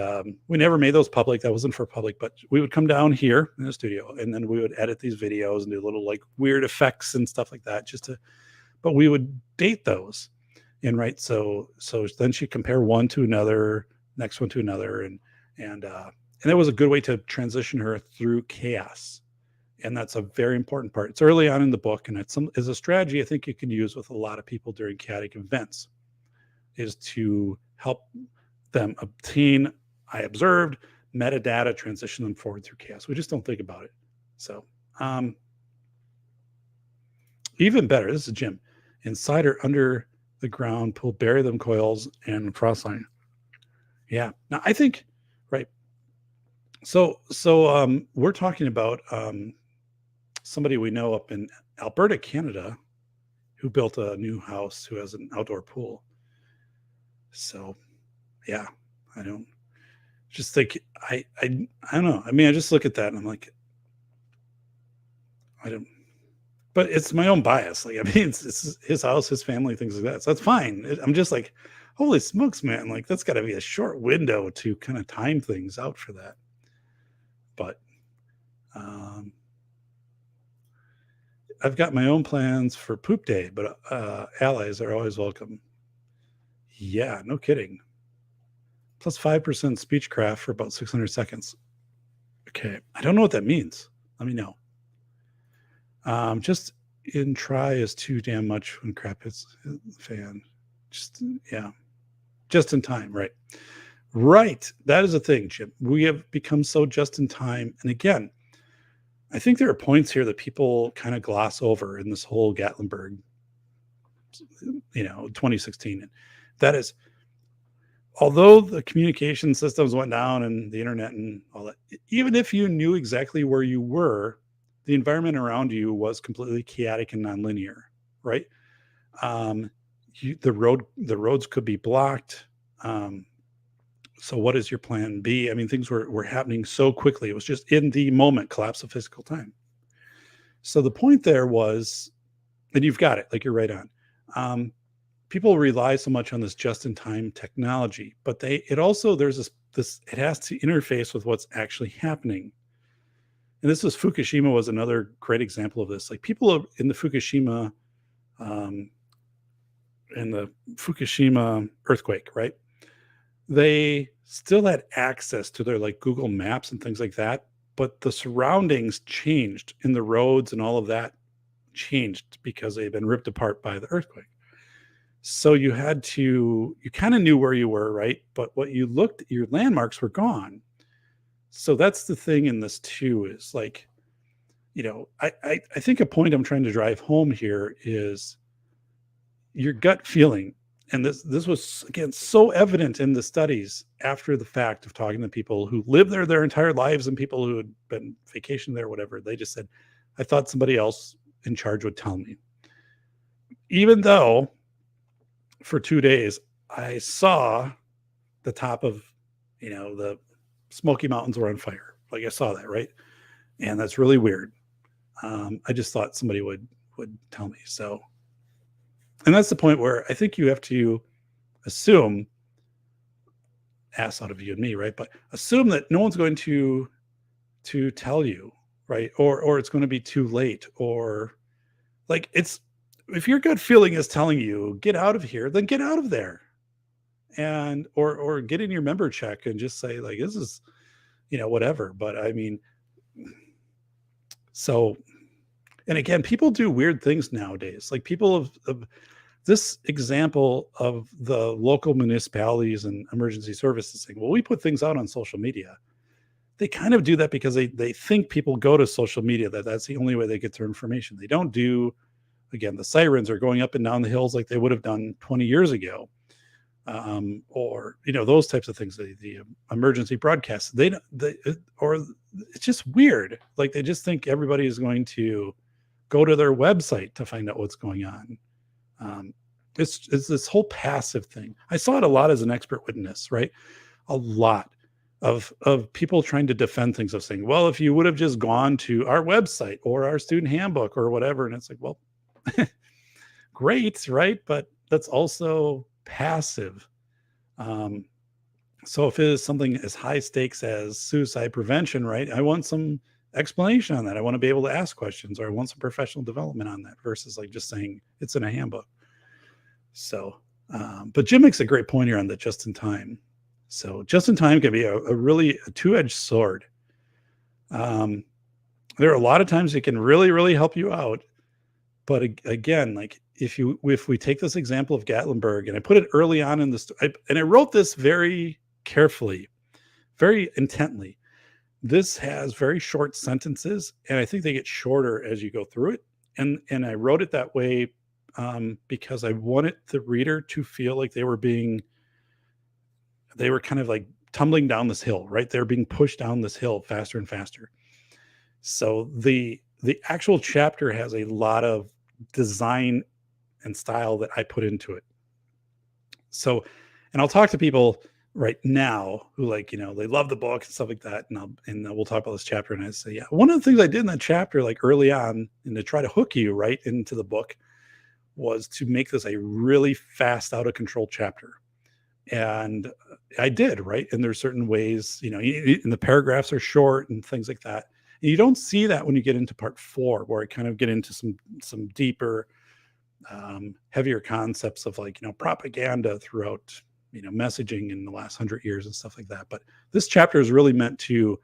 Speaker 1: we never made those public. That wasn't for public, but we would come down here in the studio and then we would edit these videos and do little like weird effects and stuff like that but we would date those. And right. So then she compare one to another, next one to another. And that was a good way to transition her through chaos. And that's a very important part. It's early on in the book. And it's a strategy I think you can use with a lot of people during chaotic events, is to help them obtain, I observed, metadata, transition them forward through chaos. We just don't think about it. So even better, this is Jim. Inside or under the ground, pull, bury them coils and crossline. Yeah. Now I think, right. So we're talking about somebody we know up in Alberta, Canada, who built a new house, who has an outdoor pool. So yeah, I don't just think I don't know. I mean, I just look at that and I'm like, but it's my own bias. Like, I mean, it's his house, his family, things like that. So that's fine. I'm just like, holy smokes, man. Like that's gotta be a short window to kind of time things out for that. but I've got my own plans for poop day, but allies are always welcome. Yeah, no kidding. Plus 5% speechcraft for about 600 seconds. Okay, I don't know what that means. Let me know. Just in try is too damn much when crap hits the fan. Just in time, right? Right, that is a thing, Jim. We have become so just in time, and again, I think there are points here that people kind of gloss over in this whole Gatlinburg, 2016. And that is, although the communication systems went down and the internet and all that, even if you knew exactly where you were, the environment around you was completely chaotic and nonlinear, right? The roads could be blocked. So what is your plan B? I mean, things were happening so quickly. It was just in the moment, collapse of physical time. So the point there was, and you've got it, like you're right on. People rely so much on this just-in-time technology, but it has to interface with what's actually happening. And Fukushima was another great example of this. Like people in the Fukushima earthquake, right? They still had access to their like Google Maps and things like that, but the surroundings changed in the roads and all of that changed because they'd been ripped apart by the earthquake. So you kind of knew where you were, right? But your landmarks were gone. So that's the thing in this too, is like, I think a point I'm trying to drive home here is your gut feeling. And this was, again, so evident in the studies after the fact of talking to people who lived there their entire lives and people who had been vacationing there, whatever. They just said, I thought somebody else in charge would tell me. Even though for 2 days, I saw the top of, the Smoky Mountains were on fire. Like I saw that, right? And that's really weird. I just thought somebody would tell me. So, and that's the point where I think you have to assume, ass out of you and me, right? But assume that no one's going to tell you, right? Or it's going to be too late, or like if your gut feeling is telling you get out of here, then get out of there, and or get in your member check and just say like this is, whatever. But I mean, so, and again, people do weird things nowadays. Like people of this example of the local municipalities and emergency services saying, well, we put things out on social media. They kind of do that because they think people go to social media, that's the only way they get their information. They don't do, again, the sirens are going up and down the hills like they would have done 20 years ago. Or, those types of things, the emergency broadcasts, or it's just weird. Like they just think everybody is going to go to their website to find out what's going on. It's this whole passive thing. I saw it a lot as an expert witness, right? A lot of people trying to defend things of saying, well, if you would have just gone to our website or our student handbook or whatever. And it's like, well, great, right? But that's also passive. So if it is something as high stakes as suicide prevention, right? I want some explanation on that. I want to be able to ask questions, or I want some professional development on that versus like just saying it's in a handbook. So, but Jim makes a great point here on the just in time. So just in time can be a really two-edged sword. There are a lot of times it can really, really help you out. But again, like if we take this example of Gatlinburg, and I put it early on in this, and I wrote this very carefully, very intently. This has very short sentences, and I think they get shorter as you go through it. And I wrote it that way because I wanted the reader to feel like they were kind of like tumbling down this hill, right? They're being pushed down this hill faster and faster. So the actual chapter has a lot of design and style that I put into it. So, and I'll talk to people right now who like, they love the book and stuff like that. And we'll talk about this chapter. And I say, yeah, one of the things I did in that chapter, like early on, and to try to hook you right into the book, was to make this a really fast, out of control chapter. And I did, right? And there's certain ways, and the paragraphs are short and things like that. And you don't see that when you get into part 4, where I kind of get into some deeper, heavier concepts of like, propaganda throughout, messaging in the last 100 years and stuff like that. But this chapter is really meant to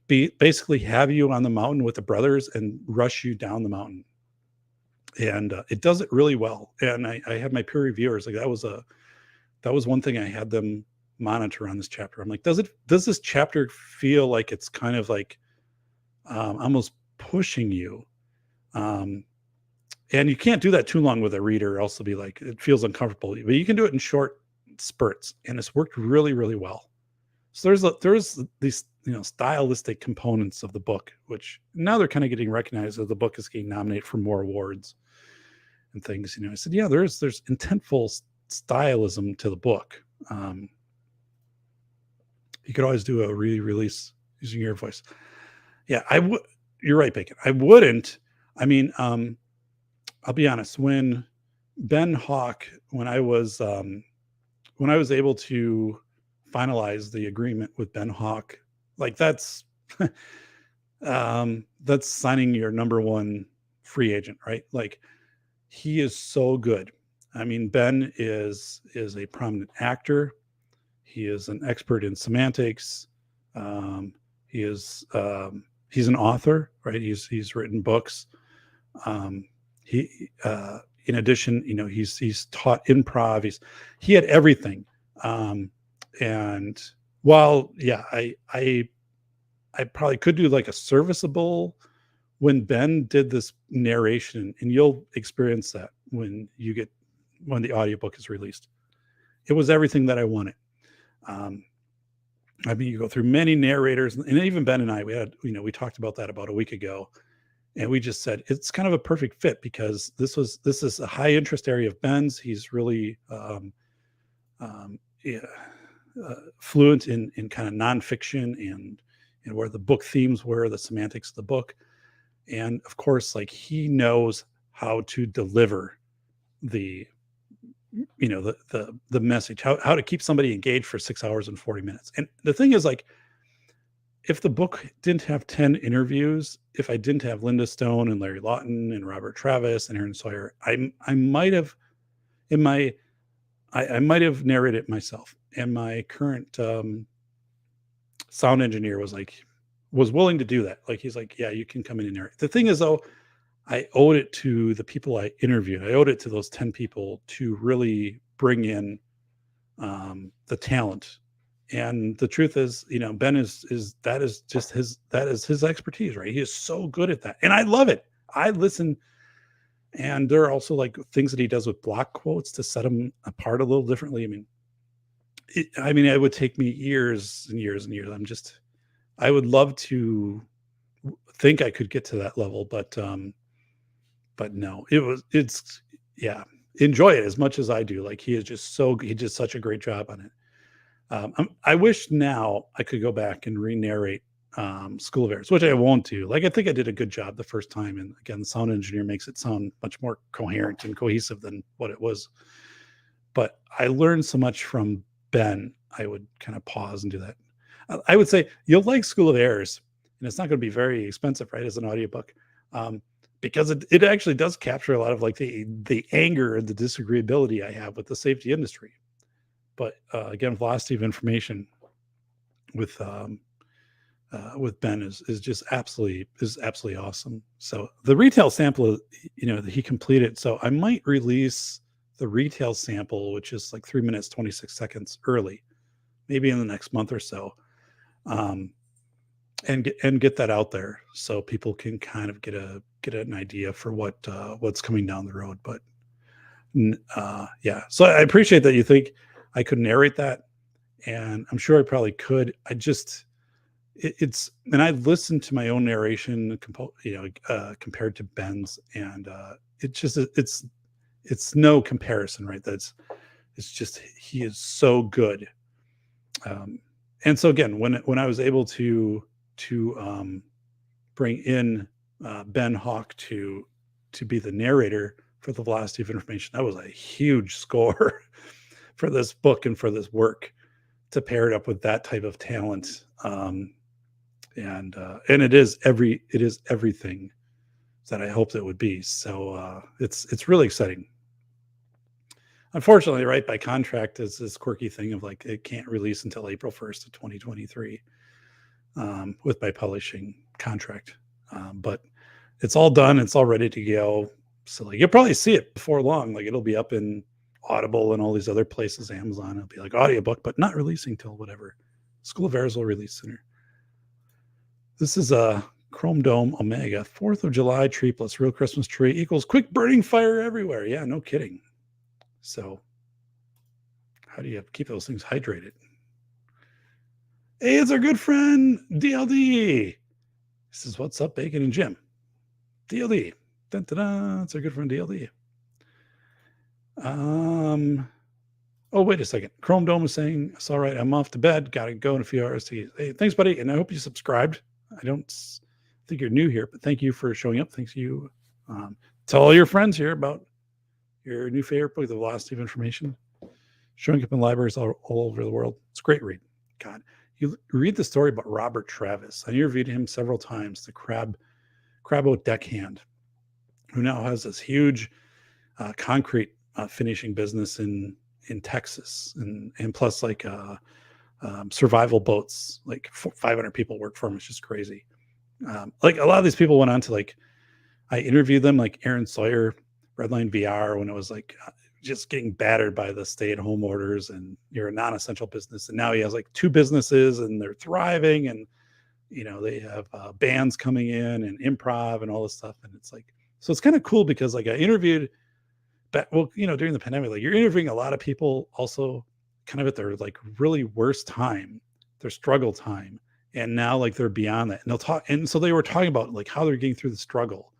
Speaker 1: basically have you on the mountain with the brothers and rush you down the mountain. And it does it really well. And I had my peer reviewers, like that was one thing I had them monitor on this chapter. I'm like, does this chapter feel like it's kind of like almost pushing you? And you can't do that too long with a reader, or else it'll be like, it feels uncomfortable. But you can do it in short spurts, and it's worked really, really well. So there's these stylistic components of the book, which now they're kind of getting recognized as the book is getting nominated for more awards and things. I said, yeah, there's intentful stylism to the book. You could always do a re-release using your voice. Yeah, you're right, Bacon. I wouldn't. I mean, I'll be honest. When Ben Hawk, when I was able to finalize the agreement with Ben Hawk, like that's that's signing your number one free agent, right? Like, he is so good. I mean, Ben is a prominent actor. He is an expert in semantics. He's an author, right? He's written books. In addition, he's taught improv. He had everything. And while, yeah, I probably could do like a serviceable, when Ben did this narration, and you'll experience that when the audiobook is released. It was everything that I wanted. I mean, you go through many narrators, and even Ben and I, we talked about that about a week ago, and we just said it's kind of a perfect fit, because this is a high interest area of Ben's. He's really fluent in kind of nonfiction and where the book themes were, the semantics of the book. And of course, like, he knows how to deliver the message, how to keep somebody engaged for 6 hours and 40 minutes. And the thing is, like, if the book didn't have 10 interviews, if I didn't have Linda Stone and Larry Lawton and Robert Travis and Aaron Sawyer, I might have I might have narrated it myself. And my current sound engineer was willing to do that. Like, he's like, yeah, you can come in and narrate. The thing is, though, I owed it to the people I interviewed. I owed it to those 10 people to really bring in the talent. And the truth is, Ben is his expertise, right? He is so good at that. And I love it. I listen. And there are also like things that he does with block quotes to set them apart a little differently. I mean, it would take me years and years and years. I would love to think I could get to that level, but no, yeah, enjoy it as much as I do. Like, he did such a great job on it. I wish now I could go back and re-narrate School of Errors, which I won't do. Like, I think I did a good job the first time. And again, the sound engineer makes it sound much more coherent and cohesive than what it was. But I learned so much from Ben, I would kind of pause and do that. I would say you'll like School of Errors, and it's not going to be very expensive, right, as an audiobook, because it actually does capture a lot of like the anger and the disagreeability I have with the safety industry. But again, velocity of information with Ben is just absolutely awesome. So the retail sample, he completed. So I might release the retail sample, which is like 3 minutes 26 seconds early, maybe in the next month or so, and get that out there so people can kind of get an idea for what's coming down the road. But yeah, so I appreciate that you think I could narrate that, and I'm sure I probably could. And I listened to my own narration, compared to Ben's, and it's no comparison, right? It's just, he is so good. And so again, when I was able to bring in Ben Hawk to be the narrator for the velocity of information, that was a huge score for this book and for this work to pair it up with that type of talent. And it is everything that I hoped it would be. So it's really exciting. Unfortunately, right, by contract is this quirky thing of like it can't release until April 1st of 2023 with my publishing contract. But it's all done. It's all ready to go. So like you'll probably see it before long. Like it'll be up in Audible and all these other places, Amazon. It'll be like audiobook, but not releasing till whatever. School of Errors will release sooner. This is a Chrome Dome Omega 4th of July tree plus real Christmas tree equals quick burning fire everywhere. Yeah, no kidding. So how do you keep those things hydrated? Hey, it's our good friend DLD. This is What's Up, Bacon and Jim. DLD. Dun, dun, dun. It's our good friend DLD. Oh, wait a second. Chrome Dome is saying, it's all right. I'm off to bed. Got to go in a few hours. Hey, thanks, buddy. And I hope you subscribed. I don't think you're new here, but thank you for showing up. Thanks you. Tell all your friends here about your new favorite book, The Velocity of Information, showing up in libraries all over the world. It's a great read. God, you read the story about Robert Travis. I interviewed him several times, the Crabbo deckhand, who now has this huge concrete finishing business in Texas, and plus like survival boats. Like 500 people work for him. It's just crazy. Like a lot of these people went on to like, I interviewed them, like Aaron Sawyer, Redline VR, when it was like just getting battered by the stay-at-home orders, and you're a non-essential business. And now he has like 2 businesses, and they're thriving, and you know they have bands coming in and improv and all this stuff. And it's like, so it's kind of cool because like I interviewed, during the pandemic, like you're interviewing a lot of people also kind of at their like really worst time, their struggle time, and now like they're beyond that, and they'll talk. And so they were talking about like how they're getting through the struggle.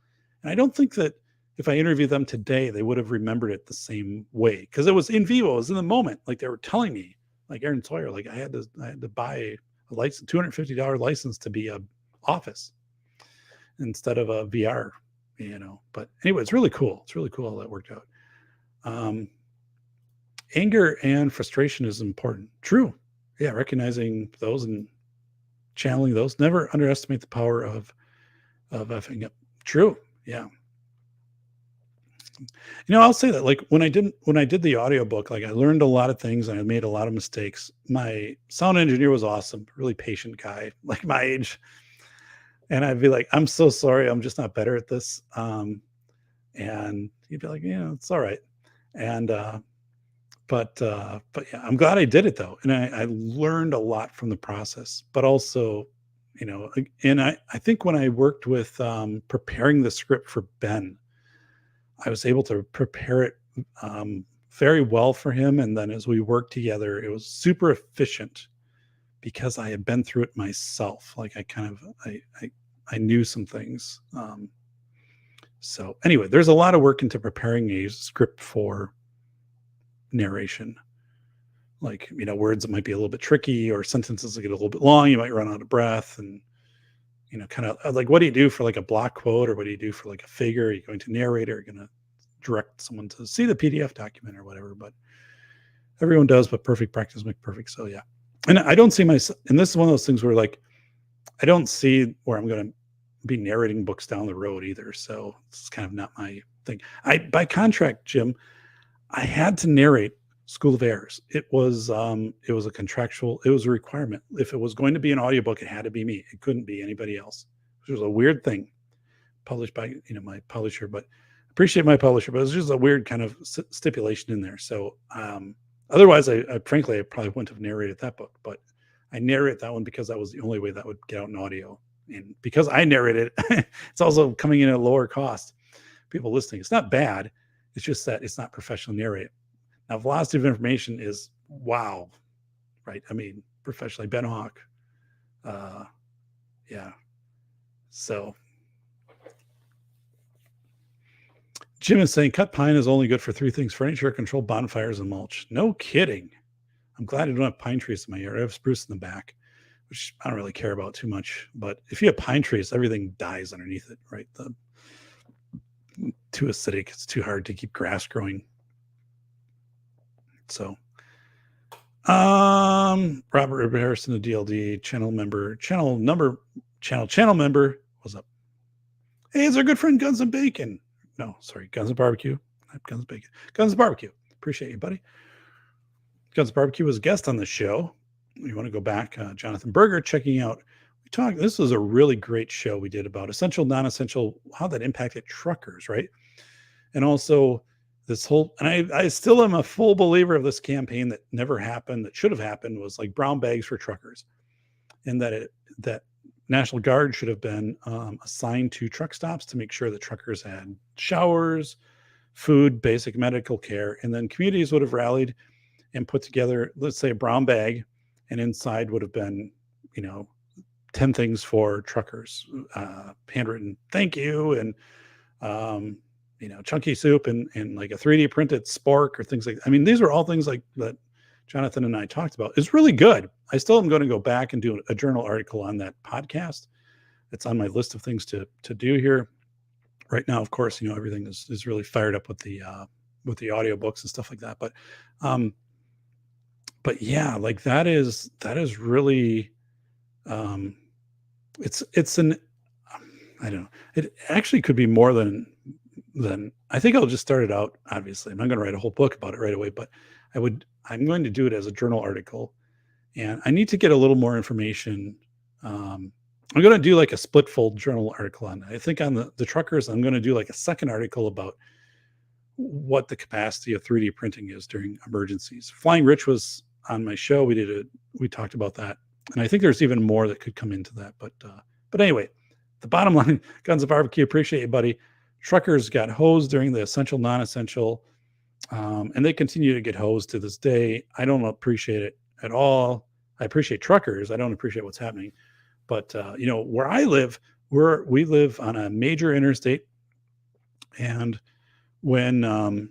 Speaker 1: And I don't think that if I interviewed them today, they would have remembered it the same way, because it was in vivo, it was in the moment. Like they were telling me, like Aaron Sawyer, like I had to buy a license, $250 license to be a office instead of a VR, But anyway, it's really cool. It's really cool how that worked out. Anger and frustration is important. True. Yeah, recognizing those and channeling those. Never underestimate the power of effing up. True. Yeah. I'll say that like when I did the audiobook, like I learned a lot of things and I made a lot of mistakes. My sound engineer was awesome, really patient guy, like my age. And I'd be like, I'm so sorry, I'm just not better at this. And he'd be like, yeah, it's all right. And but yeah, I'm glad I did it though. And I learned a lot from the process, but also, and I think when I worked with preparing the script for Ben, I was able to prepare it very well for him. And then as we worked together, it was super efficient because I had been through it myself. Like I knew some things. So anyway, there's a lot of work into preparing a script for narration. Like, words that might be a little bit tricky or sentences that get a little bit long. You might run out of breath, and kind of like, what do you do for like a block quote, or what do you do for like a figure? Are you going to narrate, or are you going to direct someone to see the PDF document or whatever? But everyone does, but perfect practice makes perfect. So yeah. And I don't see myself, and this is one of those things where like, I don't see where I'm going to be narrating books down the road either. So it's kind of not my thing. By contract, Jim, I had to narrate School of Errors. It was a requirement. If it was going to be an audiobook, it had to be me. It couldn't be anybody else, which was a weird thing, published by, my publisher, but appreciate my publisher, but it was just a weird kind of stipulation in there. So otherwise I frankly probably wouldn't have narrated that book, but I narrate that one because that was the only way that would get out in audio. And because I narrated it, it's also coming in at a lower cost. People listening, it's not bad. It's just that it's not professional narrated. Now, Velocity of Information is wow, right? I mean, professionally, Ben Hawk. Yeah. So Jim is saying cut pine is only good for 3 things: furniture, control bonfires, and mulch. No kidding. I'm glad I don't have pine trees in my yard. I have spruce in the back, which I don't really care about too much. But if you have pine trees, everything dies underneath it, right? Too acidic. It's too hard to keep grass growing. So Robert Harrison, the DLD channel member, channel member. What's up? Hey, it's our good friend Guns and Bacon. No, sorry, Guns and Barbecue. Not Guns and Bacon. Guns and Barbecue. Appreciate you, buddy. Guns and Barbecue was a guest on the show. You want to go back, Jonathan Berger, checking out. We talked. This was a really great show we did about essential, non-essential, how that impacted truckers, right? And also this whole, and I still am a full believer of this campaign that never happened, that should have happened, was like brown bags for truckers, and that National Guard should have been assigned to truck stops to make sure that truckers had showers, food, basic medical care, and then communities would have rallied and put together, let's say, a brown bag, and inside would have been, 10 things for truckers, handwritten thank you, and chunky soup, and like a 3D printed spork or things like that. I mean, these are all things like that Jonathan and I talked about. It's really good. I still am going to go back and do a journal article on that podcast. It's on my list of things to do here right now. Of course, everything is really fired up with the audiobooks and stuff like that. But yeah, like that is really, it's an, I don't know. It actually could be more than I think I'll just start it out. Obviously, I'm not going to write a whole book about it right away, but I'm going to do it as a journal article, and I need to get a little more information. I'm going to do like a split fold journal article on it. I think on the truckers, I'm going to do like a second article about what the capacity of 3D printing is during emergencies. Flying Rich was on my show. We talked about that, and I think there's even more that could come into that. But anyway, the bottom line, Guns of Barbecue, appreciate you, buddy. Truckers got hosed during the essential, non-essential, and they continue to get hosed to this day. I don't appreciate it at all. I appreciate truckers. I don't appreciate what's happening. But, where I live, we live on a major interstate. And when,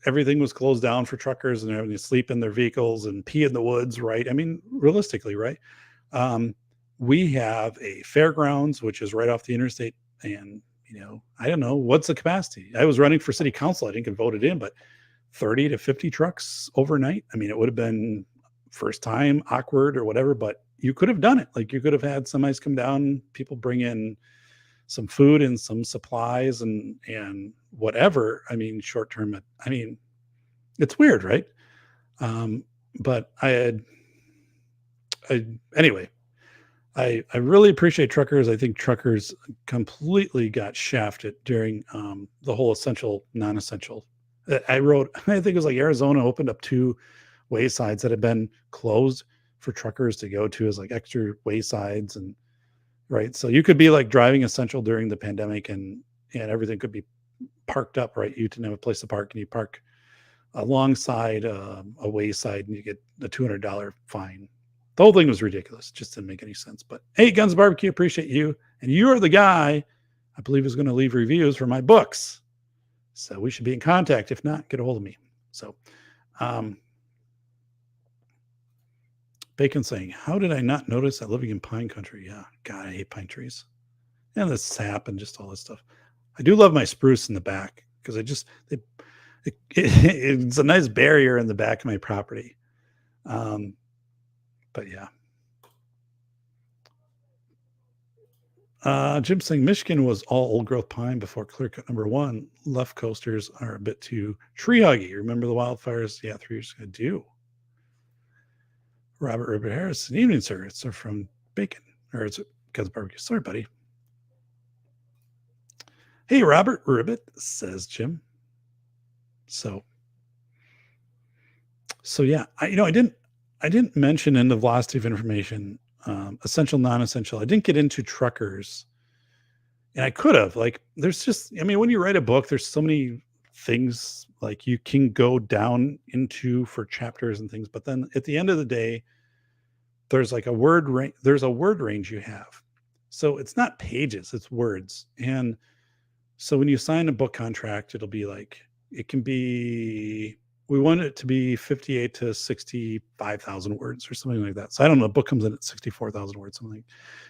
Speaker 1: everything was closed down for truckers and everything to sleep in their vehicles and pee in the woods, right? I mean, realistically, right? We have a fairgrounds, which is right off the interstate. And, I don't know, what's the capacity? I was running for city council. I didn't get voted in, but 30 to 50 trucks overnight. I mean, it would have been first time, awkward or whatever, but you could have done it. Like, you could have had semis come down, people bring in some food and some supplies and whatever. I mean, short term, it's weird, right? But anyway, I really appreciate truckers. I think truckers completely got shafted during the whole essential, non-essential. I think it was like Arizona opened up 2 waysides that had been closed for truckers to go to as like extra waysides, and right. So you could be like driving essential during the pandemic and everything could be parked up, right? You didn't have a place to park, and you park alongside a wayside and you get a $200 fine. The whole thing was ridiculous. It just didn't make any sense. But hey, Guns Barbecue, appreciate you. And you are the guy I believe is going to leave reviews for my books. So we should be in contact. If not, get a hold of me. So Bacon saying, how did I not notice that living in pine country? Yeah, God, I hate pine trees. And the sap and just all this stuff. I do love my spruce in the back because it's a nice barrier in the back of my property. But yeah. Jim saying Michigan was all old growth pine before clear cut number 1. Left coasters are a bit too tree huggy. Remember the wildfires? Yeah, 3 years ago. I do. Robert Harris. Good evening, sir. It's from Bacon. Or it's Guns Barbecue. Sorry, buddy. Hey, Robert Ribbit, says Jim. So yeah, I didn't mention in the velocity of information, essential, non-essential. I didn't get into truckers, and I could have. Like, there's just, when you write a book, there's so many things like you can go down into for chapters and things. But then at the end of the day, there's like a word range. There's a word range you have. So it's not pages, it's words. And so when you sign a book contract, it'll be like, it can be, we want it to be 58 to 65,000 words or something like that. So I don't know, the book comes in at 64,000 words, something.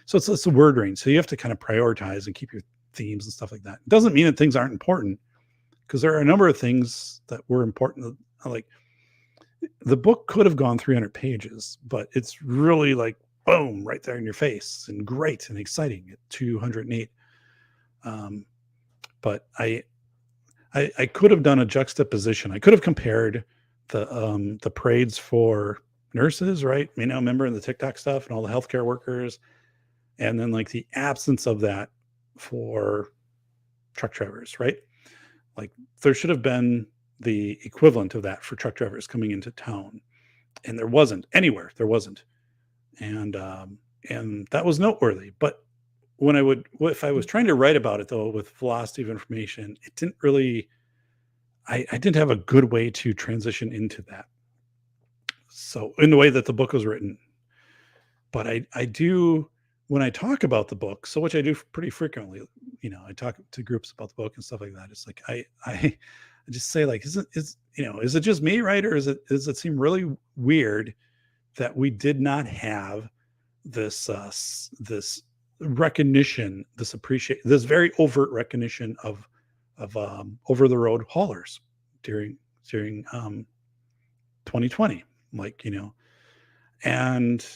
Speaker 1: So it's a word range. So you have to kind of prioritize and keep your themes and stuff like that. It doesn't mean that things aren't important, because there are a number of things that were important. Like The book could have gone 300 pages, but it's really like boom, right there in your face, and great and exciting at 208. Um, but I could have done a juxtaposition. I could have compared the parades for nurses, right? Remember in the TikTok stuff and all the healthcare workers, and then like the absence of that for truck drivers, right? Like there should have been the equivalent of that for truck drivers coming into town, and there wasn't anywhere. There wasn't, and that was noteworthy. But if I was trying to write about it though with velocity of information, it didn't really. I didn't have a good way to transition into that. So in the way that the book was written, but I do when I talk about the book, so which I do pretty frequently. I talk to groups about the book and stuff like that. It's like I just say like, is it just me, right? Or does it seem really weird that we did not have this recognition, this very overt recognition of over the road haulers during 2020, like and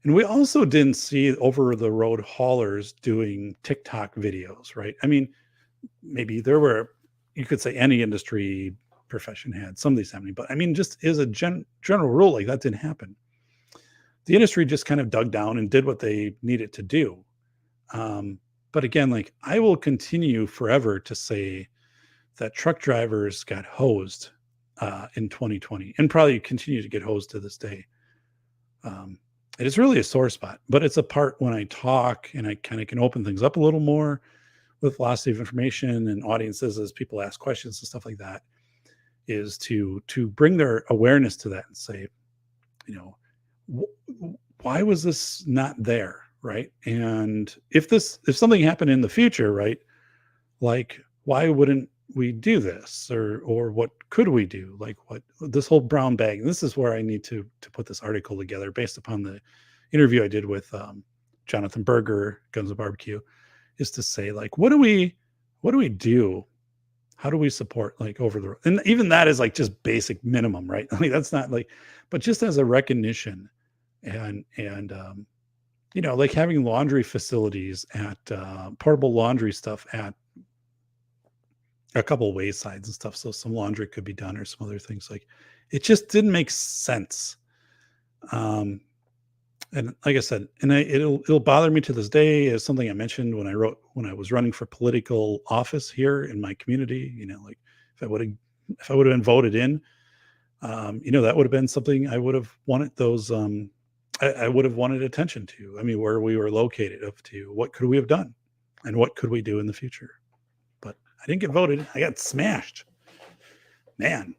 Speaker 1: we also didn't see over the road haulers doing TikTok videos, right? I mean, maybe you could say any industry profession had some of these happening, but I mean, just as a general rule, like that didn't happen. The industry just kind of dug down and did what they needed to do. But again, like I will continue forever to say that truck drivers got hosed in 2020 and probably continue to get hosed to this day. It is really a sore spot, but it's a part when I talk and I kind of can open things up a little more with velocity of information and audiences as people ask questions and stuff like that, is to bring their awareness to that and say, why was this not there, right? And if something happened in the future, right, like why wouldn't we do this, or what could we do, like what this whole brown bag. And this is where I need to put this article together based upon the interview I did with Jonathan Berger, Guns and Barbecue, is to say like what do we do, how do we support like over the road? And even that is like just basic minimum, right? I mean, that's not like, but just as a recognition and like having laundry facilities at portable laundry stuff at a couple of waysides and stuff, so some laundry could be done or some other things. Like it just didn't make sense. And like I said, and it'll bother me to this day, as something I mentioned when I was running for political office here in my community. Like if I would have been voted in, that would have been something I would have wanted those. I would have wanted attention to. I mean, where we were located, up to what could we have done, and what could we do in the future. But I didn't get voted. I got smashed. Man,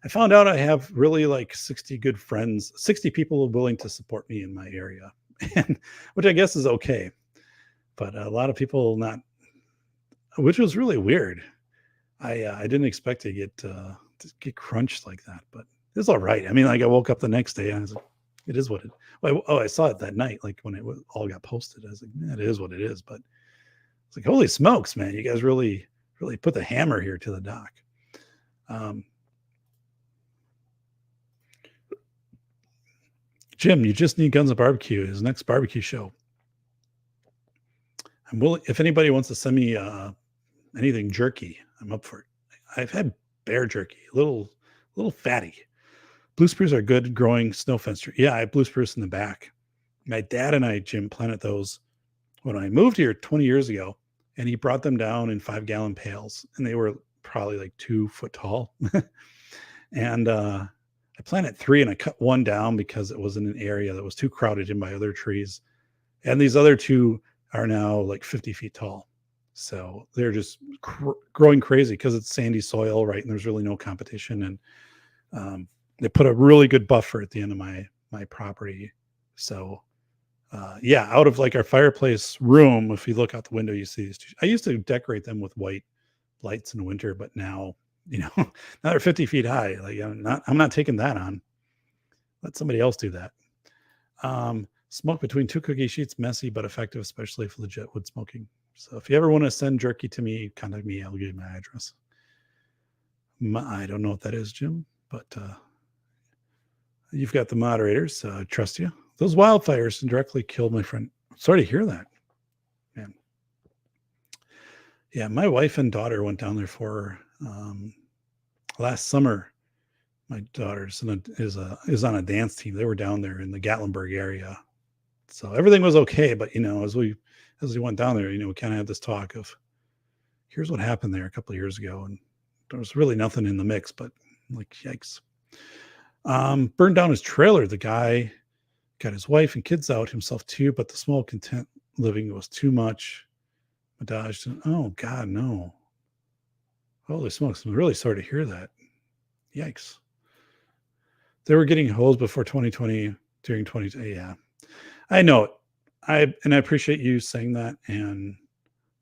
Speaker 1: I found out I have really like 60 good friends, 60 people willing to support me in my area, and which I guess is okay. But a lot of people not, which was really weird. I didn't expect to get crunched like that, but it's all right. I mean, like I woke up the next day and I was like, it is what it. I saw it that night, like when it all got posted. I was like, man, it is what it is. But it's like, holy smokes, man, you guys really put the hammer here to the dock. Jim, you just need Guns and Barbecue, his next barbecue show. I'm willing, if anybody wants to send me anything jerky, I'm up for it. I've had bear jerky, a little fatty. Blue spruce are good growing snow fence tree. Yeah, I have blue spruce in the back. My dad and I, Jim, planted those when I moved here 20 years ago, and he brought them down in 5-gallon pails, and they were probably like 2 foot tall. And I planted 3 and I cut 1 down because it was in an area that was too crowded in by other trees. And these other 2 are now like 50 feet tall. So they're just growing crazy because it's sandy soil, right? And there's really no competition. And they put a really good buffer at the end of my property. So yeah, out of like our fireplace room, if you look out the window, you see these 2. I used to decorate them with white lights in winter, but now, now they're 50 feet high. Like I'm not taking that on. Let somebody else do that. Smoke between 2 cookie sheets, messy but effective, especially for legit wood smoking. So if you ever want to send jerky to me, contact me. I'll give you my address. I don't know what that is, Jim, but You've got the moderators. Trust you. Those wildfires directly killed my friend. Sorry to hear that, man. Yeah, my wife and daughter went down there for last summer. My daughter's is on a dance team. They were down there in the Gatlinburg area, so everything was okay. But as we went down there, we kind of had this talk of, here's what happened there a couple of years ago, and there was really nothing in the mix, but like, yikes. Burned down his trailer. The guy got his wife and kids out, himself too, but the small content living was too much. Oh God, no. Holy smokes. I'm really sorry to hear that. Yikes. They were getting hosed before 2020 during 2020. Yeah, I know it. I appreciate you saying that. And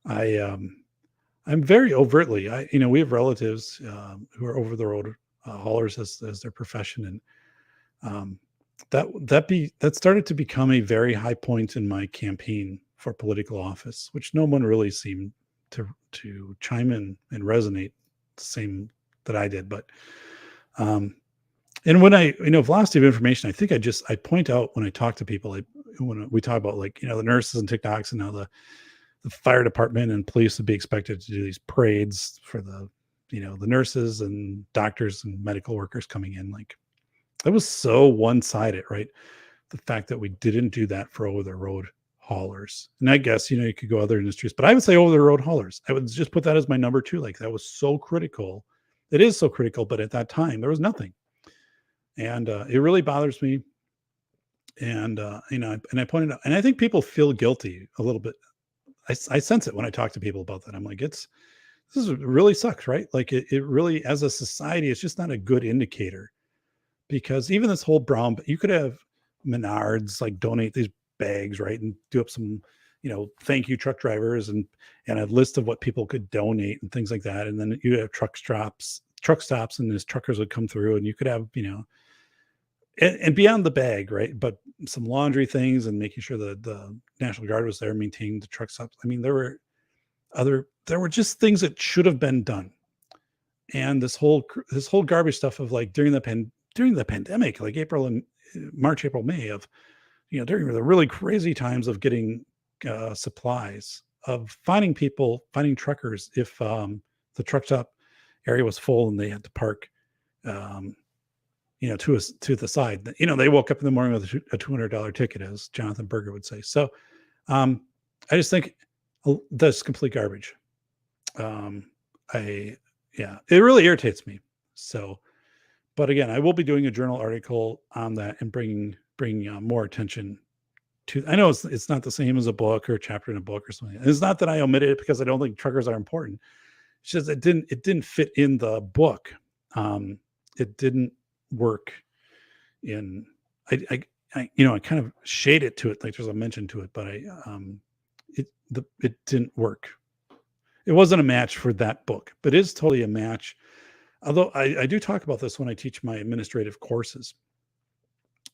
Speaker 1: I'm very overtly, we have relatives who are over the road haulers as their profession. And that started to become a very high point in my campaign for political office, which no one really seemed to chime in and resonate the same that I did. But and when I, velocity of information, I think I point out when I talk to people, when we talk about the nurses and TikToks, and how the fire department and police would be expected to do these parades for the nurses and doctors and medical workers coming in. Like, that was so one-sided, right? The fact that we didn't do that for over the road haulers. And I guess, you could go other industries, but I would say over the road haulers. I would just put that as my number 2. Like, that was so critical. It is so critical, but at that time there was nothing. And it really bothers me. And, and I pointed out, and I think people feel guilty a little bit. I sense it when I talk to people about that. I'm like, this really sucks, right? Like, it really, as a society, it's just not a good indicator, because even this whole brown, you could have Menards like donate these bags, right? And do up some, thank you truck drivers and a list of what people could donate and things like that. And then you have truck stops, and these truckers would come through, and you could have, and beyond the bag, right? But some laundry things, and making sure that the National Guard was there maintaining the truck stops. I mean, there were just things that should have been done. And this whole garbage stuff of like during the pandemic, like March, April, May, of, during the really crazy times of getting supplies, of finding truckers if the truck stop area was full and they had to park, to the side. They woke up in the morning with a $200 ticket, as Jonathan Berger would say. So I just think that's complete garbage. It really irritates me. So, but again, I will be doing a journal article on that and bringing more attention to. I know it's not the same as a book or a chapter in a book or something. And it's not that I omitted it because I don't think truckers are important. It's just it didn't fit in the book. It didn't work in. I kind of shade it to it, like there's a mention to it, but it didn't work. It wasn't a match for that book, but it is totally a match. Although I do talk about this when I teach my administrative courses,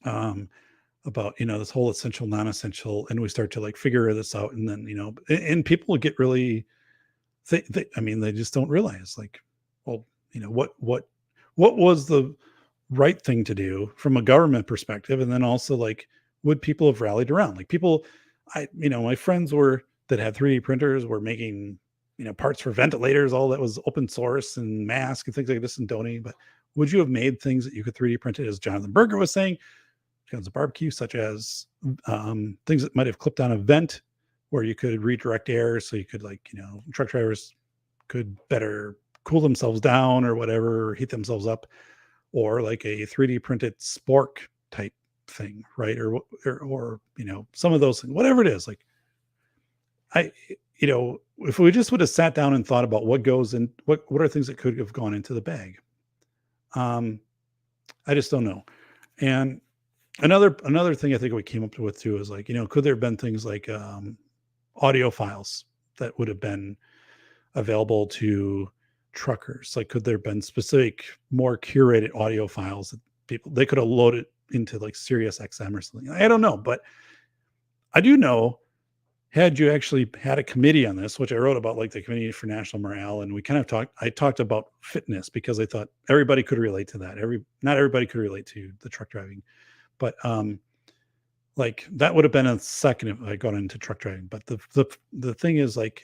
Speaker 1: about, this whole essential, non-essential, and we start to like figure this out. And then, and people get really, they just don't realize, like, well, what was the right thing to do from a government perspective. And then also, like, would people have rallied around? Like, people, my friends that had 3D printers were making, parts for ventilators, all that was open source, and masks and things like this, and donating. But would you have made things that you could 3D print it, as Jonathan Berger was saying, kinds of barbecue, such as things that might have clipped on a vent where you could redirect air, so you could, like, truck drivers could better cool themselves down or whatever, or heat themselves up, or like a 3D printed spork type thing, right? Or some of those things, whatever it is. Like, if we just would have sat down and thought about what goes in, what are things that could have gone into the bag. I just don't know. And another thing I think we came up with too is, like, could there have been things like audio files that would have been available to truckers? Like, could there have been specific, more curated audio files that they could have loaded into like Sirius XM or something? I don't know, but I do know had you actually had a committee on this, which I wrote about, like the Committee for National Morale, and we kind of I talked about fitness because I thought everybody could relate to that. Not everybody could relate to the truck driving, but like that would have been a second if I got into truck driving. But the thing is, like,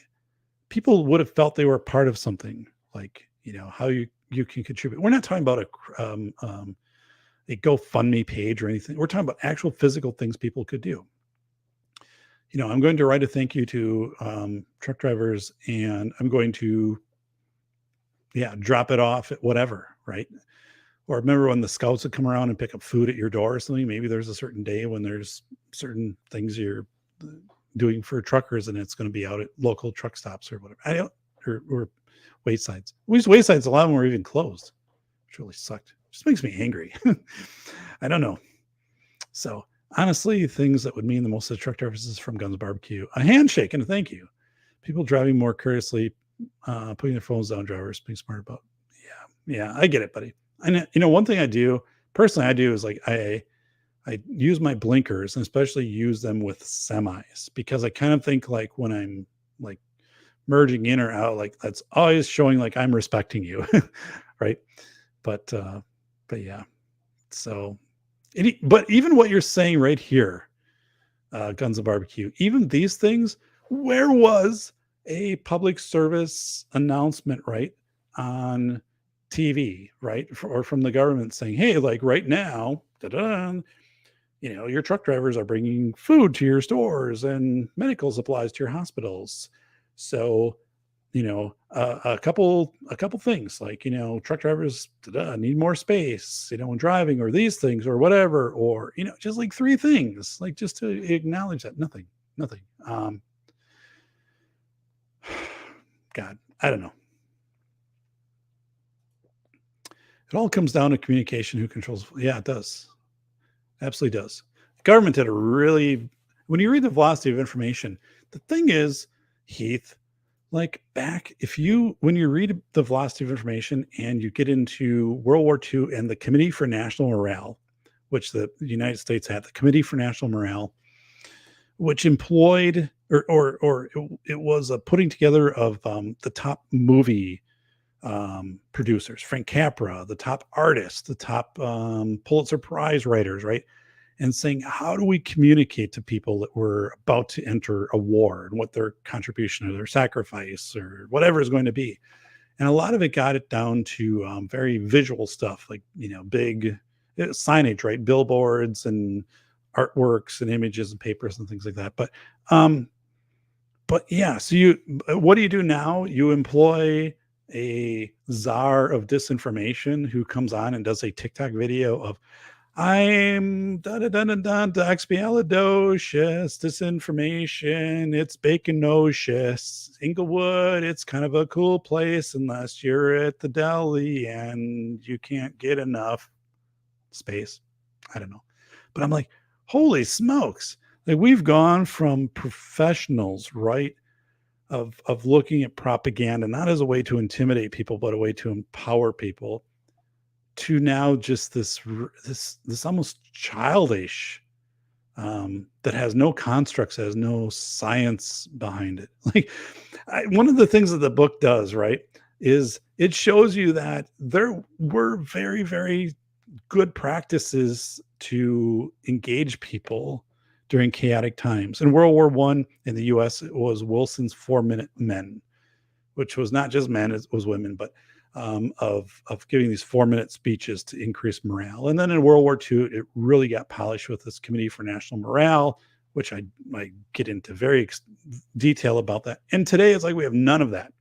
Speaker 1: people would have felt they were part of something, like, how you can contribute. We're not talking about a GoFundMe page or anything. We're talking about actual physical things people could do. I'm going to write a thank you to truck drivers, and I'm going to, drop it off at whatever, right? Or remember when the scouts would come around and pick up food at your door or something? Maybe there's a certain day when there's certain things you're doing for truckers, and it's going to be out at local truck stops or whatever. Or waysides. These waysides, a lot of them were even closed, which really sucked. It just makes me angry. I don't know. So honestly, things that would mean the most to truck drivers is from Guns Barbecue: a handshake and a thank you. People driving more courteously, putting their phones down, drivers being smart about. Yeah, I get it, buddy. And one thing I do personally, is like I use my blinkers, and especially use them with semis, because I kind of think like when I'm like merging in or out, like that's always showing like I'm respecting you, right? But yeah. So, but even what you're saying right here, Guns and Barbecue, even these things, where was a public service announcement, right, on TV, right, or from the government saying, hey, like right now, your truck drivers are bringing food to your stores and medical supplies to your hospitals. So, a couple things, like, truck drivers need more space, when driving, or these things, or whatever, or, just like 3 things, like just to acknowledge that. Nothing. God, I don't know. It all comes down to communication, who controls. Yeah, it does. Absolutely does. The government did when you read the velocity of information, the thing is, Heath, like when you read the velocity of information and you get into World War II and the Committee for National Morale, which the United States had, the Committee for National Morale, which employed or it was a putting together of the top movie producers, Frank Capra, the top artists, the top Pulitzer Prize writers, right? And saying, how do we communicate to people that we're about to enter a war and what their contribution or their sacrifice or whatever is going to be? And a lot of it got it down to very visual stuff, like, big signage, right? Billboards and artworks and images and papers and things like that. But yeah, so what do you do now? You employ a czar of disinformation who comes on and does a TikTok video of, I'm expialidocious, disinformation, it's baconocious, Inglewood, it's kind of a cool place unless you're at the deli and you can't get enough space. I don't know. But I'm like, holy smokes. Like, we've gone from professionals, right, of looking at propaganda, not as a way to intimidate people, but a way to empower people, to now just this almost childish, that has no constructs, has no science behind it. Like, one of the things that the book does, right, is it shows you that there were very, very good practices to engage people during chaotic times. In World War I in the US, it was Wilson's 4-minute men, which was not just men, it was women, but of giving these 4-minute speeches to increase morale. And then in World War II, it really got polished with this Committee for National Morale, which I get into very detail about that. And today it's like we have none of that.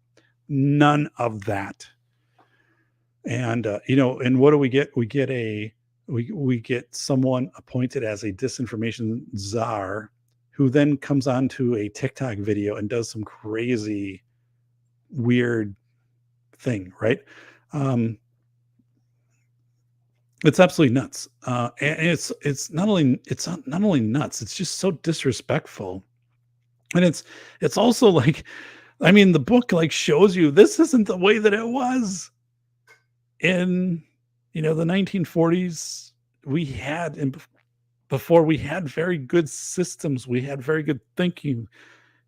Speaker 1: And and what do we get? We get we get someone appointed as a disinformation czar, who then comes onto a TikTok video and does some crazy, weird thing, right? It's absolutely nuts. And it's not only nuts, it's just so disrespectful. And it's also like, I mean, the book like shows you this isn't the way that it was in the 1940s. We had, and before, we had very good systems, we had very good thinking,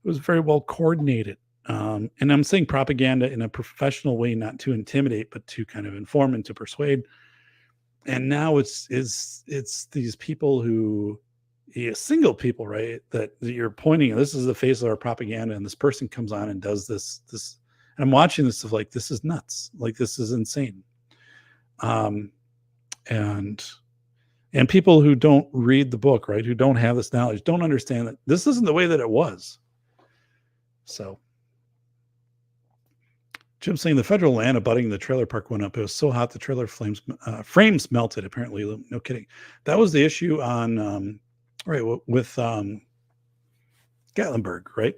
Speaker 1: It was very well coordinated. And I'm saying propaganda in a professional way, not to intimidate, but to kind of inform and to persuade. And now it's these people who, single people, right? That you're pointing. This is the face of our propaganda, and this person comes on and does this. And I'm watching this of like, this is nuts. Like, this is insane. Um, and people who don't read the book, right, who don't have this knowledge, don't understand that this isn't the way that it was. So Jim saying the federal land abutting the trailer park went up. It was so hot the trailer frames melted. Apparently, no kidding. That was the issue on with Gatlinburg, right?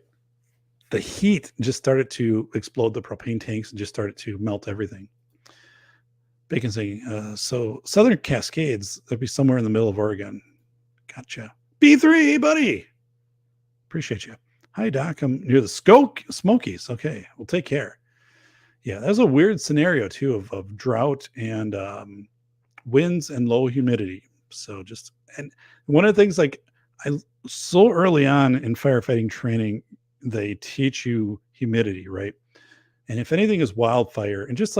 Speaker 1: The heat just started to explode the propane tanks and just started to melt everything. Bacon saying, so Southern Cascades, that'd be somewhere in the middle of Oregon. Gotcha. B3, buddy. Appreciate you. Hi, Doc. I'm near the Smokies. Okay, well, take care. Yeah, that's a weird scenario, too, of drought and winds and low humidity. So and one of the things, like, so early on in firefighting training, they teach you humidity, right? And if anything is wildfire, and just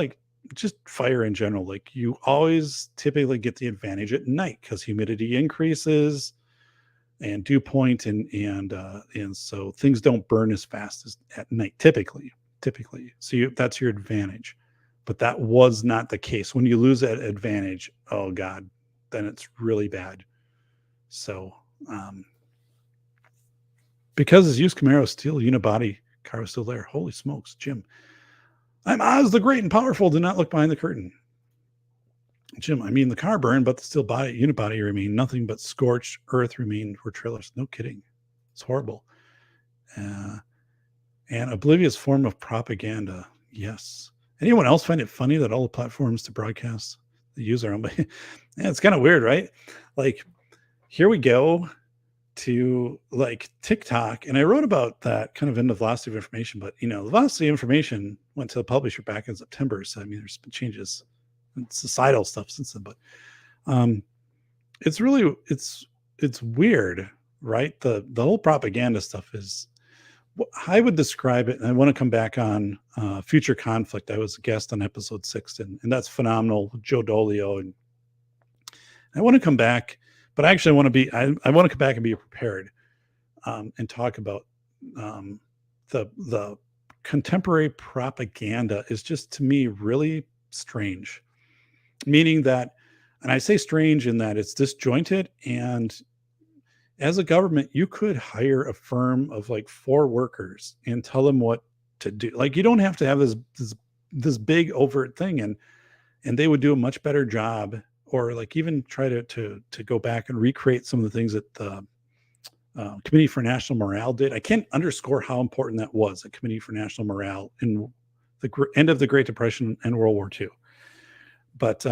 Speaker 1: fire in general, like, you always typically get the advantage at night because humidity increases and dew point, and so things don't burn as fast as at night typically. So that's your advantage. But that was not the case. When you lose that advantage, oh God, then it's really bad. So because his used Camaro steel unibody car was still there. Holy smokes, Jim. I'm Oz the Great and Powerful. Do not look behind the curtain. Jim, I mean, the car burned, but the steel unibody remained. Nothing but scorched earth remained for trailers. No kidding. It's horrible. And oblivious form of propaganda. Yes. Anyone else find it funny that all the platforms to broadcast they use our own? Yeah, it's kind of weird, right? Like, here we go to like TikTok, and I wrote about that kind of in the velocity of information, but the velocity of information went to the publisher back in September. So I mean, there's been changes and societal stuff since then, but it's really it's weird, right? The whole propaganda stuff is, I would describe it, and I want to come back on Future Conflict. I was a guest on episode 6, and that's phenomenal. Joe Dolio, and I want to come back, but actually I want to be, I want to come back and be prepared and talk about the contemporary propaganda is just, to me, really strange. Meaning that, and I say strange in that it's disjointed, and as a government, you could hire a firm of like 4 workers and tell them what to do. Like, you don't have to have this big overt thing, and they would do a much better job, or like even try to go back and recreate some of the things that the Committee for National Morale did. I can't underscore how important that was, the Committee for National Morale in the end of the Great Depression and World War II. But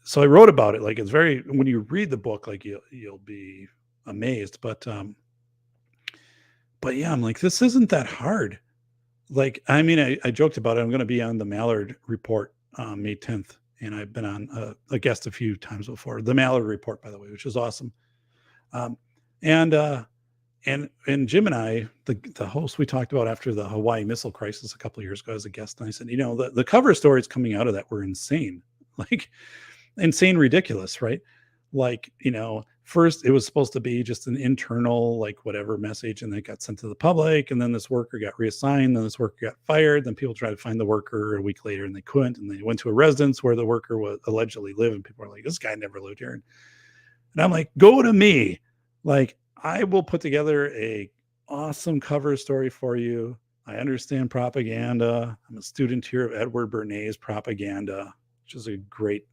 Speaker 1: so I wrote about it. Like, it's very, when you read the book, like you'll be amazed. But yeah, I'm like, this isn't that hard. Like, I mean, I joked about it. I'm going to be on the Mallard Report May 10th, and I've been on a guest a few times before. The Mallard Report, by the way, which is awesome. And Jim and I, the host, we talked about after the Hawaii missile crisis a couple of years ago as a guest, and I said, the cover stories coming out of that were insane. Like, insane, ridiculous, right? Like, first it was supposed to be just an internal, like, whatever message, and then it got sent to the public, and then this worker got reassigned, then this worker got fired, then people tried to find the worker a week later and they couldn't, and they went to a residence where the worker was allegedly lived, and people are like, this guy never lived here. And I'm like, go to me. Like, I will put together a awesome cover story for you. I understand propaganda. I'm a student here of Edward Bernays' Propaganda, which is a great,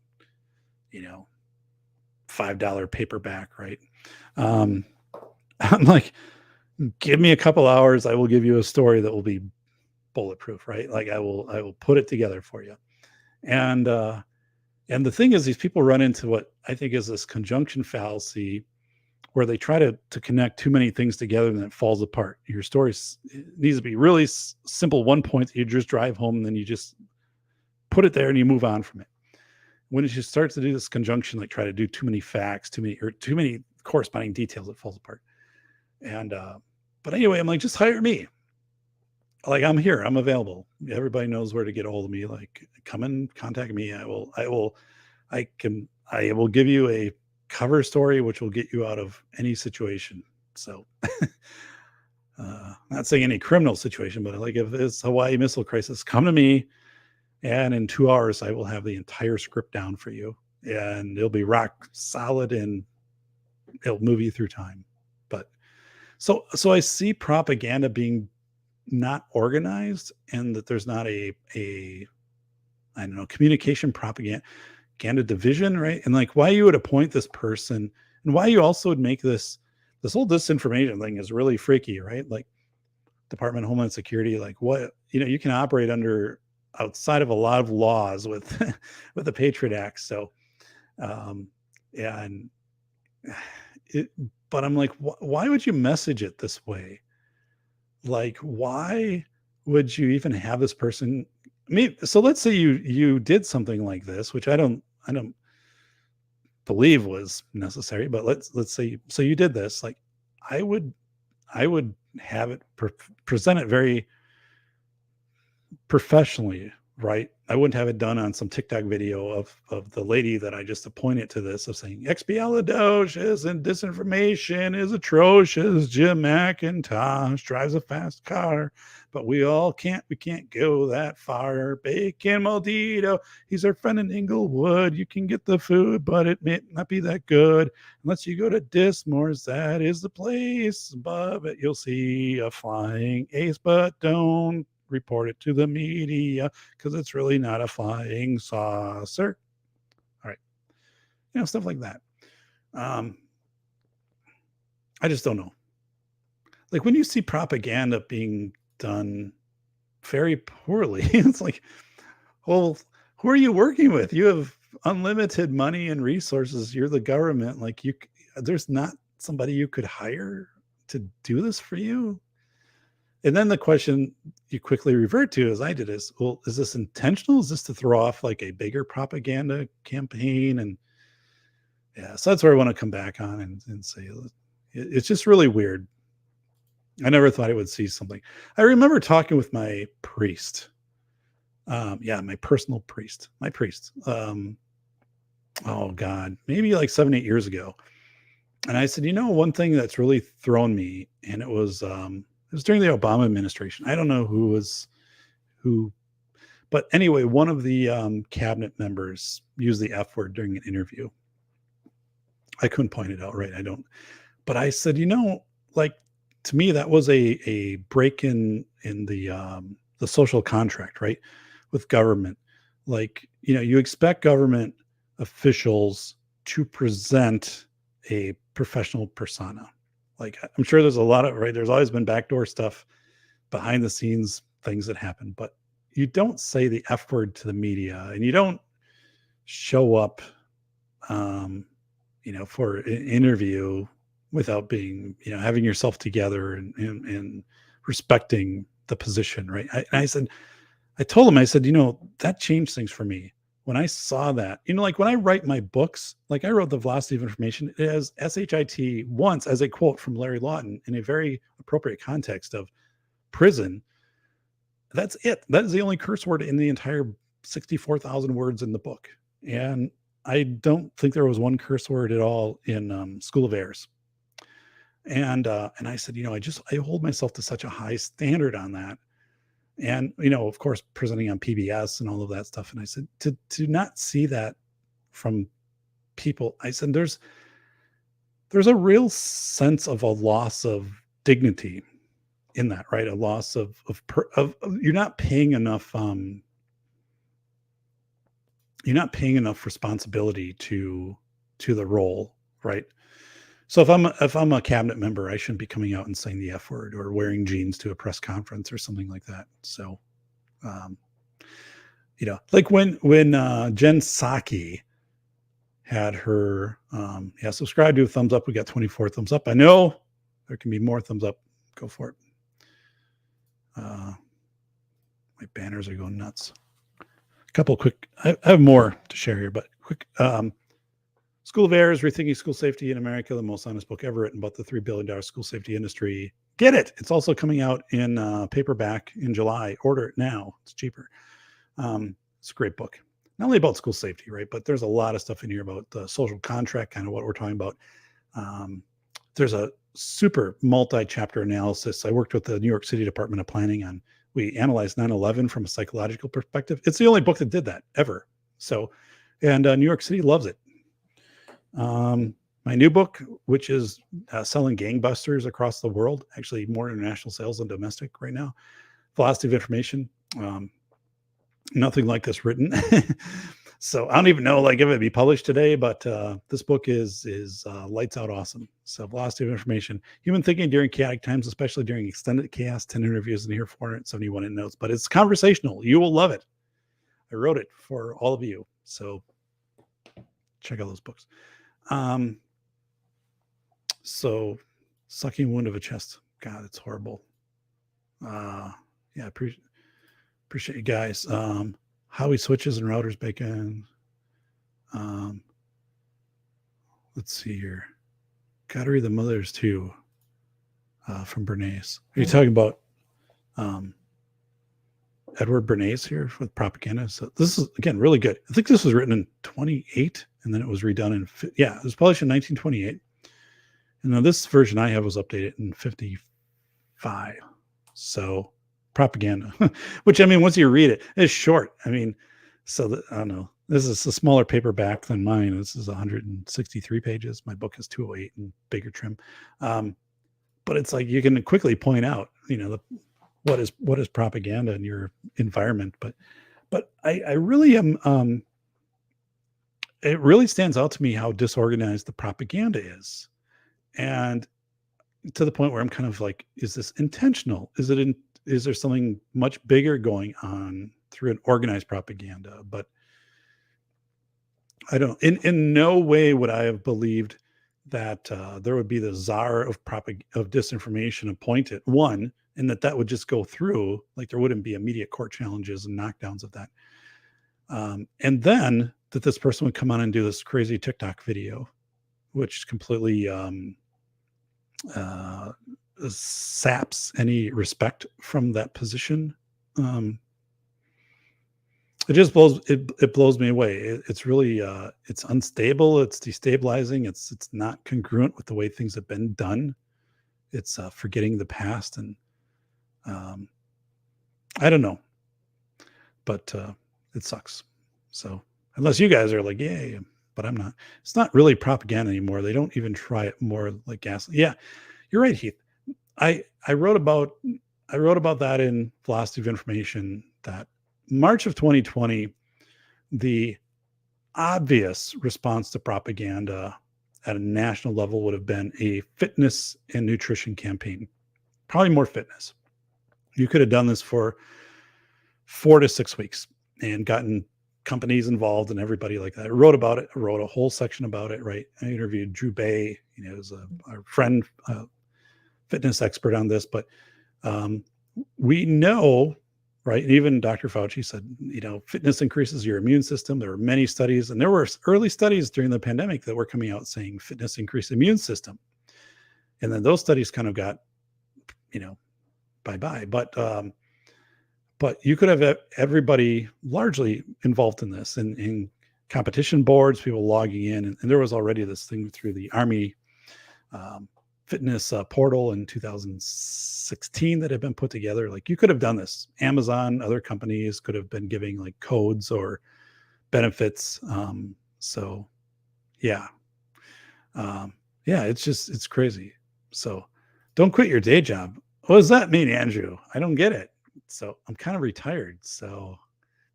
Speaker 1: $5 paperback, right? I'm like, give me a couple hours. I will give you a story that will be bulletproof, right? Like, I will put it together for you. And the thing is, these people run into what I think is this conjunction fallacy, where they try to connect too many things together and then it falls apart. Your story needs to be really simple, one point that you just drive home, and then you just put it there and you move on from it. When it just starts to do this conjunction, like try to do too many facts, too many corresponding details, it falls apart. And But anyway, I'm like, just hire me. Like, I'm here, I'm available. Everybody knows where to get a hold of me. Like, come and contact me. I will give you a cover story which will get you out of any situation. So not saying any criminal situation, but like if it's Hawaii missile crisis, come to me, and in 2 hours I will have the entire script down for you, and it'll be rock solid, and it'll move you through time. But so I see propaganda being not organized, and that there's not a I don't know, communication propaganda division, right? And like why you would appoint this person, and why you also would make this whole disinformation thing is really freaky, right? Like Department of Homeland Security, like what, you can operate outside of a lot of laws with with the Patriot Act. So and it, but I'm like, why would you message it this way? Like, why would you even have this person? I mean, so let's say you did something like this, which I don't believe was necessary, but let's say, so you did this. Like, I would have it present it very professionally, right? I wouldn't have it done on some TikTok video of the lady that I just appointed to this, of saying expialidocious and disinformation is atrocious. Jim McIntosh drives a fast car, but we can't go that far. Bacon Maldito, he's our friend in Inglewood. You can get the food, but it may not be that good unless you go to Dismore's. That is the place. Above it, you'll see a flying ace, but don't report it to the media because it's really not a flying saucer. All right. Stuff like that. I just don't know. Like when you see propaganda being done very poorly, it's like, well, who are you working with? You have unlimited money and resources. You're the government. Like there's not somebody you could hire to do this for you. And then the question you quickly revert to, as I did, is, well, is this intentional? Is this to throw off like a bigger propaganda campaign? And yeah, so that's where I want to come back on and say it's just really weird. I never thought I would see something. I remember talking with my priest. My personal priest, my priest. Oh God, maybe like 7-8 years ago. And I said, one thing that's really thrown me, and it was during the Obama administration. I don't know who, but anyway, one of the cabinet members used the F word during an interview. I couldn't point it out, right? But I said, like, to me, that was a break in the social contract, right? With government. Like, you expect government officials to present a professional persona. Like, I'm sure there's a lot of, right? There's always been backdoor stuff, behind the scenes things that happen, but you don't say the F word to the media, and you don't show up, for an interview without being, having yourself together and respecting the position, right? I told him, I said, that changed things for me. When I saw that, like when I write my books, like I wrote The Velocity of Information, it has SHIT once as a quote from Larry Lawton in a very appropriate context of prison. That's it. That is the only curse word in the entire 64,000 words in the book. And I don't think there was one curse word at all in School of Airs. And I said, I hold myself to such a high standard on that. And, of course, presenting on PBS and all of that stuff. And I said, to not see that from people, I said, there's a real sense of a loss of dignity in that, right? A loss of you're not paying enough, responsibility to the role, right? So if I'm a cabinet member, I shouldn't be coming out and saying the F word or wearing jeans to a press conference or something like that. So, like when Jen Psaki had her, subscribe to a thumbs up. We got 24 thumbs up. I know there can be more thumbs up. Go for it. My banners are going nuts. A couple quick, I have more to share here, but quick, School of Airs, Rethinking School Safety in America, the most honest book ever written about the $3 billion school safety industry. Get it. It's also coming out in paperback in July. Order it now. It's cheaper. It's a great book. Not only about school safety, right? But there's a lot of stuff in here about the social contract, kind of what we're talking about. There's a super multi-chapter analysis. I worked with the New York City Department of Planning on, we analyzed 9/11 from a psychological perspective. It's the only book that did that ever. So, and New York City loves it. My new book, which is selling gangbusters across the world, actually more international sales than domestic right now. Velocity of Information. Nothing like this written. So I don't even know like if it'd be published today, but this book is lights out awesome. So Velocity of Information, human thinking during chaotic times, especially during extended chaos, 10 interviews and here 471 in notes, but it's conversational. You will love it. I wrote it for all of you. So check out those books. So Sucking Wound of a Chest. God, it's horrible. Yeah, appreciate you guys. Howie Switches and Routers Bacon. Let's see here. Gotta read the Mothers too. From Bernays. Are you talking about Edward Bernays here with Propaganda? So this is again really good. I think this was written in 28 and then it was redone in it was published in 1928. And now this version I have was updated in 55. So Propaganda, which I mean, once you read it, it's short. I mean, so I don't know. This is a smaller paperback than mine. This is 163 pages. My book is 208 and bigger trim. But it's like you can quickly point out, what is propaganda in your environment. But I really am. It really stands out to me how disorganized the propaganda is, and to the point where I'm kind of like, is this intentional? Is there something much bigger going on through an organized propaganda? But I don't, in no way would I have believed that there would be the czar of disinformation appointed, one, and that would just go through, like there wouldn't be immediate court challenges and knockdowns of that. And then that this person would come on and do this crazy TikTok video, which completely saps any respect from that position. It just blows me away. It's really it's unstable. It's destabilizing. It's not congruent with the way things have been done. It's forgetting the past, and I don't know, but it sucks. So unless you guys are like, yay, but I'm not. It's not really propaganda anymore. They don't even try it more like gas. Yeah, you're right, Heath. I wrote about that in Velocity of Information that March of 2020, the obvious response to propaganda at a national level would have been a fitness and nutrition campaign, probably more fitness. You could have done this for 4 to 6 weeks and gotten companies involved and everybody like that. I wrote about it. I wrote a whole section about it, right? I interviewed Drew Bay, as our friend, fitness expert on this, but we know, right? And even Dr. Fauci said, fitness increases your immune system. There were many studies, and there were early studies during the pandemic that were coming out saying fitness increased immune system. And then those studies kind of got, bye-bye. But you could have everybody largely involved in this, and in competition boards, people logging in. And there was already this thing through the Army fitness portal in 2016 that had been put together. Like you could have done this. Amazon, other companies could have been giving like codes or benefits. So yeah. It's crazy. So don't quit your day job. What does that mean, Andrew? I don't get it. So I'm kind of retired. So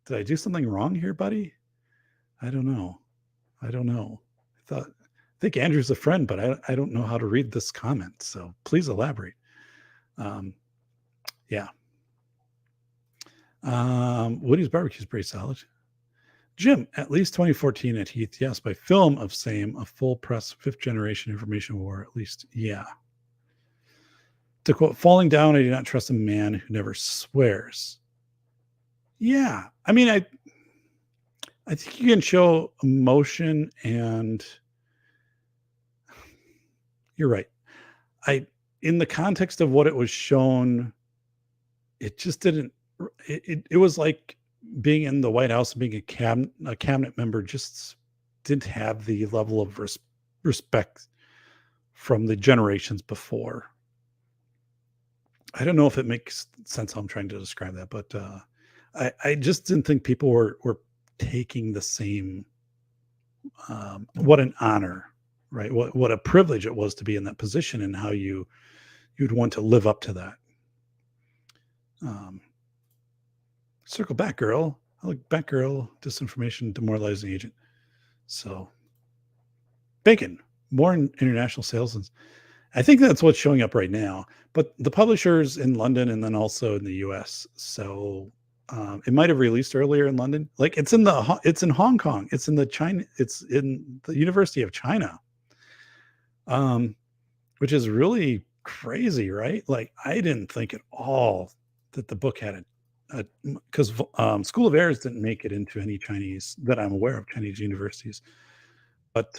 Speaker 1: did I do something wrong here, buddy? I don't know. I think Andrew's a friend, but I don't know how to read this comment. So please elaborate. Yeah. Woody's barbecue is pretty solid. Jim, at least 2014 at Heath. Yes, by film of same, a full press 5th generation information war, at least. Yeah. To quote, falling down, I do not trust a man who never swears. Yeah. I mean, I think you can show emotion, and you're right. in the context of what it was shown, it just didn't. It was like being in the White House and being a cabinet member just didn't have the level of respect from the generations before. I don't know if it makes sense how I'm trying to describe that, but I just didn't think people were taking the same. What an honor, right? What a privilege it was to be in that position, and how you'd want to live up to that. Circle back, girl. I like Batgirl, disinformation, demoralizing agent. So, bacon, more international sales. And I think that's what's showing up right now. But the publishers in London and then also in the US. So it might have released earlier in London. Like it's in Hong Kong. It's in the University of China. Which is really crazy, right? Like I didn't think at all that the book had because School of Airs didn't make it into any Chinese that I'm aware of, Chinese universities, but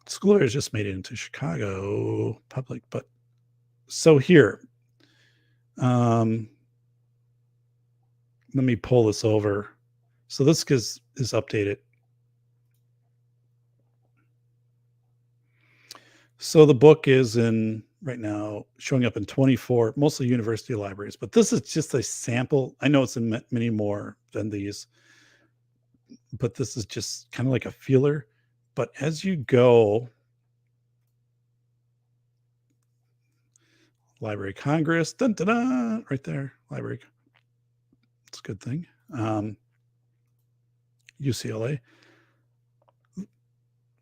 Speaker 1: School of Airs just made it into Chicago Public. But so here, let me pull this over. So this is updated. So the book is in right now showing up in 24, mostly university libraries, but this is just a sample. I know it's in many more than these, but this is just kind of like a feeler. But as you go, Library of Congress, dun, dun, dun, right there, library. It's a good thing. UCLA,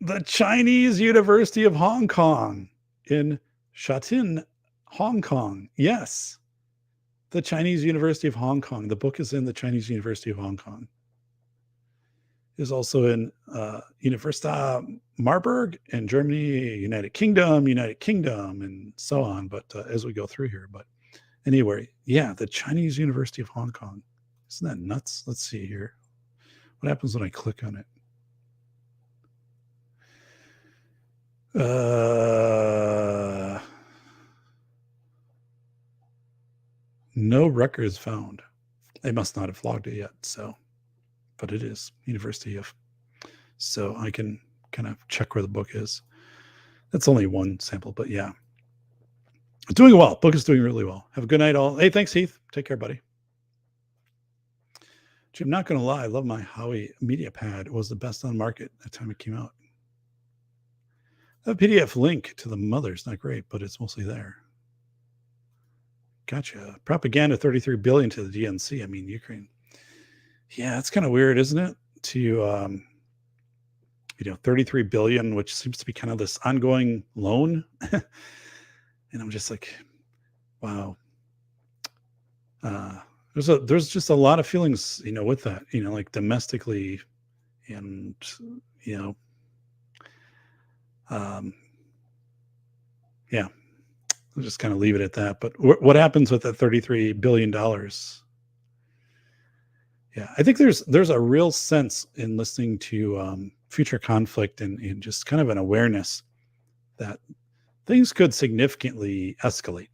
Speaker 1: the Chinese University of Hong Kong in Shatin, Hong Kong. Yes, the Chinese University of Hong Kong. The book is in the Chinese University of Hong Kong. Is also in Universität Marburg in Germany, United Kingdom, and so on. But as we go through here, but anyway, yeah, the Chinese University of Hong Kong. Isn't that nuts? Let's see here. What happens when I click on it? No records found. They must not have logged it yet. So, but it is University of. So I can kind of check where the book is. That's only one sample, but yeah. Doing well. Book is doing really well. Have a good night, all. Hey, thanks, Heath. Take care, buddy. Jim, not going to lie, I love my Howie media pad. It was the best on the market at the time it came out. That PDF link to the mother's not great, but it's mostly there. Gotcha. Propaganda 33 billion to the DNC. I mean, Ukraine. Yeah, it's kind of weird, isn't it? To 33 billion, which seems to be kind of this ongoing loan. And I'm just like, wow. There's just a lot of feelings, with that, like domestically, and yeah, I'll just kind of leave it at that. But what happens with that $33 billion? Yeah, I think there's a real sense in listening to future conflict and just kind of an awareness that things could significantly escalate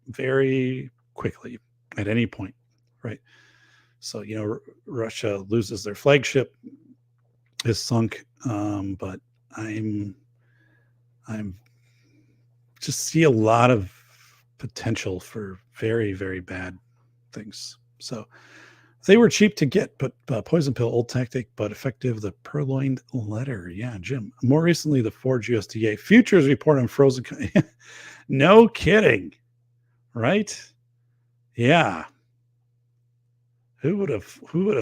Speaker 1: very quickly at any point, right? So, Russia loses their flagship, is sunk, but I'm just see a lot of potential for very, very bad things. So they were cheap to get, but poison pill, old tactic, but effective. The purloined letter. Yeah, Jim. More recently, the Forge USDA futures report on frozen. No kidding. Right? Yeah. Who would have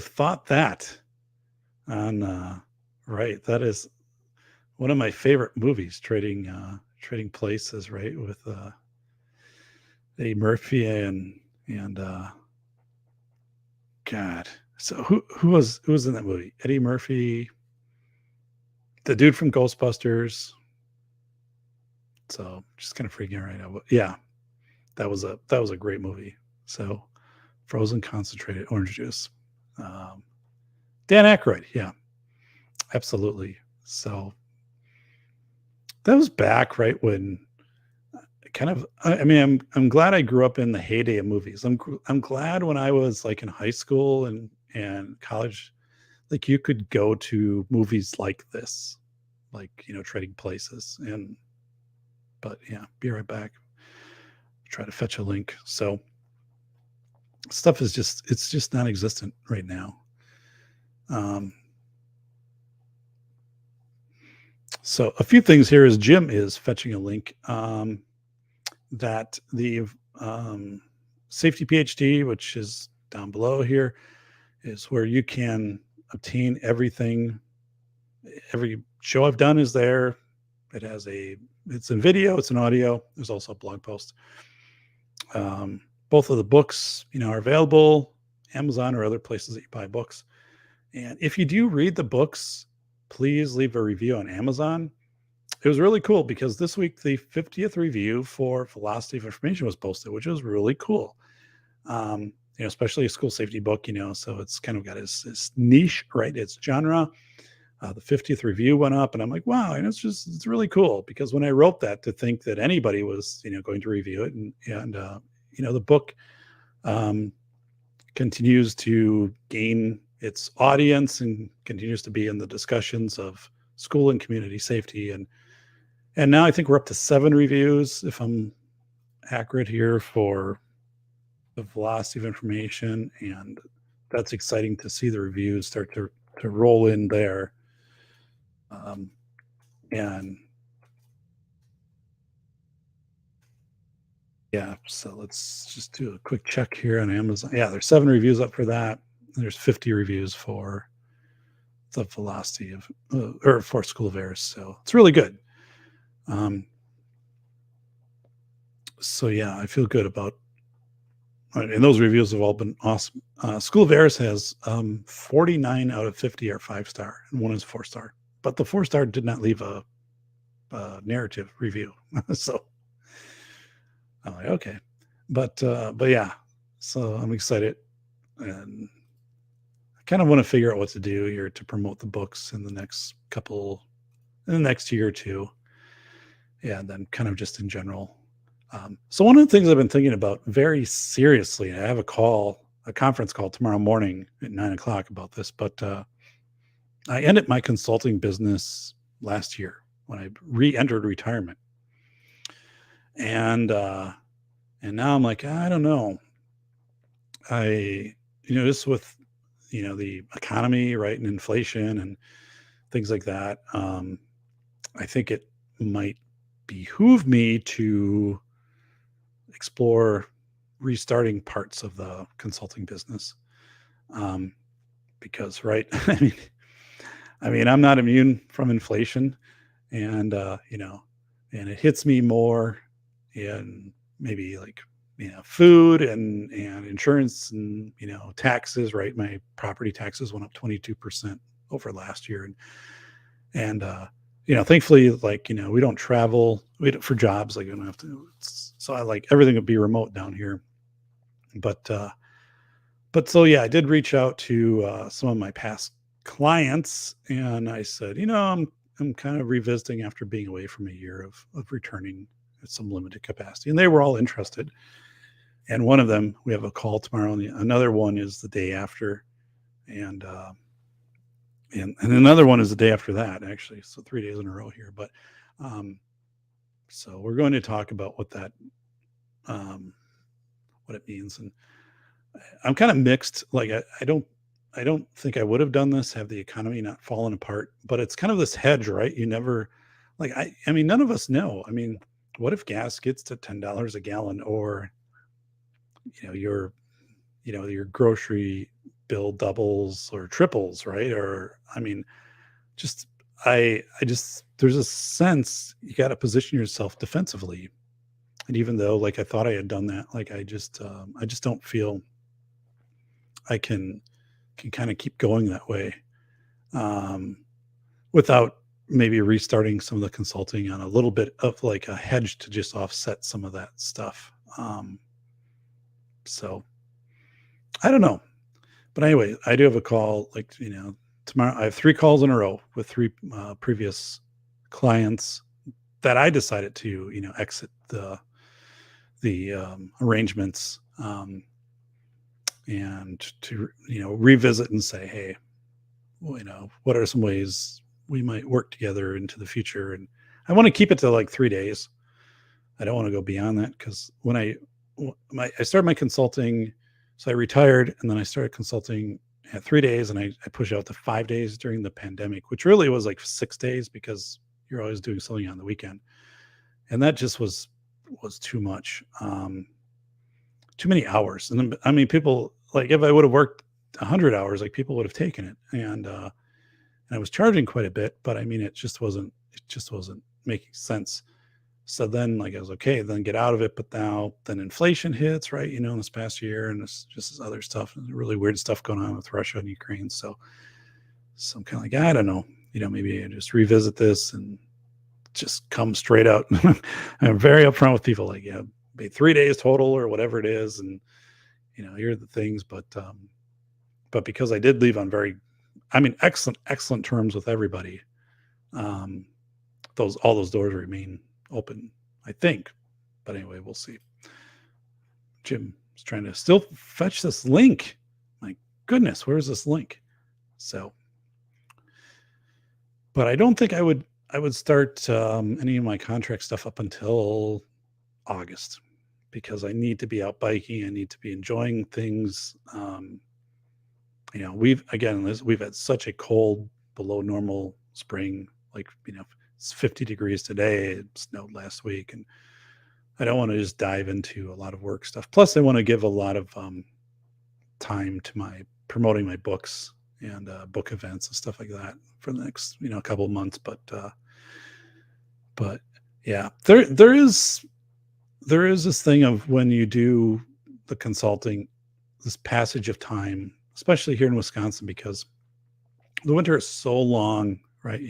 Speaker 1: thought that? On right. That is one of my favorite movies, Trading Places, right? With Eddie Murphy and God. So who was in that movie? Eddie Murphy, the dude from Ghostbusters. So just kind of freaking out right now. But yeah, that was a great movie. So frozen concentrated orange juice. Dan Aykroyd, yeah, absolutely. So that was back right when I mean, I'm glad I grew up in the heyday of movies. I'm glad when I was like in high school and college, like you could go to movies like this, like Trading Places. But yeah, be right back. Try to fetch a link. So stuff is it's just non-existent right now. So a few things here is Jim is fetching a link that the Safety PhD, which is down below here, is where you can obtain everything. Every show I've done is there. It's in video, it's in audio. There's also a blog post. Both of the books, are available, Amazon or other places that you buy books. And if you do read the books, please leave a review on Amazon. It was really cool because this week the 50th review for Velocity of Information was posted, which was really cool. Especially a school safety book, so it's kind of got its niche, right? Its genre. The 50th review went up, and I'm like, wow, and it's really cool because when I wrote that, to think that anybody was, going to review it, and the book continues to gain its audience and continues to be in the discussions of school and community safety, and now I think we're up to 7 reviews, if I'm accurate here, for the Velocity of Information, and that's exciting to see the reviews start to roll in there. And yeah, so let's just do a quick check here on Amazon. Yeah, there's 7 reviews up for that. There's 50 reviews for the Velocity of or for School of Errors, so it's really good. So yeah, I feel good about, and those reviews have all been awesome. School of Errors has 49 out of 50 are 5-star, and 1 is 4-star. But the 4-star did not leave a narrative review, so I'm like, okay, but yeah, so I'm excited, and I kind of want to figure out what to do here to promote the books in the next year or two, and then kind of just in general. So one of the things I've been thinking about very seriously, I have a conference call tomorrow morning at 9:00 about this, but I ended my consulting business last year when I re-entered retirement. And now I'm like, I don't know. Just with, the economy, right, and inflation and things like that, I think it might behoove me to explore restarting parts of the consulting business. Because, right, I mean, I'm not immune from inflation, and and it hits me more in maybe like food and insurance and taxes, right? My property taxes went up 22% over last year, and thankfully, like we don't travel, for jobs, like we don't have to. So I like everything would be remote down here, but so yeah, I did reach out to some of my past clients, and I said, I'm kind of revisiting after being away from a year of returning at some limited capacity, and they were all interested. And one of them, we have a call tomorrow, and another one is the day after, and another one is the day after that, actually. So 3 days in a row here, but so we're going to talk about what it means, and I'm kind of mixed. Like I don't think I would have done this have the economy not fallen apart, but it's kind of this hedge, right? You never, like, I mean, none of us know. I mean, what if gas gets to $10 a gallon, or, your grocery bill doubles or triples, right? Or, I mean, just, I just, there's a sense you got to position yourself defensively. And even though, like, I thought I had done that, like, I just don't feel I can kind of keep going that way, without maybe restarting some of the consulting on a little bit of like a hedge to just offset some of that stuff. So I don't know, but anyway, I do have a call, like, tomorrow. I have 3 calls in a row with 3 previous clients that I decided to, exit the the arrangements, and to revisit and say, hey, what are some ways we might work together into the future? And I want to keep it to like 3 days. I don't want to go beyond that, because when I started my consulting, so I retired and then I started consulting at 3 days, and I pushed out to 5 days during the pandemic, which really was like 6 days because you're always doing something on the weekend. And that just was too much, too many hours. And I mean, people, like, if I would have worked 100 hours, like, people would have taken it. And I was charging quite a bit, but I mean, it just wasn't making sense. So then, like, I was okay, then get out of it. But now then inflation hits, right? In this past year, and it's just this other stuff, and really weird stuff going on with Russia and Ukraine. So I'm kind of like, I don't know, maybe I just revisit this and just come straight out. I'm very upfront with people, like, be 3 days total or whatever it is. And, here are the things, but because I did leave on excellent terms with everybody, all those doors remain open, I think. But anyway, we'll see. Jim is trying to still fetch this link. My goodness, where's this link? So, but I don't think I would start any of my contract stuff up until August, because I need to be out biking. I need to be enjoying things. We've had such a cold, below normal spring. Like, it's 50 degrees today. It snowed last week, and I don't want to just dive into a lot of work stuff. Plus, I want to give a lot of time to promoting my books and book events and stuff like that for the next couple of months. But yeah, there is this thing of, when you do the consulting, this passage of time, especially here in Wisconsin, because the winter is so long, right?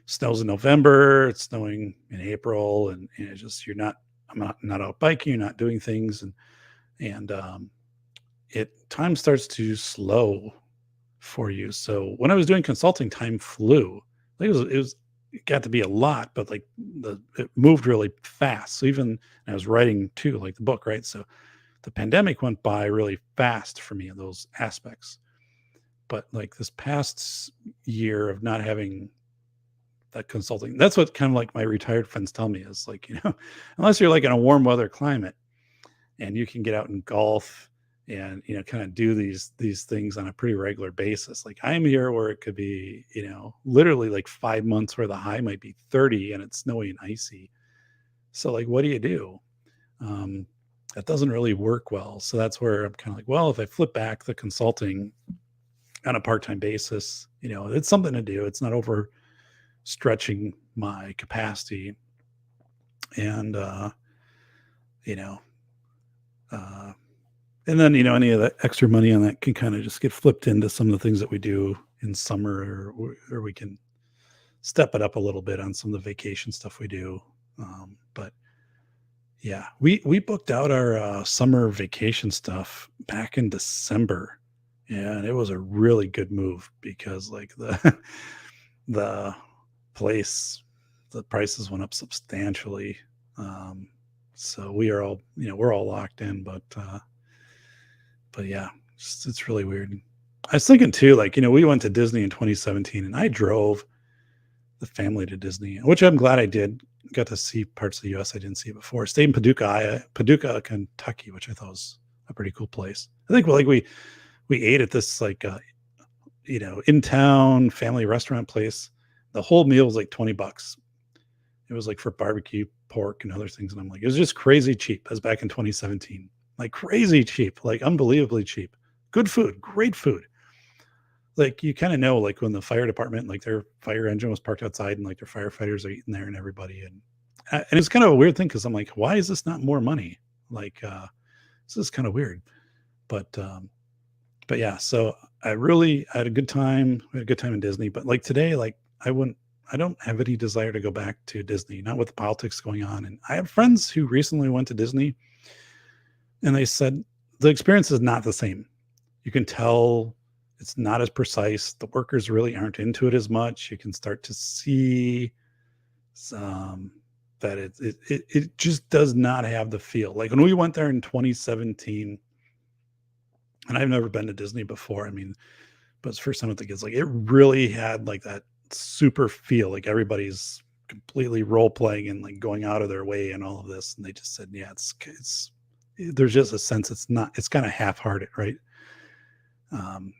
Speaker 1: Snows in November, it's snowing in April, and it's just, I'm not out biking, you're not doing things, and time starts to slow for you. So when I was doing consulting, time flew. Like, it got to be a lot, but like it moved really fast. So even I was writing too, like the book, right? So the pandemic went by really fast for me in those aspects. But like this past year of not having that consulting, that's what kind of like my retired friends tell me, is like, unless you're like in a warm weather climate and you can get out and golf and, kind of do these things on a pretty regular basis. Like, I'm here where it could be, literally like 5 months where the high might be 30 and it's snowy and icy. So like, what do you do? That doesn't really work well. So that's where I'm kind of like, well, if I flip back the consulting on a part-time basis, it's something to do. It's not over stretching my capacity. And, and then, any of that extra money on that can kind of just get flipped into some of the things that we do in summer, or we can step it up a little bit on some of the vacation stuff we do. But yeah, we booked out our summer vacation stuff back in December, and it was a really good move, because like the prices went up substantially. So we're all locked in, but yeah, it's really weird. I was thinking too, like, we went to Disney in 2017, and I drove the family to Disney, which I'm glad I did. Got to see parts of the U.S. I didn't see before. Stayed in Paducah, Kentucky, which I thought was a pretty cool place. I think we ate at this like in town family restaurant place. The whole meal was like $20. It was like for barbecue, pork, and other things, and I'm like, it was just crazy cheap. That was back in 2017. Like crazy cheap, like unbelievably cheap. Good food, great food. Like, you kind of know, like, when the fire department, like, their fire engine was parked outside, and like their firefighters are eating there, and everybody, and it's kind of a weird thing, because I'm like, why is this not more money? Like, this is kind of weird. But yeah, so I had a good time. We had a good time in Disney. But like today, like, I don't have any desire to go back to Disney, not with the politics going on. And I have friends who recently went to Disney, and they said the experience is not the same. You can tell it's not as precise. The workers really aren't into it as much. You can start to see some, that it just does not have the feel. Like when we went there in 2017, and I've never been to Disney before. I mean, but it's the first time with the kids. Like it really had like that super feel. Like everybody's completely role playing and like going out of their way and all of this. And they just said, yeah, it's there's just a sense it's kind of half hearted, right? Um,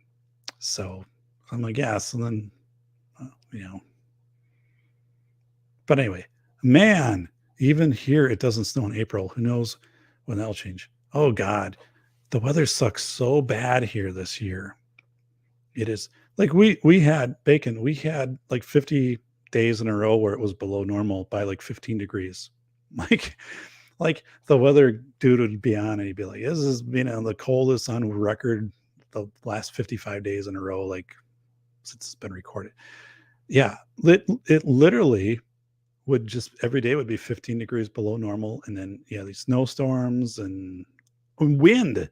Speaker 1: so I'm like, yeah. So then, you know, but anyway, man, even here it doesn't snow in April. Who knows when that'll change? Oh God, the weather sucks so bad here this year. It is like we had bacon. We had like 50 days in a row where it was below normal by like 15 degrees. Like like the weather dude would be on and he'd be like, "This is the coldest on record the last 55 days in a row, like since it's been recorded." Yeah, it literally would just every day would be 15 degrees below normal, and then yeah, these snowstorms and wind.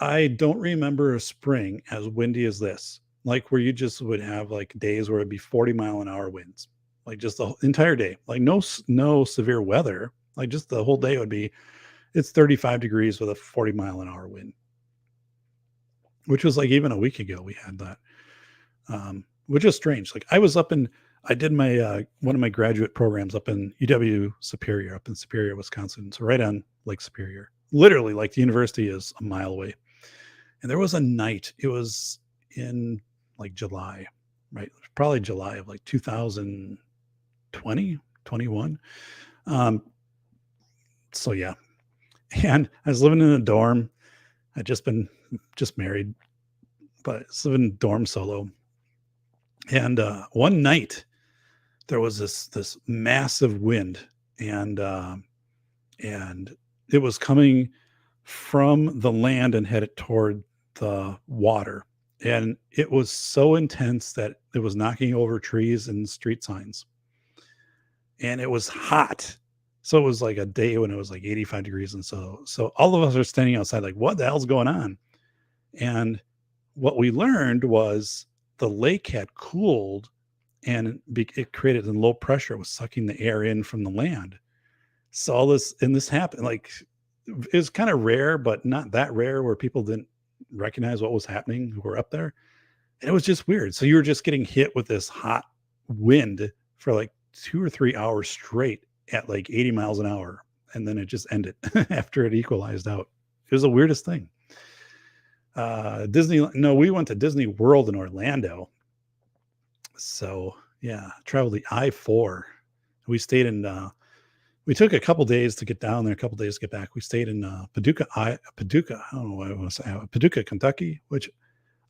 Speaker 1: I don't remember a spring as windy as this, like where you just would have like days where it'd be 40-mile-an-hour winds, like just the entire day, like no severe weather, like just the whole day would be it's 35 degrees with a 40-mile-an-hour wind, which was like even a week ago we had that, which is strange. Like I did my one of my graduate programs up in UW Superior, up in Superior, Wisconsin, so right on Lake Superior. Literally, like the university is a mile away. And there was a night, it was in like July, right? Probably July of like 2020, 21. Um, so yeah. And I was living in a dorm. I'd just married, but I was living in dorm solo. And one night there was this massive wind, and and it was coming from the land and headed toward the water. And it was so intense that it was knocking over trees and street signs. And it was hot. So it was like a day when it was like 85 degrees. And so all of us are standing outside, like, what the hell's going on? And what we learned was the lake had cooled and it created a low pressure. It was sucking the air in from the land. So all this happened. Like it was kind of rare, but not that rare where people didn't recognize what was happening who were up there. And it was just weird. So you were just getting hit with this hot wind for like 2 or 3 hours straight at like 80 miles an hour. And then it just ended after it equalized out. It was the weirdest thing. We went to Disney World in Orlando. So yeah, traveled the I-4. We stayed in we took a couple days to get down there, a couple days to get back. We stayed in Paducah. I don't know what I want to say, Paducah, Kentucky, which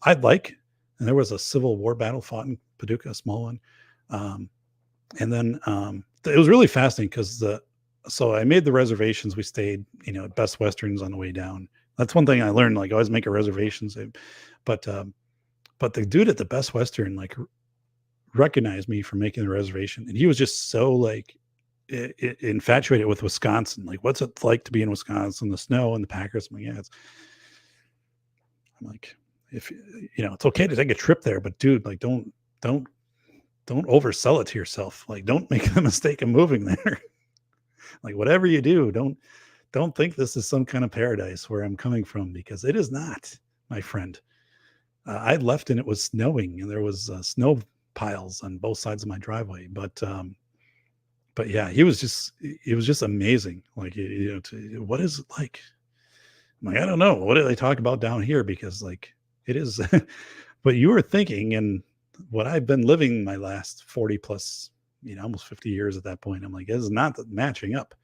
Speaker 1: I'd like. And there was a Civil War battle fought in Paducah, a small one. And then it was really fascinating because so I made the reservations. We stayed, at Best Westerns on the way down. That's one thing I learned. Like, always make a reservations. But the dude at the Best Western like recognized me for making the reservation, and he was just so like infatuated with Wisconsin. Like, what's it like to be in Wisconsin, the snow and the Packers? I'm like, yeah, I'm like, if it's okay to take a trip there, but dude, like, don't oversell it to yourself. Like, don't make the mistake of moving there. Like, whatever you do, don't think this is some kind of paradise where I'm coming from, because it is not, my friend. I left and it was snowing, and there was snow piles on both sides of my driveway. But yeah, it was just amazing. Like, what is it like? I'm like, I don't know. What do they talk about down here? Because like it is, but you were thinking, and what I've been living my last 40 plus, almost 50 years at that point, I'm like, this is not matching up.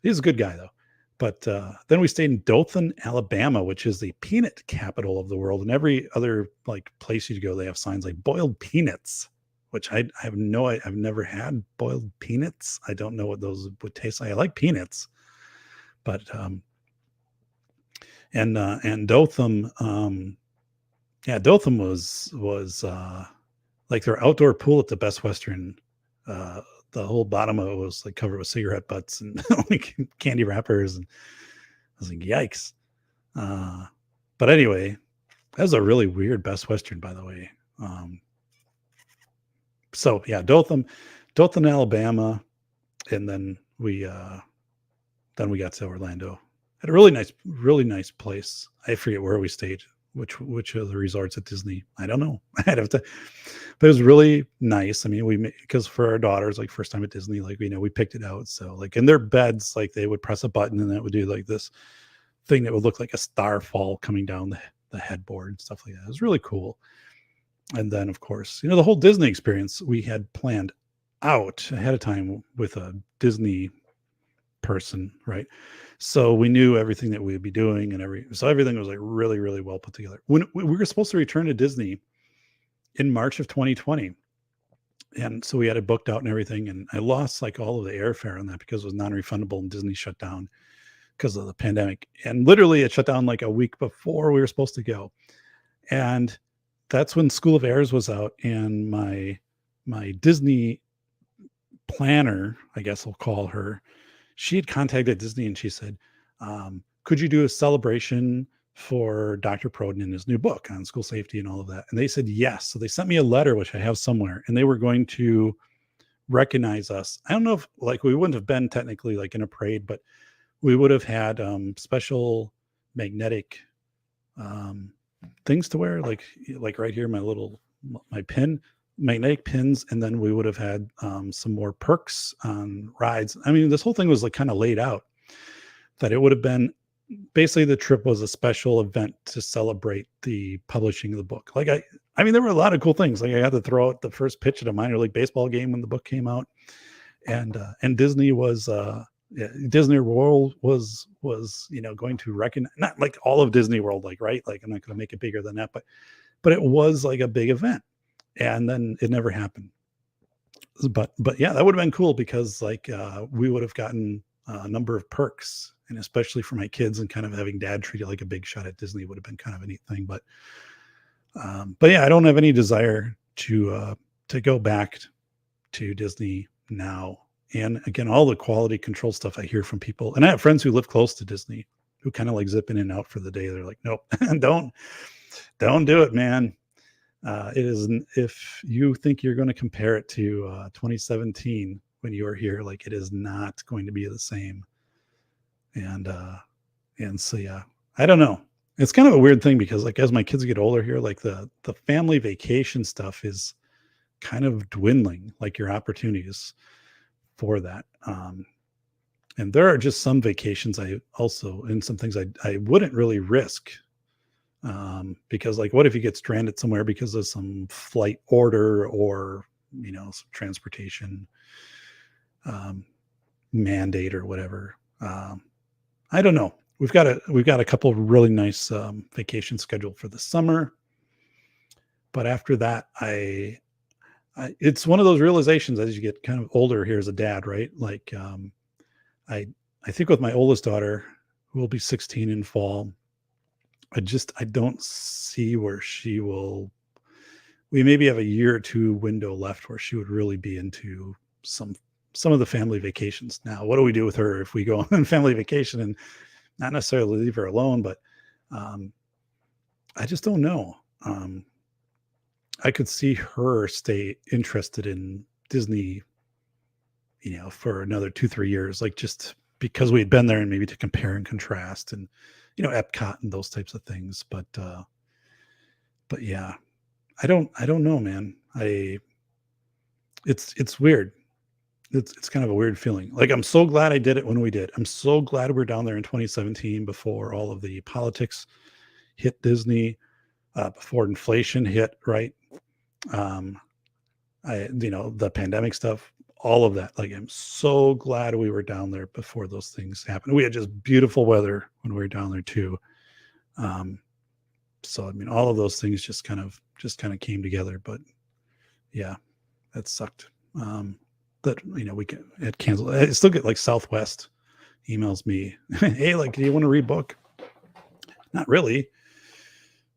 Speaker 1: He's a good guy though. But then we stayed in Dothan, Alabama, which is the peanut capital of the world. And every other like place you go, they have signs like boiled peanuts, which I've never had boiled peanuts. I don't know what those would taste like. I like peanuts, but and Dothan, Dothan was like their outdoor pool at the Best Western. The whole bottom of it was like covered with cigarette butts and like candy wrappers, and I was like, yikes. But anyway, that was a really weird Best Western, by the way. So yeah, Dothan, Alabama. and then we got to Orlando. Had a really nice place. I forget where we stayed, which of the resorts at Disney. I don't know. I'd have to, but it was really nice. I mean, because for our daughters, like first time at Disney, like we picked it out. So like in their beds, like they would press a button and that would do like this thing that would look like a star fall coming down the headboard and stuff like that. It was really cool. And then of course, the whole Disney experience we had planned out ahead of time with a Disney person, right? So we knew everything that we'd be doing so everything was like really, really well put together. When we were supposed to return to Disney in March of 2020. And so we had it booked out and everything. And I lost like all of the airfare on that because it was non-refundable and Disney shut down because of the pandemic. And literally it shut down like a week before we were supposed to go. And that's when School of Airs was out, and my Disney planner, I guess I'll call her, she had contacted Disney and she said, could you do a celebration for Dr. Proden in his new book on school safety and all of that? And they said yes. So they sent me a letter, which I have somewhere, and they were going to recognize us. I don't know if like we wouldn't have been technically like in a parade, but we would have had special magnetic things to wear, like right here, my pin, magnetic pins, and then we would have had some more perks on rides. I mean, this whole thing was like kind of laid out that it would have been basically the trip was a special event to celebrate the publishing of the book. Like I mean, there were a lot of cool things. Like I had to throw out the first pitch at a minor league baseball game when the book came out, and Disney was Disney World was going to recognize, not like all of Disney World, like right, like I'm not going to make it bigger than that, but it was like a big event, and then it never happened. But yeah, that would have been cool because like we would have gotten a number of perks, and especially for my kids, and kind of having dad treat it like a big shot at Disney would have been kind of a neat thing. But yeah, I don't have any desire to go back to Disney now. And again, all the quality control stuff I hear from people, and I have friends who live close to Disney who kind of like zip in and out for the day. They're like, nope, don't do it, man. It isn't. If you think you're going to compare it to 2017 when you were here, like it is not going to be the same. And so yeah, I don't know. It's kind of a weird thing because like as my kids get older here, like the family vacation stuff is kind of dwindling, like your opportunities for that. And there are just some vacations and some things I wouldn't really risk. Because like, what if you get stranded somewhere because of some flight order or, some transportation mandate or whatever. I don't know. We've got a couple of really nice vacations scheduled for the summer, but after that, it's one of those realizations as you get kind of older here as a dad, right? Like, I think with my oldest daughter, who will be 16 in fall, I don't see where we maybe have a year or two window left where she would really be into some of the family vacations. Now, what do we do with her if we go on family vacation and not necessarily leave her alone, but I just don't know. I could see her stay interested in Disney, for another 2-3 years, like just because we had been there and maybe to compare and contrast and, Epcot and those types of things. But yeah, I don't know, man. It's weird. It's kind of a weird feeling. Like, I'm so glad I did it when we did. I'm so glad we're down there in 2017 before all of the politics hit Disney, before inflation hit, right? The pandemic stuff, all of that. Like, I'm so glad we were down there before those things happened. We had just beautiful weather when we were down there too. So, I mean, all of those things just kind of came together, but yeah, that sucked. That, it canceled. I still get like Southwest emails me, hey, like, do you want to rebook? Not really.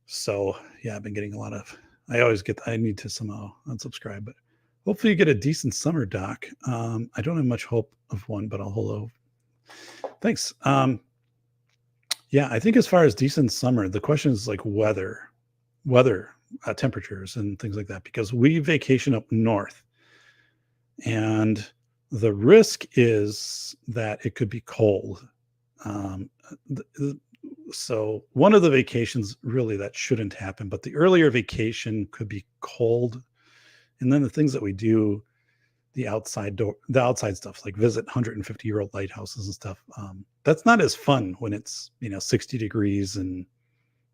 Speaker 1: So yeah, I've been getting a lot of, I need to somehow unsubscribe, but hopefully you get a decent summer, Doc. I don't have much hope of one, but I'll hold out. Thanks. Yeah, I think as far as decent summer, the question is like weather, temperatures and things like that, because we vacation up north, and The risk is that it could be cold. Um, so one of the vacations really that shouldn't happen, but the earlier vacation could be cold. And then the things that we do, the outside stuff, like visit 150-year-old lighthouses and stuff. That's not as fun when it's 60 degrees and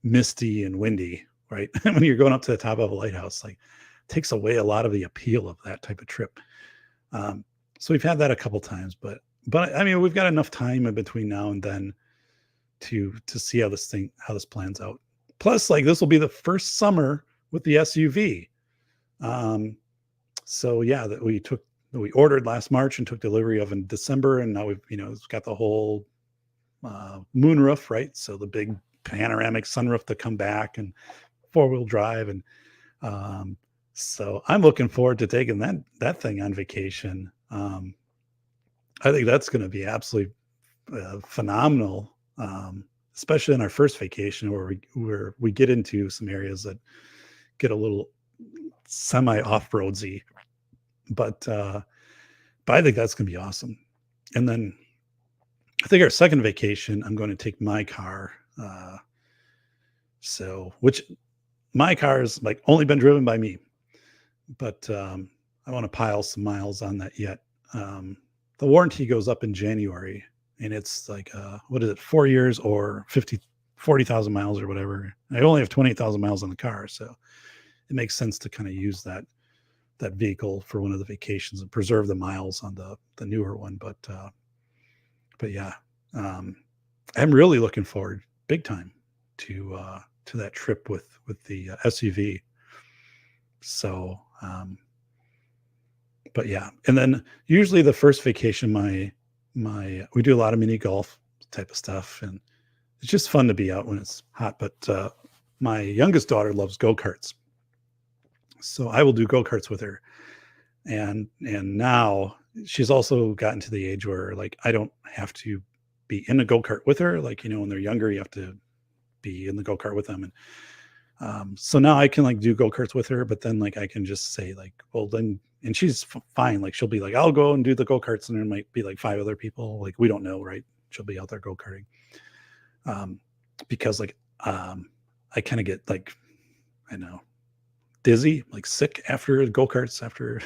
Speaker 1: misty and windy, right? When you're going up to the top of a lighthouse, like takes away a lot of the appeal of that type of trip. So we've had that a couple times, but I mean we've got enough time in between now and then to see how this plans out. Plus, like this will be the first summer with the SUV. So yeah, that we ordered last March and took delivery of in December, and now it's got the whole moonroof, right? So the big panoramic sunroof to come back and 4-wheel drive, and so I'm looking forward to taking that thing on vacation. I think that's going to be absolutely phenomenal, especially in our first vacation where we get into some areas that get a little semi off-roadsy, but I think that's going to be awesome. And then I think our second vacation, I'm going to take my car. Which my car is like only been driven by me, but I want to pile some miles on that yet. The warranty goes up in January, and it's like, what is it, 4 years or 40,000 miles or whatever. I only have 20,000 miles on the car, so it makes sense to kind of use that vehicle for one of the vacations and preserve the miles on the newer one. But yeah, I'm really looking forward big time to that trip with the SUV. So, but yeah, and then usually the first vacation, we do a lot of mini golf type of stuff, and it's just fun to be out when it's hot. But my youngest daughter loves go-karts, so I will do go-karts with her. And now she's also gotten to the age where like I don't have to be in a go-kart with her. Like, when they're younger, you have to be in the go-kart with them. And so now I can like do go-karts with her, but then like I can just say like, well then, and she's fine. Like she'll be like, I'll go and do the go-karts, and there might be like 5 other people. Like we don't know, right? She'll be out there go-karting. Because like I kind of get like, I know, dizzy, like sick after go-karts, after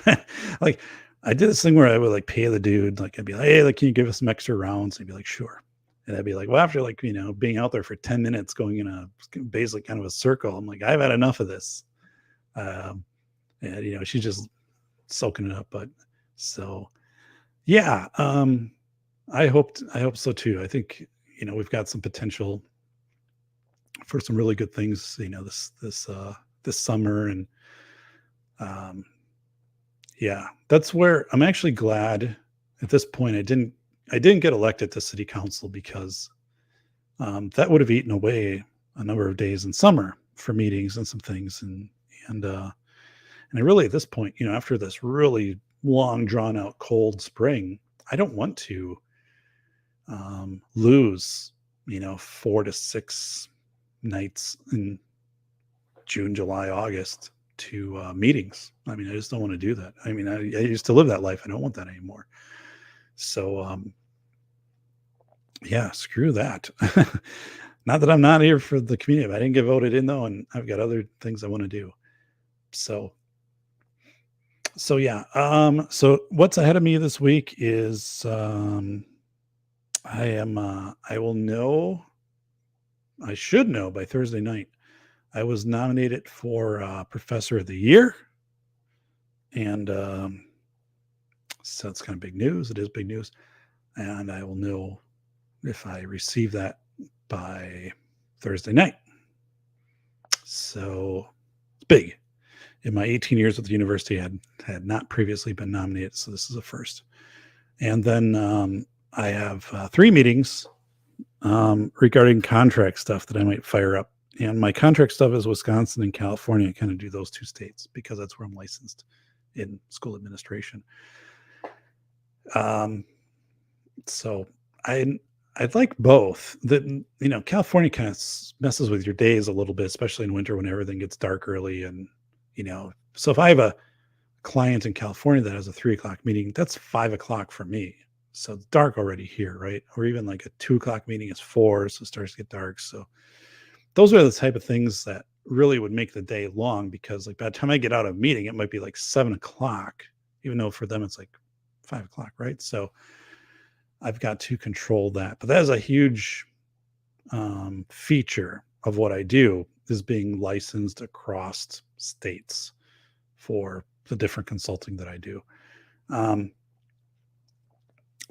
Speaker 1: like I did this thing where I would like pay the dude, like I'd be like, hey, like, can you give us some extra rounds? And he'd be like, sure. And I'd be like, well, after like, being out there for 10 minutes going in a basically kind of a circle, I'm like, I've had enough of this. And she's just soaking it up. But so yeah, I hope so too. I think, we've got some potential for some really good things, this summer. And yeah, that's where I'm actually glad at this point I didn't get elected to city council, because that would have eaten away a number of days in summer for meetings and some things. And I really, at this point, after this really long drawn out cold spring, I don't want to lose 4 to 6 nights in June, July, August to meetings. I mean, I just don't want to do that. I mean, I used to live that life. I don't want that anymore. So, yeah, screw that. Not that I'm not here for the community. But I didn't get voted in though, and I've got other things I want to do. So yeah. So what's ahead of me this week is I should know by Thursday night. I was nominated for Professor of the Year, and so it's kind of big news. It is big news, and I will know if I receive that by Thursday night. So it's big. In my 18 years with the university, I had not previously been nominated, so this is a first. And then I have 3 meetings regarding contract stuff that I might fire up. And my contract stuff is Wisconsin and California. I kind of do those 2 states because that's where I'm licensed in school administration. So I'd like both. That California kind of messes with your days a little bit, especially in winter when everything gets dark early, and so if I have a client in California that has a 3:00 meeting, that's 5:00 for me. So it's dark already here, right? Or even like a 2:00 meeting is 4, so it starts to get dark. So those are the type of things that really would make the day long, because like by the time I get out of a meeting, it might be like 7:00, even though for them it's like 5:00, right? So I've got to control that. But that is a huge feature of what I do, is being licensed across states for the different consulting that I do. Um,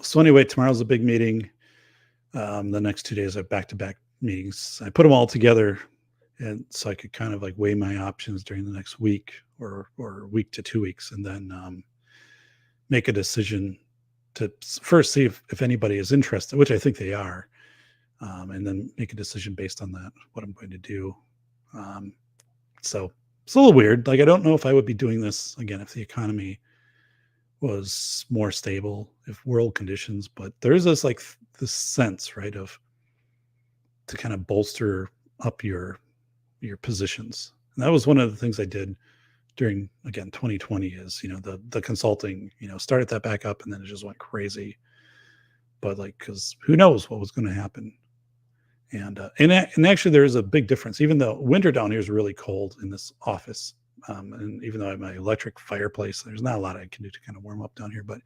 Speaker 1: so anyway, tomorrow's a big meeting. The next 2 days are back-to-back meetings. I put them all together, and so I could kind of like weigh my options during the next week or week to 2 weeks, and then make a decision to first see if anybody is interested, which I think they are, and then make a decision based on that, what I'm going to do. So it's a little weird. Like, I don't know if I would be doing this again if the economy was more stable, if world conditions, but there's this like this sense, right, of to kind of bolster up your positions. And that was one of the things I did during, again, 2020, is, the consulting, started that back up, and then it just went crazy. But like, because who knows what was going to happen. And actually there is a big difference, even though winter down here is really cold in this office. And even though I have my electric fireplace, there's not a lot I can do to kind of warm up down here, but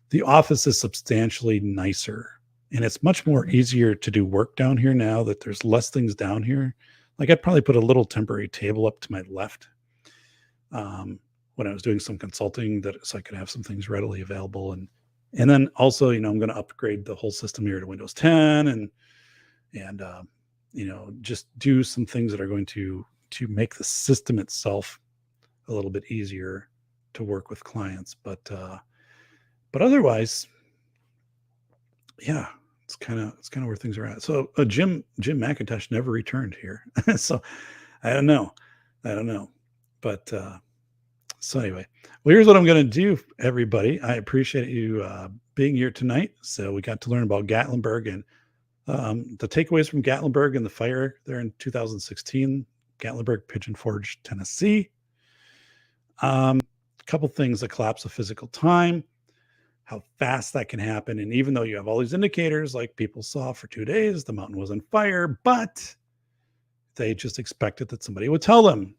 Speaker 1: the office is substantially nicer, and it's much more easier to do work down here now that there's less things down here. Like, I'd probably put a little temporary table up to my left when I was doing some consulting, so I could have some things readily available. And then also, I'm going to upgrade the whole system here to Windows 10, and just do some things that are going to make the system itself a little bit easier to work with clients. But otherwise, yeah, it's kind of where things are at. So Jim McIntosh never returned here. So I don't know. But so anyway, well, here's what I'm going to do, everybody. I appreciate you being here tonight. So we got to learn about Gatlinburg and the takeaways from Gatlinburg and the fire there in 2016, Gatlinburg, Pigeon Forge, Tennessee. A couple things: the collapse of physical time, how fast that can happen. And even though you have all these indicators, like people saw for 2 days, the mountain was on fire, but they just expected that somebody would tell them,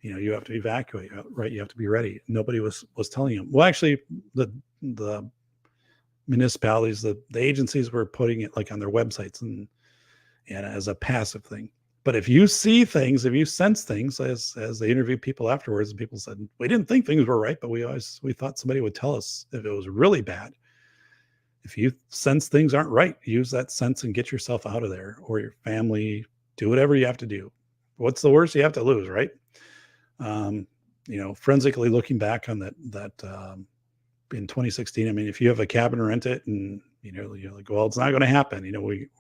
Speaker 1: you have to evacuate, right? You have to be ready. Nobody was telling them. Well, actually, the municipalities, the agencies were putting it like on their websites and as a passive thing. But if you see things, if you sense things, as they interviewed people afterwards, and people said, we didn't think things were right, but we thought somebody would tell us if it was really bad. If you sense things aren't right, use that sense and get yourself out of there, or your family. Do whatever you have to do. What's the worst you have to lose, right? Forensically looking back on that in 2016, I mean, if you have a cabin, rent it, and you're like, well, it's not going to happen.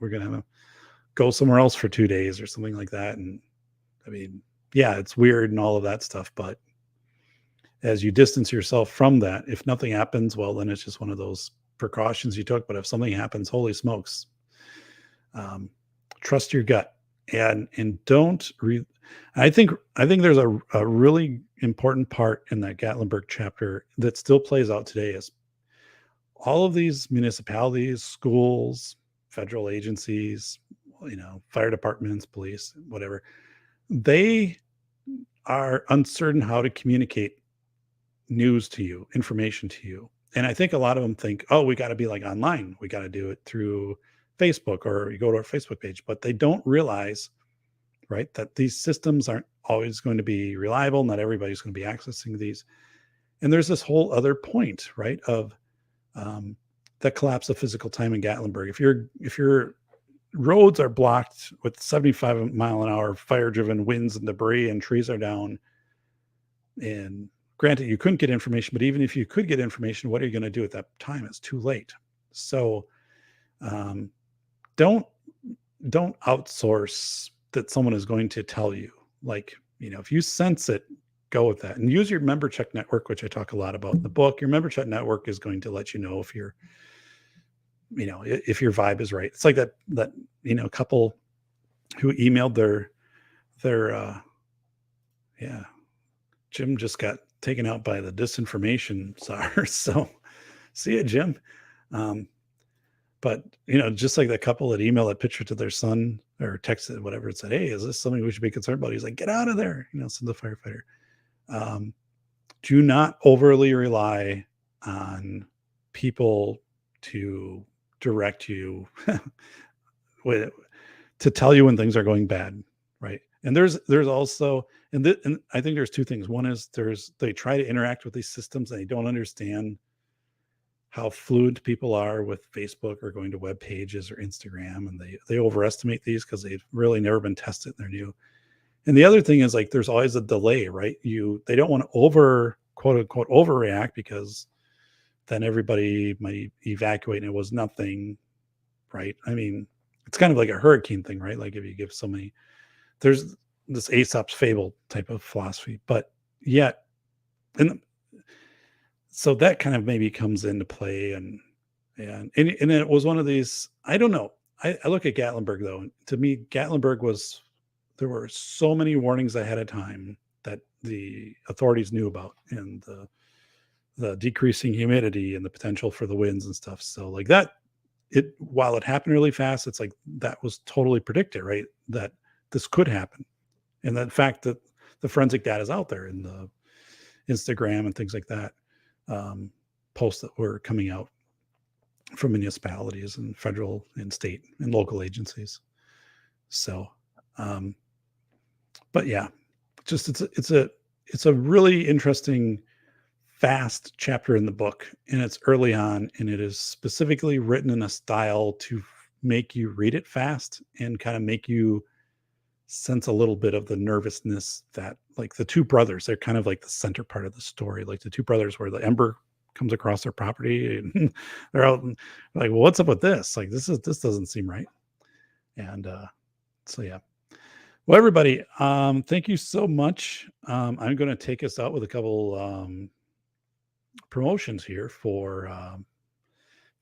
Speaker 1: We're going to go somewhere else for 2 days or something like that. And I mean, yeah, it's weird and all of that stuff, but as you distance yourself from that, if nothing happens, well, then it's just one of those precautions you took. But if something happens, holy smokes, trust your gut, and don't I think there's a really important part in that Gatlinburg chapter that still plays out today, is all of these municipalities, schools, federal agencies, fire departments, police, whatever, they are uncertain how to communicate news to you, information to you. And I think a lot of them think, oh, we got to be like online. We got to do it through Facebook, or you go to our Facebook page, but they don't realize, right, that these systems aren't always going to be reliable. Not everybody's going to be accessing these. And there's this whole other point, right, of the collapse of physical time in Gatlinburg. If your roads are blocked with 75 mile an hour fire driven winds and debris, and trees are down, and granted, you couldn't get information, but even if you could get information, what are you going to do at that time? It's too late. So don't outsource that someone is going to tell you. Like, if you sense it, go with that, and use your member check network, which I talk a lot about in the book. Your member check network is going to let you know if your vibe is right. It's like that couple who emailed their Jim just got taken out by the disinformation czar. So see ya, Jim. But just like that couple that emailed that picture to their son or texted whatever, it said, "Hey, is this something we should be concerned about?" He's like, "Get out of there!" Send the firefighter. Do not overly rely on people to direct you to tell you when things are going bad, right? And there's also, and I think there's two things. One is they try to interact with these systems and they don't understand how fluid people are with Facebook or going to web pages or Instagram, and they overestimate these because they've really never been tested and they're new. And the other thing is, like, there's always a delay, right? They don't want to quote unquote overreact, because then everybody might evacuate and it was nothing, right? I mean, it's kind of like a hurricane thing, right? Like if you give so many, there's this Aesop's fable type of philosophy, but yet, and so that kind of maybe comes into play, and it was one of these. I don't know. I look at Gatlinburg though, and to me, Gatlinburg was, there were so many warnings ahead of time that the authorities knew about, and the decreasing humidity and the potential for the winds and stuff. So like that, while it happened really fast, it's like that was totally predicted, right? That this could happen, and the fact that the forensic data is out there in the Instagram and things like that, posts that were coming out from municipalities and federal and state and local agencies. So, but yeah, just it's a really interesting, fast chapter in the book, and it's early on, and it is specifically written in a style to make you read it fast and kind of make you sense a little bit of the nervousness that, like, the two brothers, they're kind of like the center part of the story, like the two brothers where the ember comes across their property and they're out and like, well, what's up with this? Like, this doesn't seem right. And so yeah. Well, everybody, thank you so much. I'm going to take us out with a couple promotions here for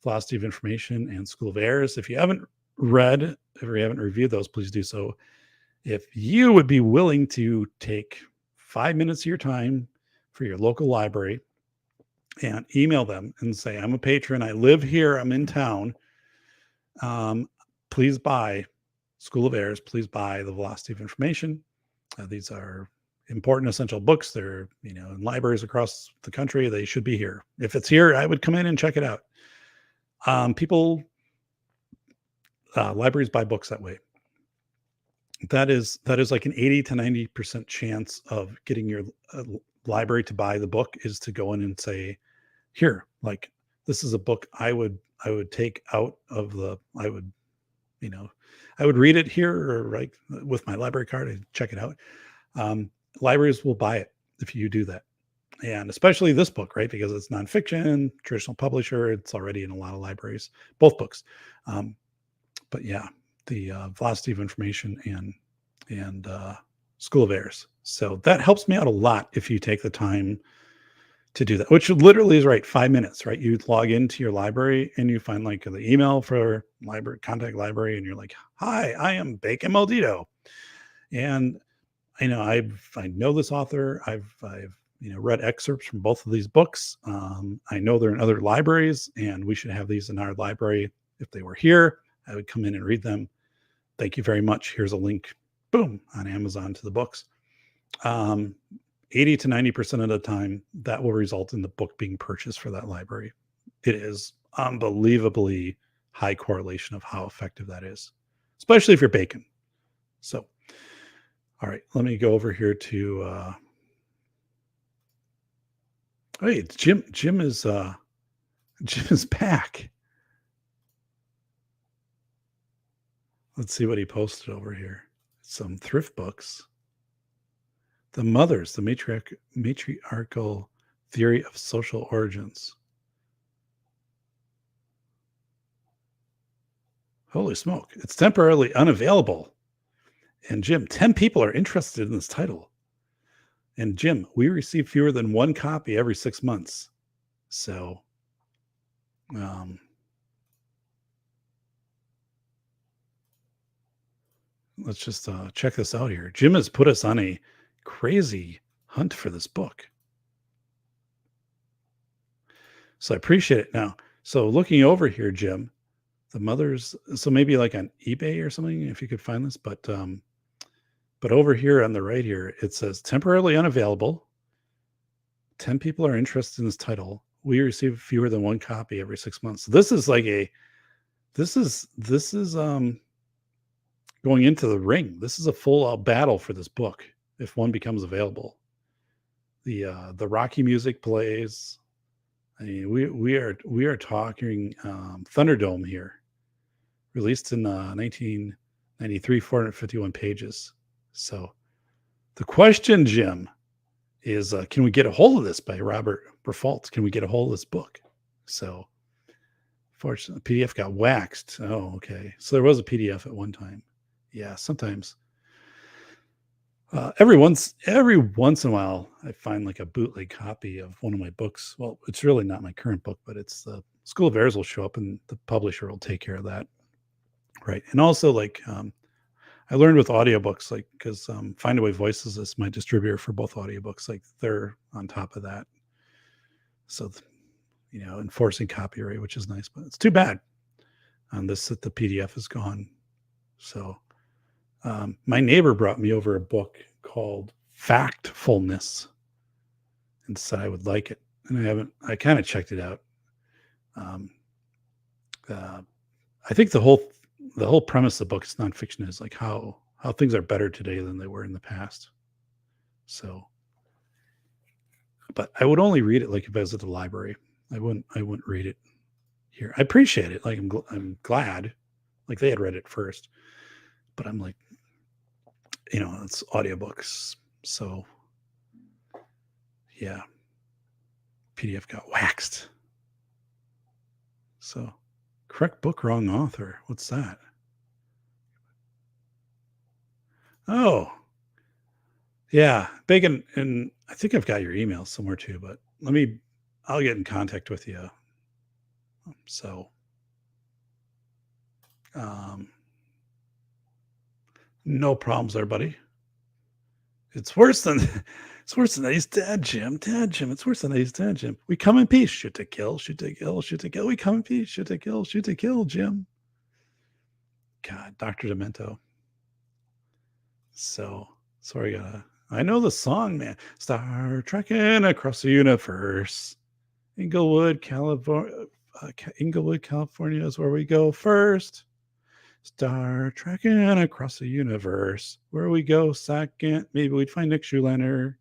Speaker 1: Philosophy of Information and School of Airs. If you haven't read, if you haven't reviewed those, please do so. If you would be willing to take 5 minutes of your time for your local library and email them and say, "I'm a patron, I live here, I'm in town. Please buy School of Airs, please buy the Velocity of Information. These are important, essential books. They're, in libraries across the country. They should be here. If it's here, I would come in and check it out." Libraries buy books that way. That is like an 80 to 90% chance of getting your library to buy the book, is to go in and say, "Here, like, this is a book I would take out of I would read it here, or like with my library card and check it out." Libraries will buy it if you do that. And especially this book, right? Because it's nonfiction, traditional publisher, it's already in a lot of libraries, both books. But yeah, the Velocity of Information and School of Airs. So that helps me out a lot if you take the time to do that, which literally is, right, 5 minutes, right? You log into your library and you find like the email for library, contact library, and you're like, "Hi, I am Bacon Maldito, and I know this author. I've read excerpts from both of these books. I know they're in other libraries, and we should have these in our library. If they were here, I would come in and read them. Thank you very much. Here's a link, boom, on Amazon to the books." 80 to 90% of the time, that will result in the book being purchased for that library. It is unbelievably high correlation of how effective that is, especially if you're Bacon. So, all right, let me go over here to hey, it's Jim. Jim is back. Let's see what he posted over here. Some thrift books. The Mothers, the Matriarchal Theory of Social Origins. Holy smoke. It's temporarily unavailable. And Jim, 10 people are interested in this title. And Jim, we receive fewer than one copy every 6 months. So, let's just check this out here. Jim has put us on a crazy hunt for this book. So I appreciate it. Now, so looking over here, Jim, the mother's, so maybe like on eBay or something, if you could find this, but over here on the right here, it says temporarily unavailable. 10 people are interested in this title. We receive fewer than one copy every 6 months. So this is like this is going into the ring. This is a full out battle for this book if one becomes available. The Rocky music plays. I mean, we are talking Thunderdome here, released in 1993, 451 pages. So the question, Jim, is can we get a hold of this by Robert Berfault? Can we get a hold of this book? So fortunately, PDF got waxed. Oh, okay. So there was a PDF at one time. Yeah, sometimes. Every once in a while, I find like a bootleg copy of one of my books. Well, it's really not my current book, but it's the School of Errors will show up, and the publisher will take care of that, right? And also, like I learned with audiobooks, like because Findaway Voices is my distributor for both audiobooks. Like they're on top of that, so enforcing copyright, which is nice, but it's too bad on this that the PDF is gone. So. My neighbor brought me over a book called Factfulness and said I would like it. And I kind of checked it out. I think the whole premise of the book is nonfiction is like how things are better today than they were in the past. So, but I would only read it like if I was at the library. I wouldn't read it here. I appreciate it. Like I'm glad like they had read it first, but I'm like, it's audiobooks. So yeah, PDF got waxed. So correct book, wrong author. What's that? Oh, yeah. Bacon. And I think I've got your email somewhere too, but I'll get in contact with you. So, no problems there, buddy. It's worse than that he's dead, Jim. Dead, Jim. It's worse than that he's dead, Jim. We come in peace. Shoot to kill. Shoot to kill. Shoot to kill. We come in peace. Shoot to kill. Shoot to kill, Jim. God, Dr. Demento. So sorry, I know the song, man. Star trekking across the universe. Inglewood, California. Inglewood, California is where we go first. Star trekking across the universe. Where we go second. Maybe we'd find Nick Schulander.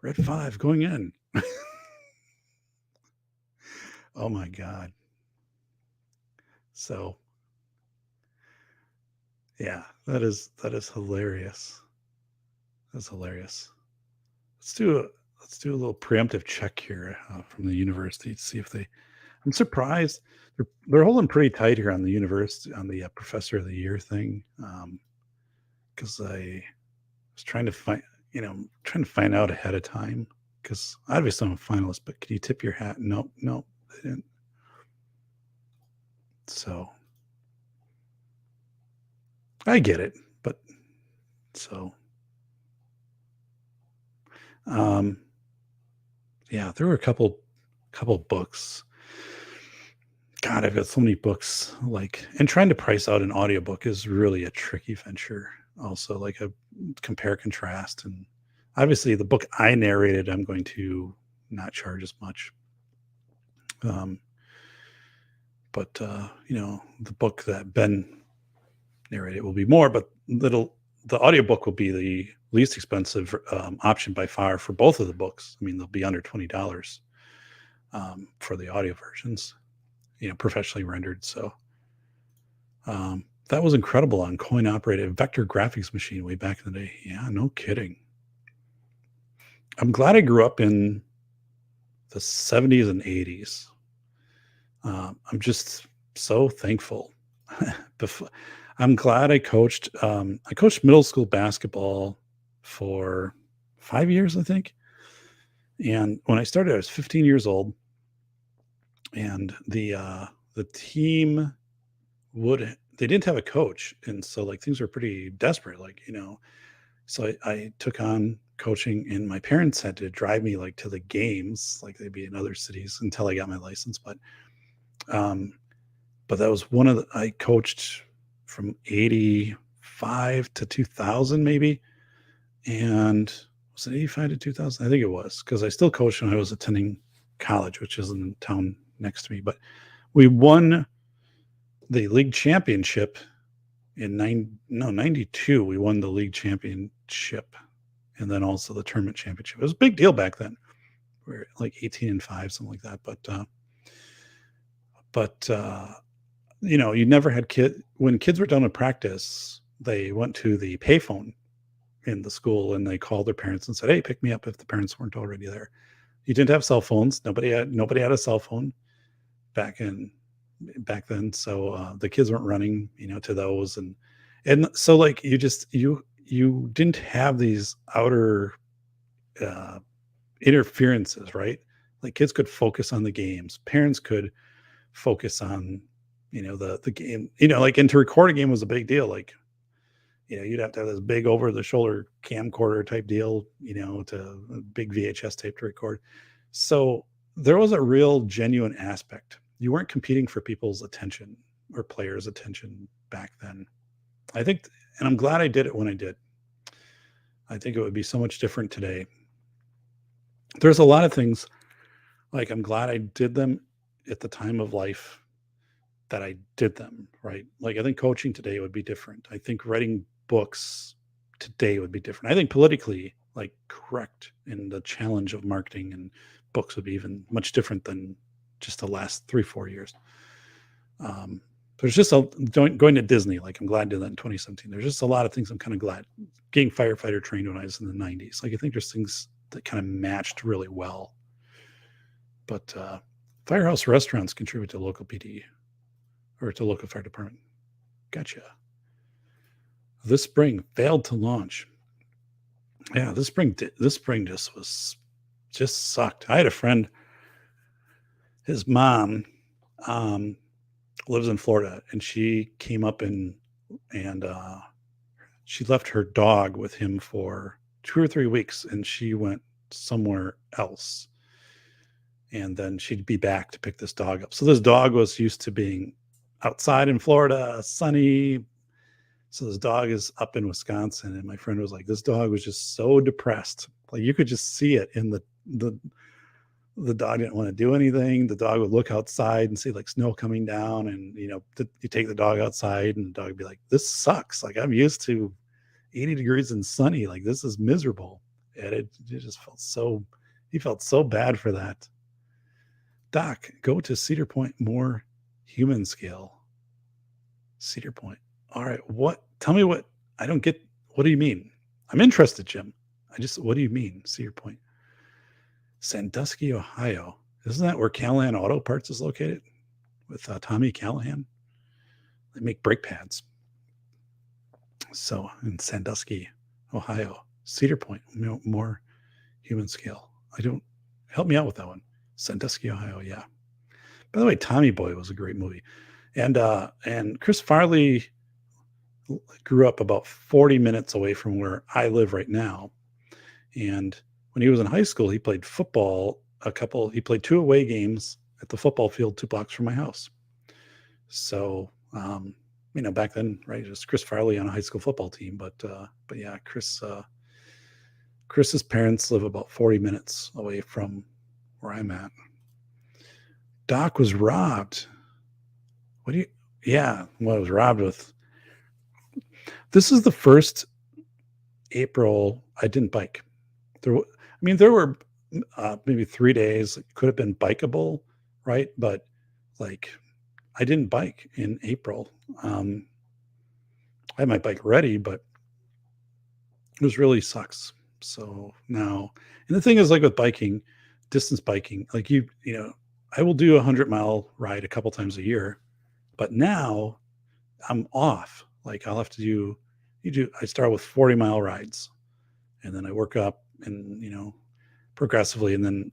Speaker 1: Red 5 going in. Oh my God. So yeah, that is hilarious. That's hilarious. Let's do a little preemptive check here from the university to see if I'm surprised they're holding pretty tight here on the university on the Professor of the Year thing, because I was trying to find out ahead of time because obviously I'm a finalist. But can you tip your hat? Nope, they didn't. So I get it, but so yeah, there were a couple books. God, I've got so many books, and trying to price out an audiobook is really a tricky venture. Also, like a compare contrast, and obviously the book I narrated, I'm going to not charge as much. But the book that Ben narrated will be more, but the audiobook will be the least expensive option by far for both of the books. I mean, they'll be under $20 for the audio versions, professionally rendered. So that was incredible on coin operated vector graphics machine way back in the day. Yeah, no kidding. I'm glad I grew up in the 70s and 80s. I'm just so thankful. I'm glad I coached middle school basketball for 5 years, I think. And when I started, I was 15 years old. And the team they didn't have a coach. And so things were pretty desperate. So I took on coaching, and my parents had to drive me like to the games, like they'd be in other cities until I got my license. Um, but that was one of the, I coached from 85 to 2000 maybe. And was it 85 to 2000? I think it was, because I still coached when I was attending college, which is in the town next to me. But we won the league championship in 92. We won the league championship, and then also the tournament championship. It was a big deal back then. We were like 18-5, something like that. But you never had when kids were done with practice, they went to the payphone in the school and they called their parents and said, "Hey, pick me up," if the parents weren't already there. You didn't have cell phones. Nobody had a cell phone back then. So the kids weren't running, to those. And so like you didn't have these outer interferences, right? Like kids could focus on the games. Parents could focus on, the game, like, and to record a game was a big deal. Like, you'd have to have this big over the shoulder camcorder type deal, to a big VHS tape to record. So there was a real genuine aspect. You weren't competing for people's attention or players' attention back then. I think, and I'm glad I did it when I did. I think it would be so much different today. There's a lot of things, like, I'm glad I did them at the time of life that I did them, right? Like, I think coaching today would be different. I think writing books today would be different. I think politically, like, correct in the challenge of marketing and books would be even much different than just the last 3-4 years. There's just going to Disney. Like, I'm glad I did that in 2017. There's just a lot of things I'm kind of glad. Getting firefighter trained when I was in the 90s. Like, I think there's things that kind of matched really well. But firehouse restaurants contribute to local PD or to local fire department. Gotcha. This spring failed to launch. Yeah, this spring just sucked. I had a friend, his mom lives in Florida, and she came up and she left her dog with him for 2 or 3 weeks, and she went somewhere else. And then she'd be back to pick this dog up. So this dog was used to being outside in Florida, sunny. So this dog is up in Wisconsin, and my friend was like, this dog was just so depressed. Like, you could just see it in the dog didn't want to do anything. The dog would look outside and see like snow coming down, and you take the dog outside, and the dog would be like, this sucks. Like, I'm used to 80 degrees and sunny. Like, this is miserable. And it just he felt so bad for that. Doc, go to Cedar Point, more human scale. Cedar Point. All right. Tell me what, I don't get. What do you mean? I'm interested, Jim. What do you mean, Cedar Point? Sandusky, Ohio. Isn't that where Callahan Auto Parts is located? With Tommy Callahan? They make brake pads. So in Sandusky, Ohio. Cedar Point, more human scale. Help me out with that one. Sandusky, Ohio, yeah. By the way, Tommy Boy was a great movie. And Chris Farley grew up about 40 minutes away from where I live right now. And when he was in high school, he played football. He played 2 away games at the football field 2 blocks from my house. So, back then, right, just Chris Farley on a high school football team. But yeah, Chris's parents live about 40 minutes away from where I'm at. Doc was robbed. Was robbed with. This is the first April I didn't bike. There were maybe 3 days it could have been bikeable, right? But like, I didn't bike in April. I had my bike ready, but it was really sucks. So now, and the thing is, like with biking, distance biking, like I will do a 100-mile ride a couple times a year, but now I'm off. Like, I'll have to I start with 40-mile rides, and then I work up and, progressively. And then,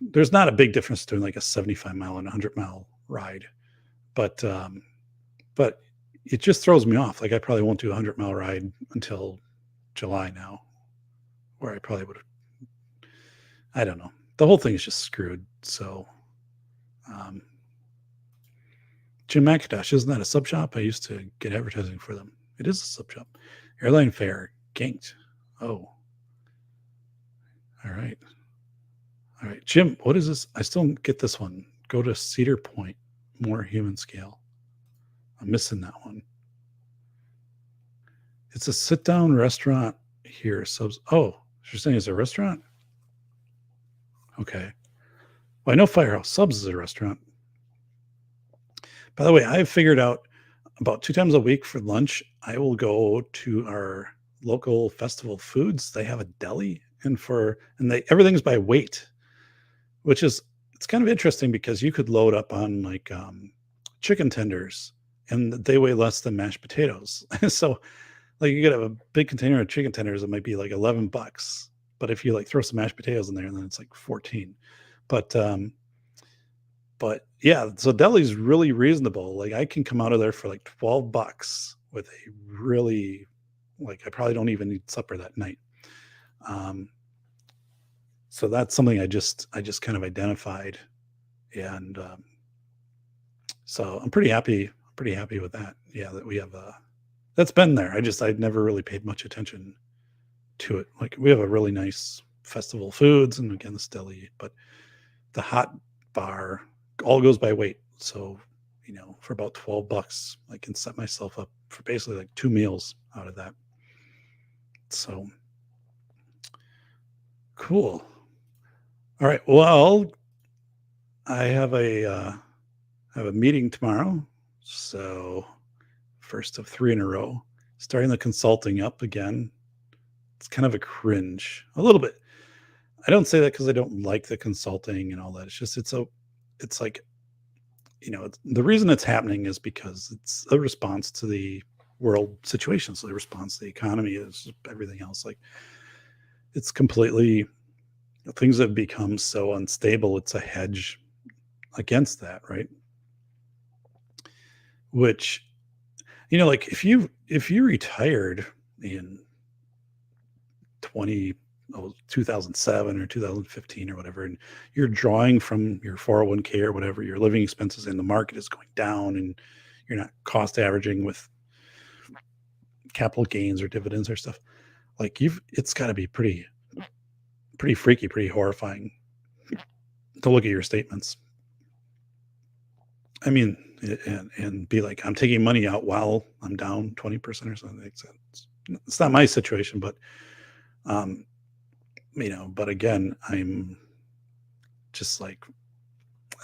Speaker 1: there's not a big difference between like a 75-mile and a 100-mile ride, but it just throws me off. Like I probably won't do a 100-mile ride until July now, where I probably would have. I don't know. The whole thing is just screwed. So, Jim McIntosh, isn't that a sub shop? I used to get advertising for them. It is a sub shop. Airline fare, ganked. Oh, all right. All right, Jim, what is this? I still don't get this one. Go to Cedar Point, more human scale. I'm missing that one. It's a sit-down restaurant here. Subs. Oh, you're saying it's a restaurant? Okay. Well, I know Firehouse Subs is a restaurant. By the way, I've figured out about 2 times a week for lunch, I will go to our local festival foods. They have a deli, and everything's by weight, which is it's kind of interesting because you could load up on like chicken tenders and they weigh less than mashed potatoes. So like you could have a big container of chicken tenders that might be like $11, but if you like throw some mashed potatoes in there, then it's like 14. But yeah, so deli's really reasonable. Like I can come out of there for like $12 with a really, like I probably don't even need supper that night. So that's something I just kind of identified, and so I'm pretty happy with that. Yeah, that we have that's been there. I'd never really paid much attention to it. Like we have a really nice festival foods, and again this deli, but the hot bar all goes by weight. So for about $12, I can set myself up for basically like 2 meals out of that. So cool. All right. Well, I have a meeting tomorrow, so first of 3 in a row. Starting the consulting up again. It's kind of a cringe, a little bit. I don't say that because I don't like the consulting and all that. It's just it's like the reason it's happening is because it's a response to the world situation. So the response to the economy is everything else. Like it's completely. Things have become so unstable. It's a hedge against that, right? Which, like if you retired in 2007 or 2015 or whatever, and you're drawing from your 401k or whatever, your living expenses and the market is going down, and you're not cost averaging with capital gains or dividends or stuff, like it's got to be pretty freaky, pretty horrifying to look at your statements. I mean, and be like, I'm taking money out while I'm down 20% or something. It's not my situation, but, but again, I'm just like,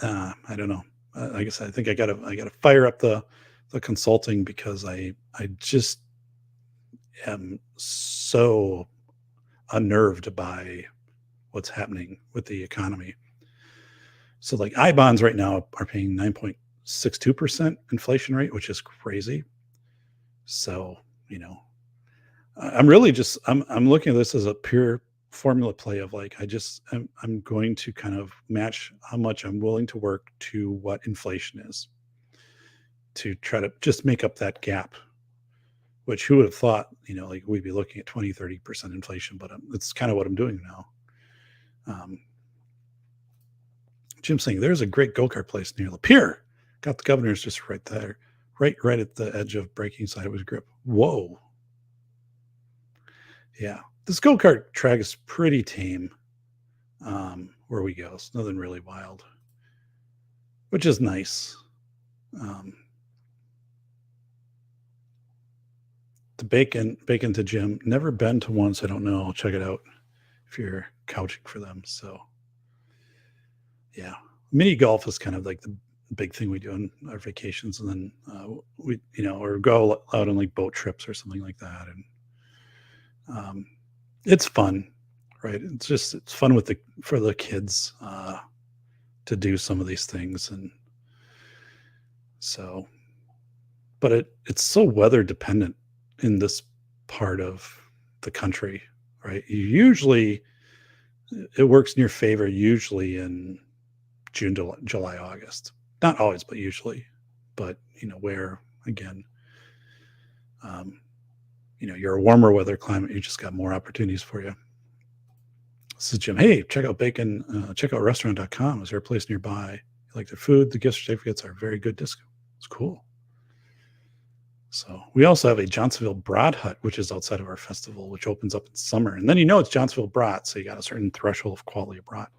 Speaker 1: I don't know. I guess I think I gotta fire up the consulting because I just am so unnerved by what's happening with the economy. So like I-bonds right now are paying 9.62% inflation rate, which is crazy. So, I'm really just, I'm looking at this as a pure formula play of like, I'm going to kind of match how much I'm willing to work to what inflation is to try to just make up that gap, which who would have thought, like we'd be looking at 20-30% inflation, but it's kind of what I'm doing now. Jim's saying there's a great go-kart place near Lapeer. Got the Governor's just right there, right at the edge of braking side of his grip. Whoa. Yeah, this go-kart track is pretty tame. Where we go, it's nothing really wild, which is nice. The bacon to Jim. Never been to one, so I don't know. I'll check it out if you're couching for them. So yeah, mini golf is kind of like the big thing we do on our vacations, and then we or go out on like boat trips or something like that, and it's fun, right? It's fun for the kids to do some of these things, and so, but it's so weather dependent in this part of the country, right? It works in your favor usually in June, July, August. Not always, but usually. But where again, you're a warmer weather climate, you just got more opportunities for you. This is Jim. Hey, check out check out restaurant.com. Is there a place nearby? You like their food? The gift certificates are very good discount. It's cool. So we also have a Johnsonville Brat Hut, which is outside of our festival, which opens up in summer. And then it's Johnsonville Brat, so you got a certain threshold of quality of brat.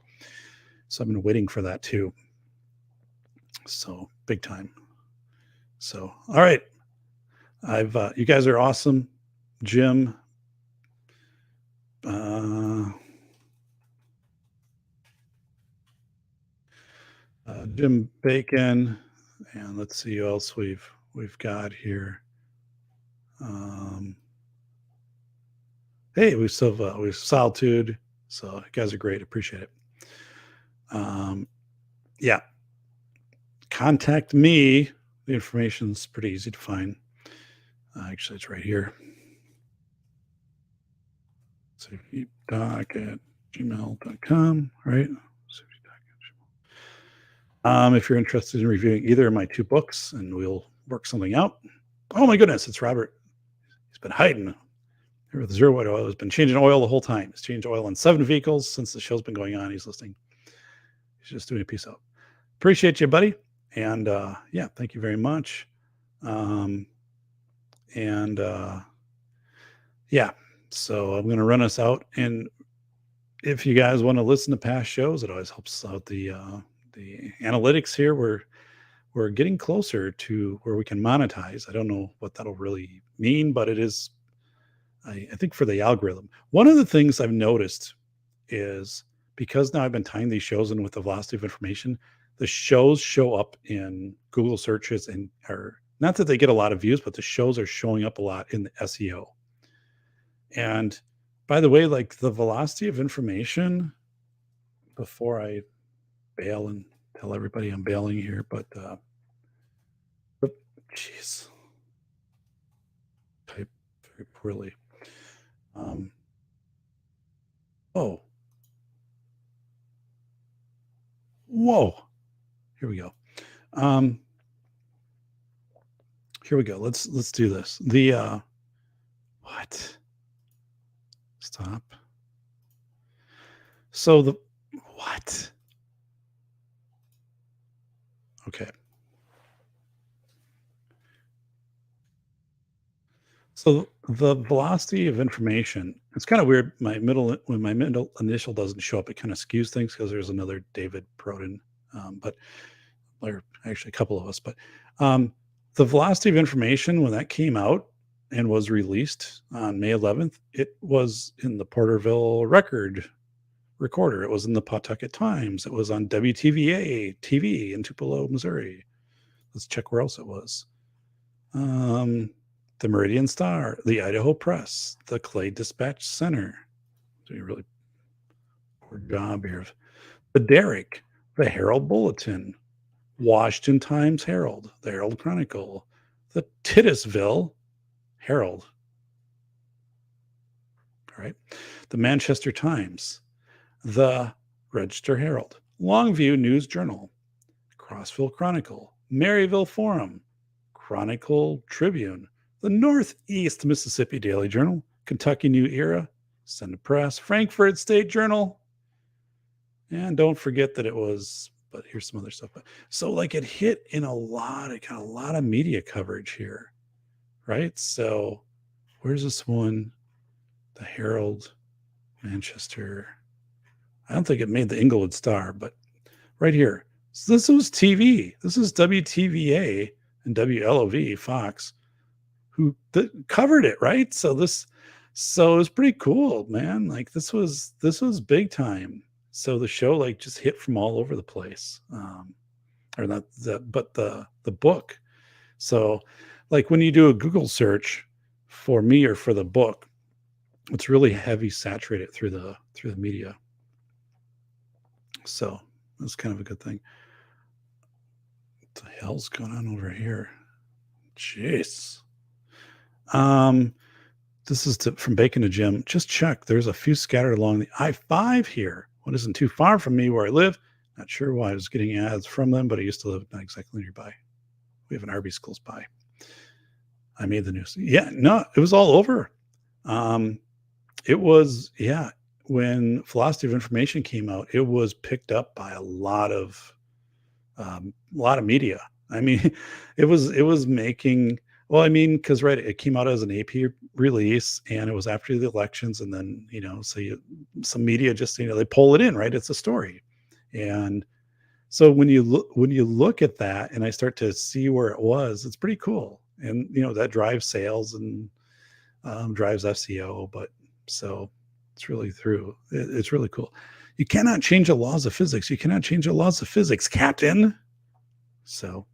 Speaker 1: So I've been waiting for that too. So big time. So all right, you guys are awesome, Jim. Jim Bacon, and let's see who else we've got here. Hey, we've Solitude. So you guys are great. Appreciate it. Yeah. Contact me. The information's pretty easy to find. Actually, it's right here. So doc@gmail.com, right? If you're interested in reviewing either of my 2 books, and we'll work something out. Oh my goodness, it's Robert. He's been hiding. Here with Zero White Oil. He's been changing oil the whole time. He's changed oil on 7 vehicles since the show's been going on. He's listening. He's just doing a piece out. Appreciate you, buddy. And yeah, thank you very much. Yeah, so I'm going to run us out. And if you guys want to listen to past shows, it always helps out the analytics here. We're getting closer to where we can monetize. I don't know what that'll really mean, but it is, I think, for the algorithm. One of the things I've noticed is, because now I've been tying these shows in with the velocity of information, the shows show up in Google searches, and are not that they get a lot of views, but the shows are showing up a lot in the SEO. And by the way, like the velocity of information, before I bail and tell everybody I'm bailing here, but jeez, type very poorly. Oh, whoa, here we go. Here we go. Let's do this. The what? Stop. So the what? Okay. So the velocity of information, it's kind of weird. When my middle initial doesn't show up, it kind of skews things, because there's another David Proden, or actually a couple of us. But the velocity of information, when that came out and was released on May 11th, it was in the Porterville Recorder. It was in the Pawtucket Times. It was on WTVA TV in Tupelo, Missouri. Let's check where else it was. The Meridian Star, the Idaho Press, the Clay Dispatch Center. Doing a really poor job here. The Derrick, the Herald Bulletin, Washington Times Herald, the Herald Chronicle, the Titusville Herald. All right. The Manchester Times, the Register Herald, Longview News Journal, Crossville Chronicle, Maryville Forum, Chronicle Tribune, the Northeast Mississippi Daily Journal, Kentucky New Era, Senate Press, Frankfurt State Journal. And don't forget that it was, but here's some other stuff. So like it hit in it got a lot of media coverage here, right? So where's this one? The Herald, Manchester. I don't think it made the Inglewood Star, but right here. So this was TV. This is WTVA and WLOV, Fox, who covered it, right? So it was pretty cool, man. Like this was big time. So the show like just hit from all over the place. Or not that, but the book. So like when you do a Google search for me or for the book, it's really heavy saturated through the media. So that's kind of a good thing. What the hell's going on over here? Jeez. This is from Bacon to Jim. Just check. There's a few scattered along the I-5 here. One isn't too far from me where I live. Not sure why I was getting ads from them, but I used to live not exactly nearby. We have an Arby's close by. I made the news. Yeah, no, it was all over. It was, yeah, when Philosophy of Information came out, it was picked up by a lot of media. I mean, it was making, well, I mean, because right, it came out as an AP release, and it was after the elections, and then some media just they pull it in, right? It's a story, and so when you look at that, and I start to see where it was, it's pretty cool, and that drives sales and drives SEO, but so it's really it's really cool. You cannot change the laws of physics. You cannot change the laws of physics, Captain. So,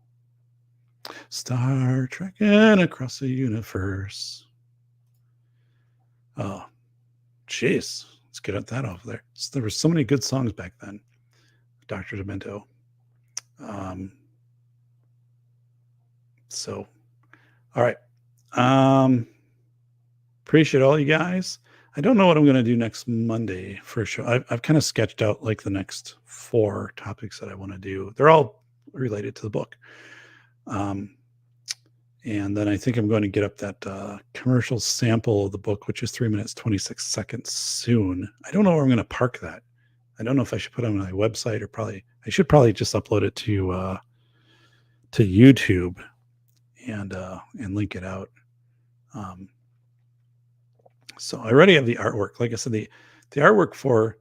Speaker 1: Star Trekking across the universe. Oh, jeez. Let's get that off there. So there were so many good songs back then. Dr. Demento. So, all right. Appreciate all you guys. I don't know what I'm going to do next Monday for sure. I've kind of sketched out like the next 4 topics that I want to do. They're all related to the book. And then I think I'm going to get up that commercial sample of the book, which is 3 minutes, 26 seconds soon. I don't know where I'm going to park that. I don't know if I should put it on my website, or I should probably just upload it to YouTube and link it out. So I already have the artwork. Like I said, the artwork for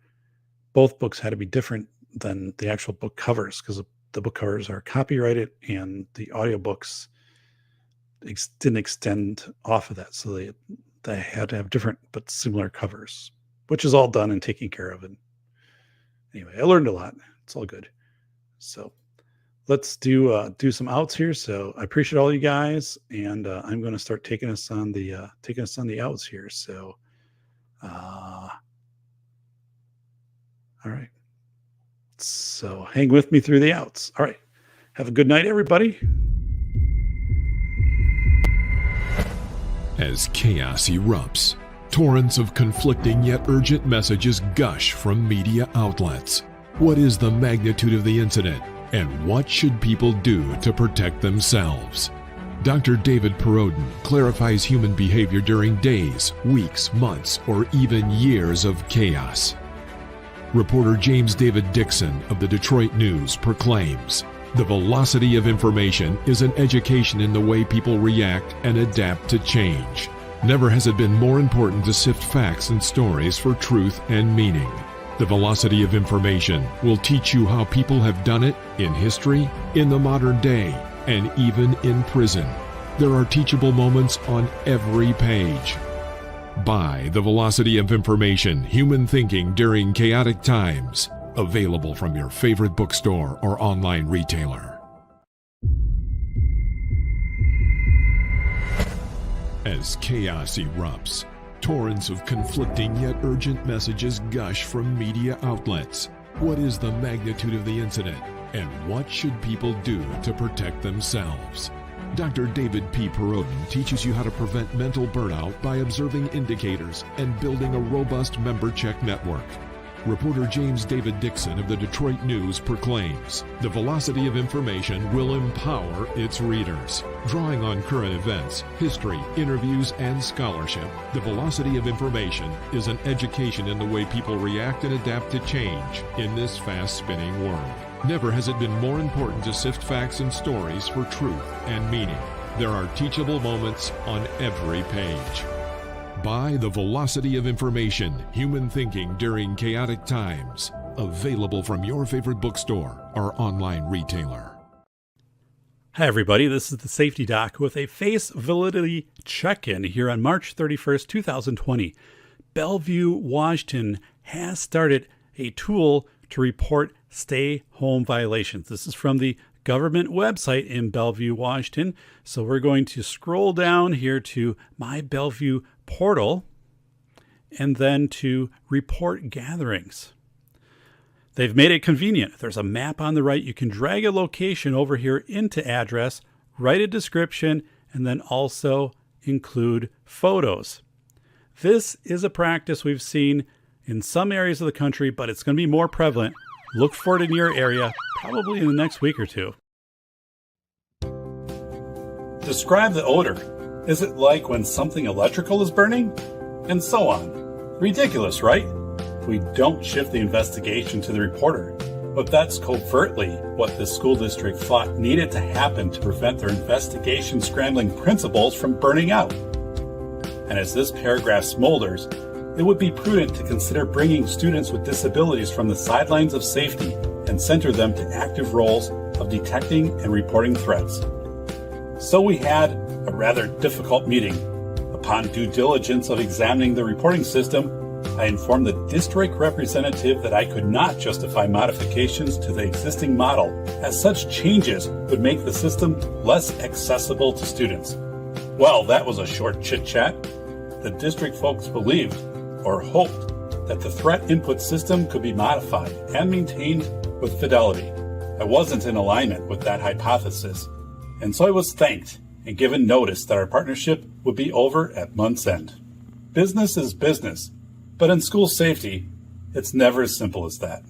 Speaker 1: both books had to be different than the actual book covers, because the book covers are copyrighted, and the audiobooks didn't extend off of that. So they had to have different but similar covers, which is all done and taken care of. And anyway, I learned a lot. It's all good. So let's do some outs here. So I appreciate all you guys, and I'm going to start taking us on the outs here. So, all right. So hang with me through the outs. All right. Have a good night, everybody.
Speaker 3: As chaos erupts, torrents of conflicting yet urgent messages gush from media outlets. What is the magnitude of the incident, and what should people do to protect themselves? Dr. David Perodin clarifies human behavior during days, weeks, months, or even years of chaos. Reporter James David Dixon of the Detroit News proclaims, "The velocity of information is an education in the way people react and adapt to change. Never has it been more important to sift facts and stories for truth and meaning. The velocity of information will teach you how people have done it in history, in the modern day, and even in prison. There are teachable moments on every page." Buy The Velocity of Information, Human Thinking During Chaotic Times. Available from your favorite bookstore or online retailer. As chaos erupts, torrents of conflicting yet urgent messages gush from media outlets. What is the magnitude of the incident, and what should people do to protect themselves? Dr. David P. Perodin teaches you how to prevent mental burnout by observing indicators and building a robust member check network. Reporter James David Dixon of the Detroit News proclaims, "The velocity of information will empower its readers." Drawing on current events, history, interviews, and scholarship, The Velocity of Information is an education in the way people react and adapt to change in this fast-spinning world. Never has it been more important to sift facts and stories for truth and meaning. There are teachable moments on every page. Buy The Velocity of Information, Human Thinking During Chaotic Times. Available from your favorite bookstore or online retailer.
Speaker 1: Hi, everybody. This is the Safety Doc with a face validity check-in here on March 31st, 2020. Bellevue, Washington has started a tool to report stay-home violations. This is from the government website in Bellevue, Washington. So we're going to scroll down here to My Bellevue portal and then to report gatherings. They've made it convenient. There's a map on the right. You can drag a location over here into address, write a description, and then also include photos. This is a practice we've seen in some areas of the country, but it's going to be more prevalent. Look for it in your area, probably in the next week or two. Describe the odor. Is it like when something electrical is burning? And so on. Ridiculous, right? We don't shift the investigation to the reporter, but that's covertly what the school district thought needed to happen to prevent their investigation scrambling principals from burning out. And as this paragraph smolders, it would be prudent to consider bringing students with disabilities from the sidelines of safety and center them to active roles of detecting and reporting threats. So we had a rather difficult meeting. Upon due diligence of examining the reporting system, I informed the district representative that I could not justify modifications to the existing model, as such changes would make the system less accessible to students. Well, that was a short chit-chat. The district folks believed, or hoped, that the threat input system could be modified and maintained with fidelity. I wasn't in alignment with that hypothesis, and so I was thanked and given notice that our partnership would be over at month's end. Business is business, but in school safety, it's never as simple as that.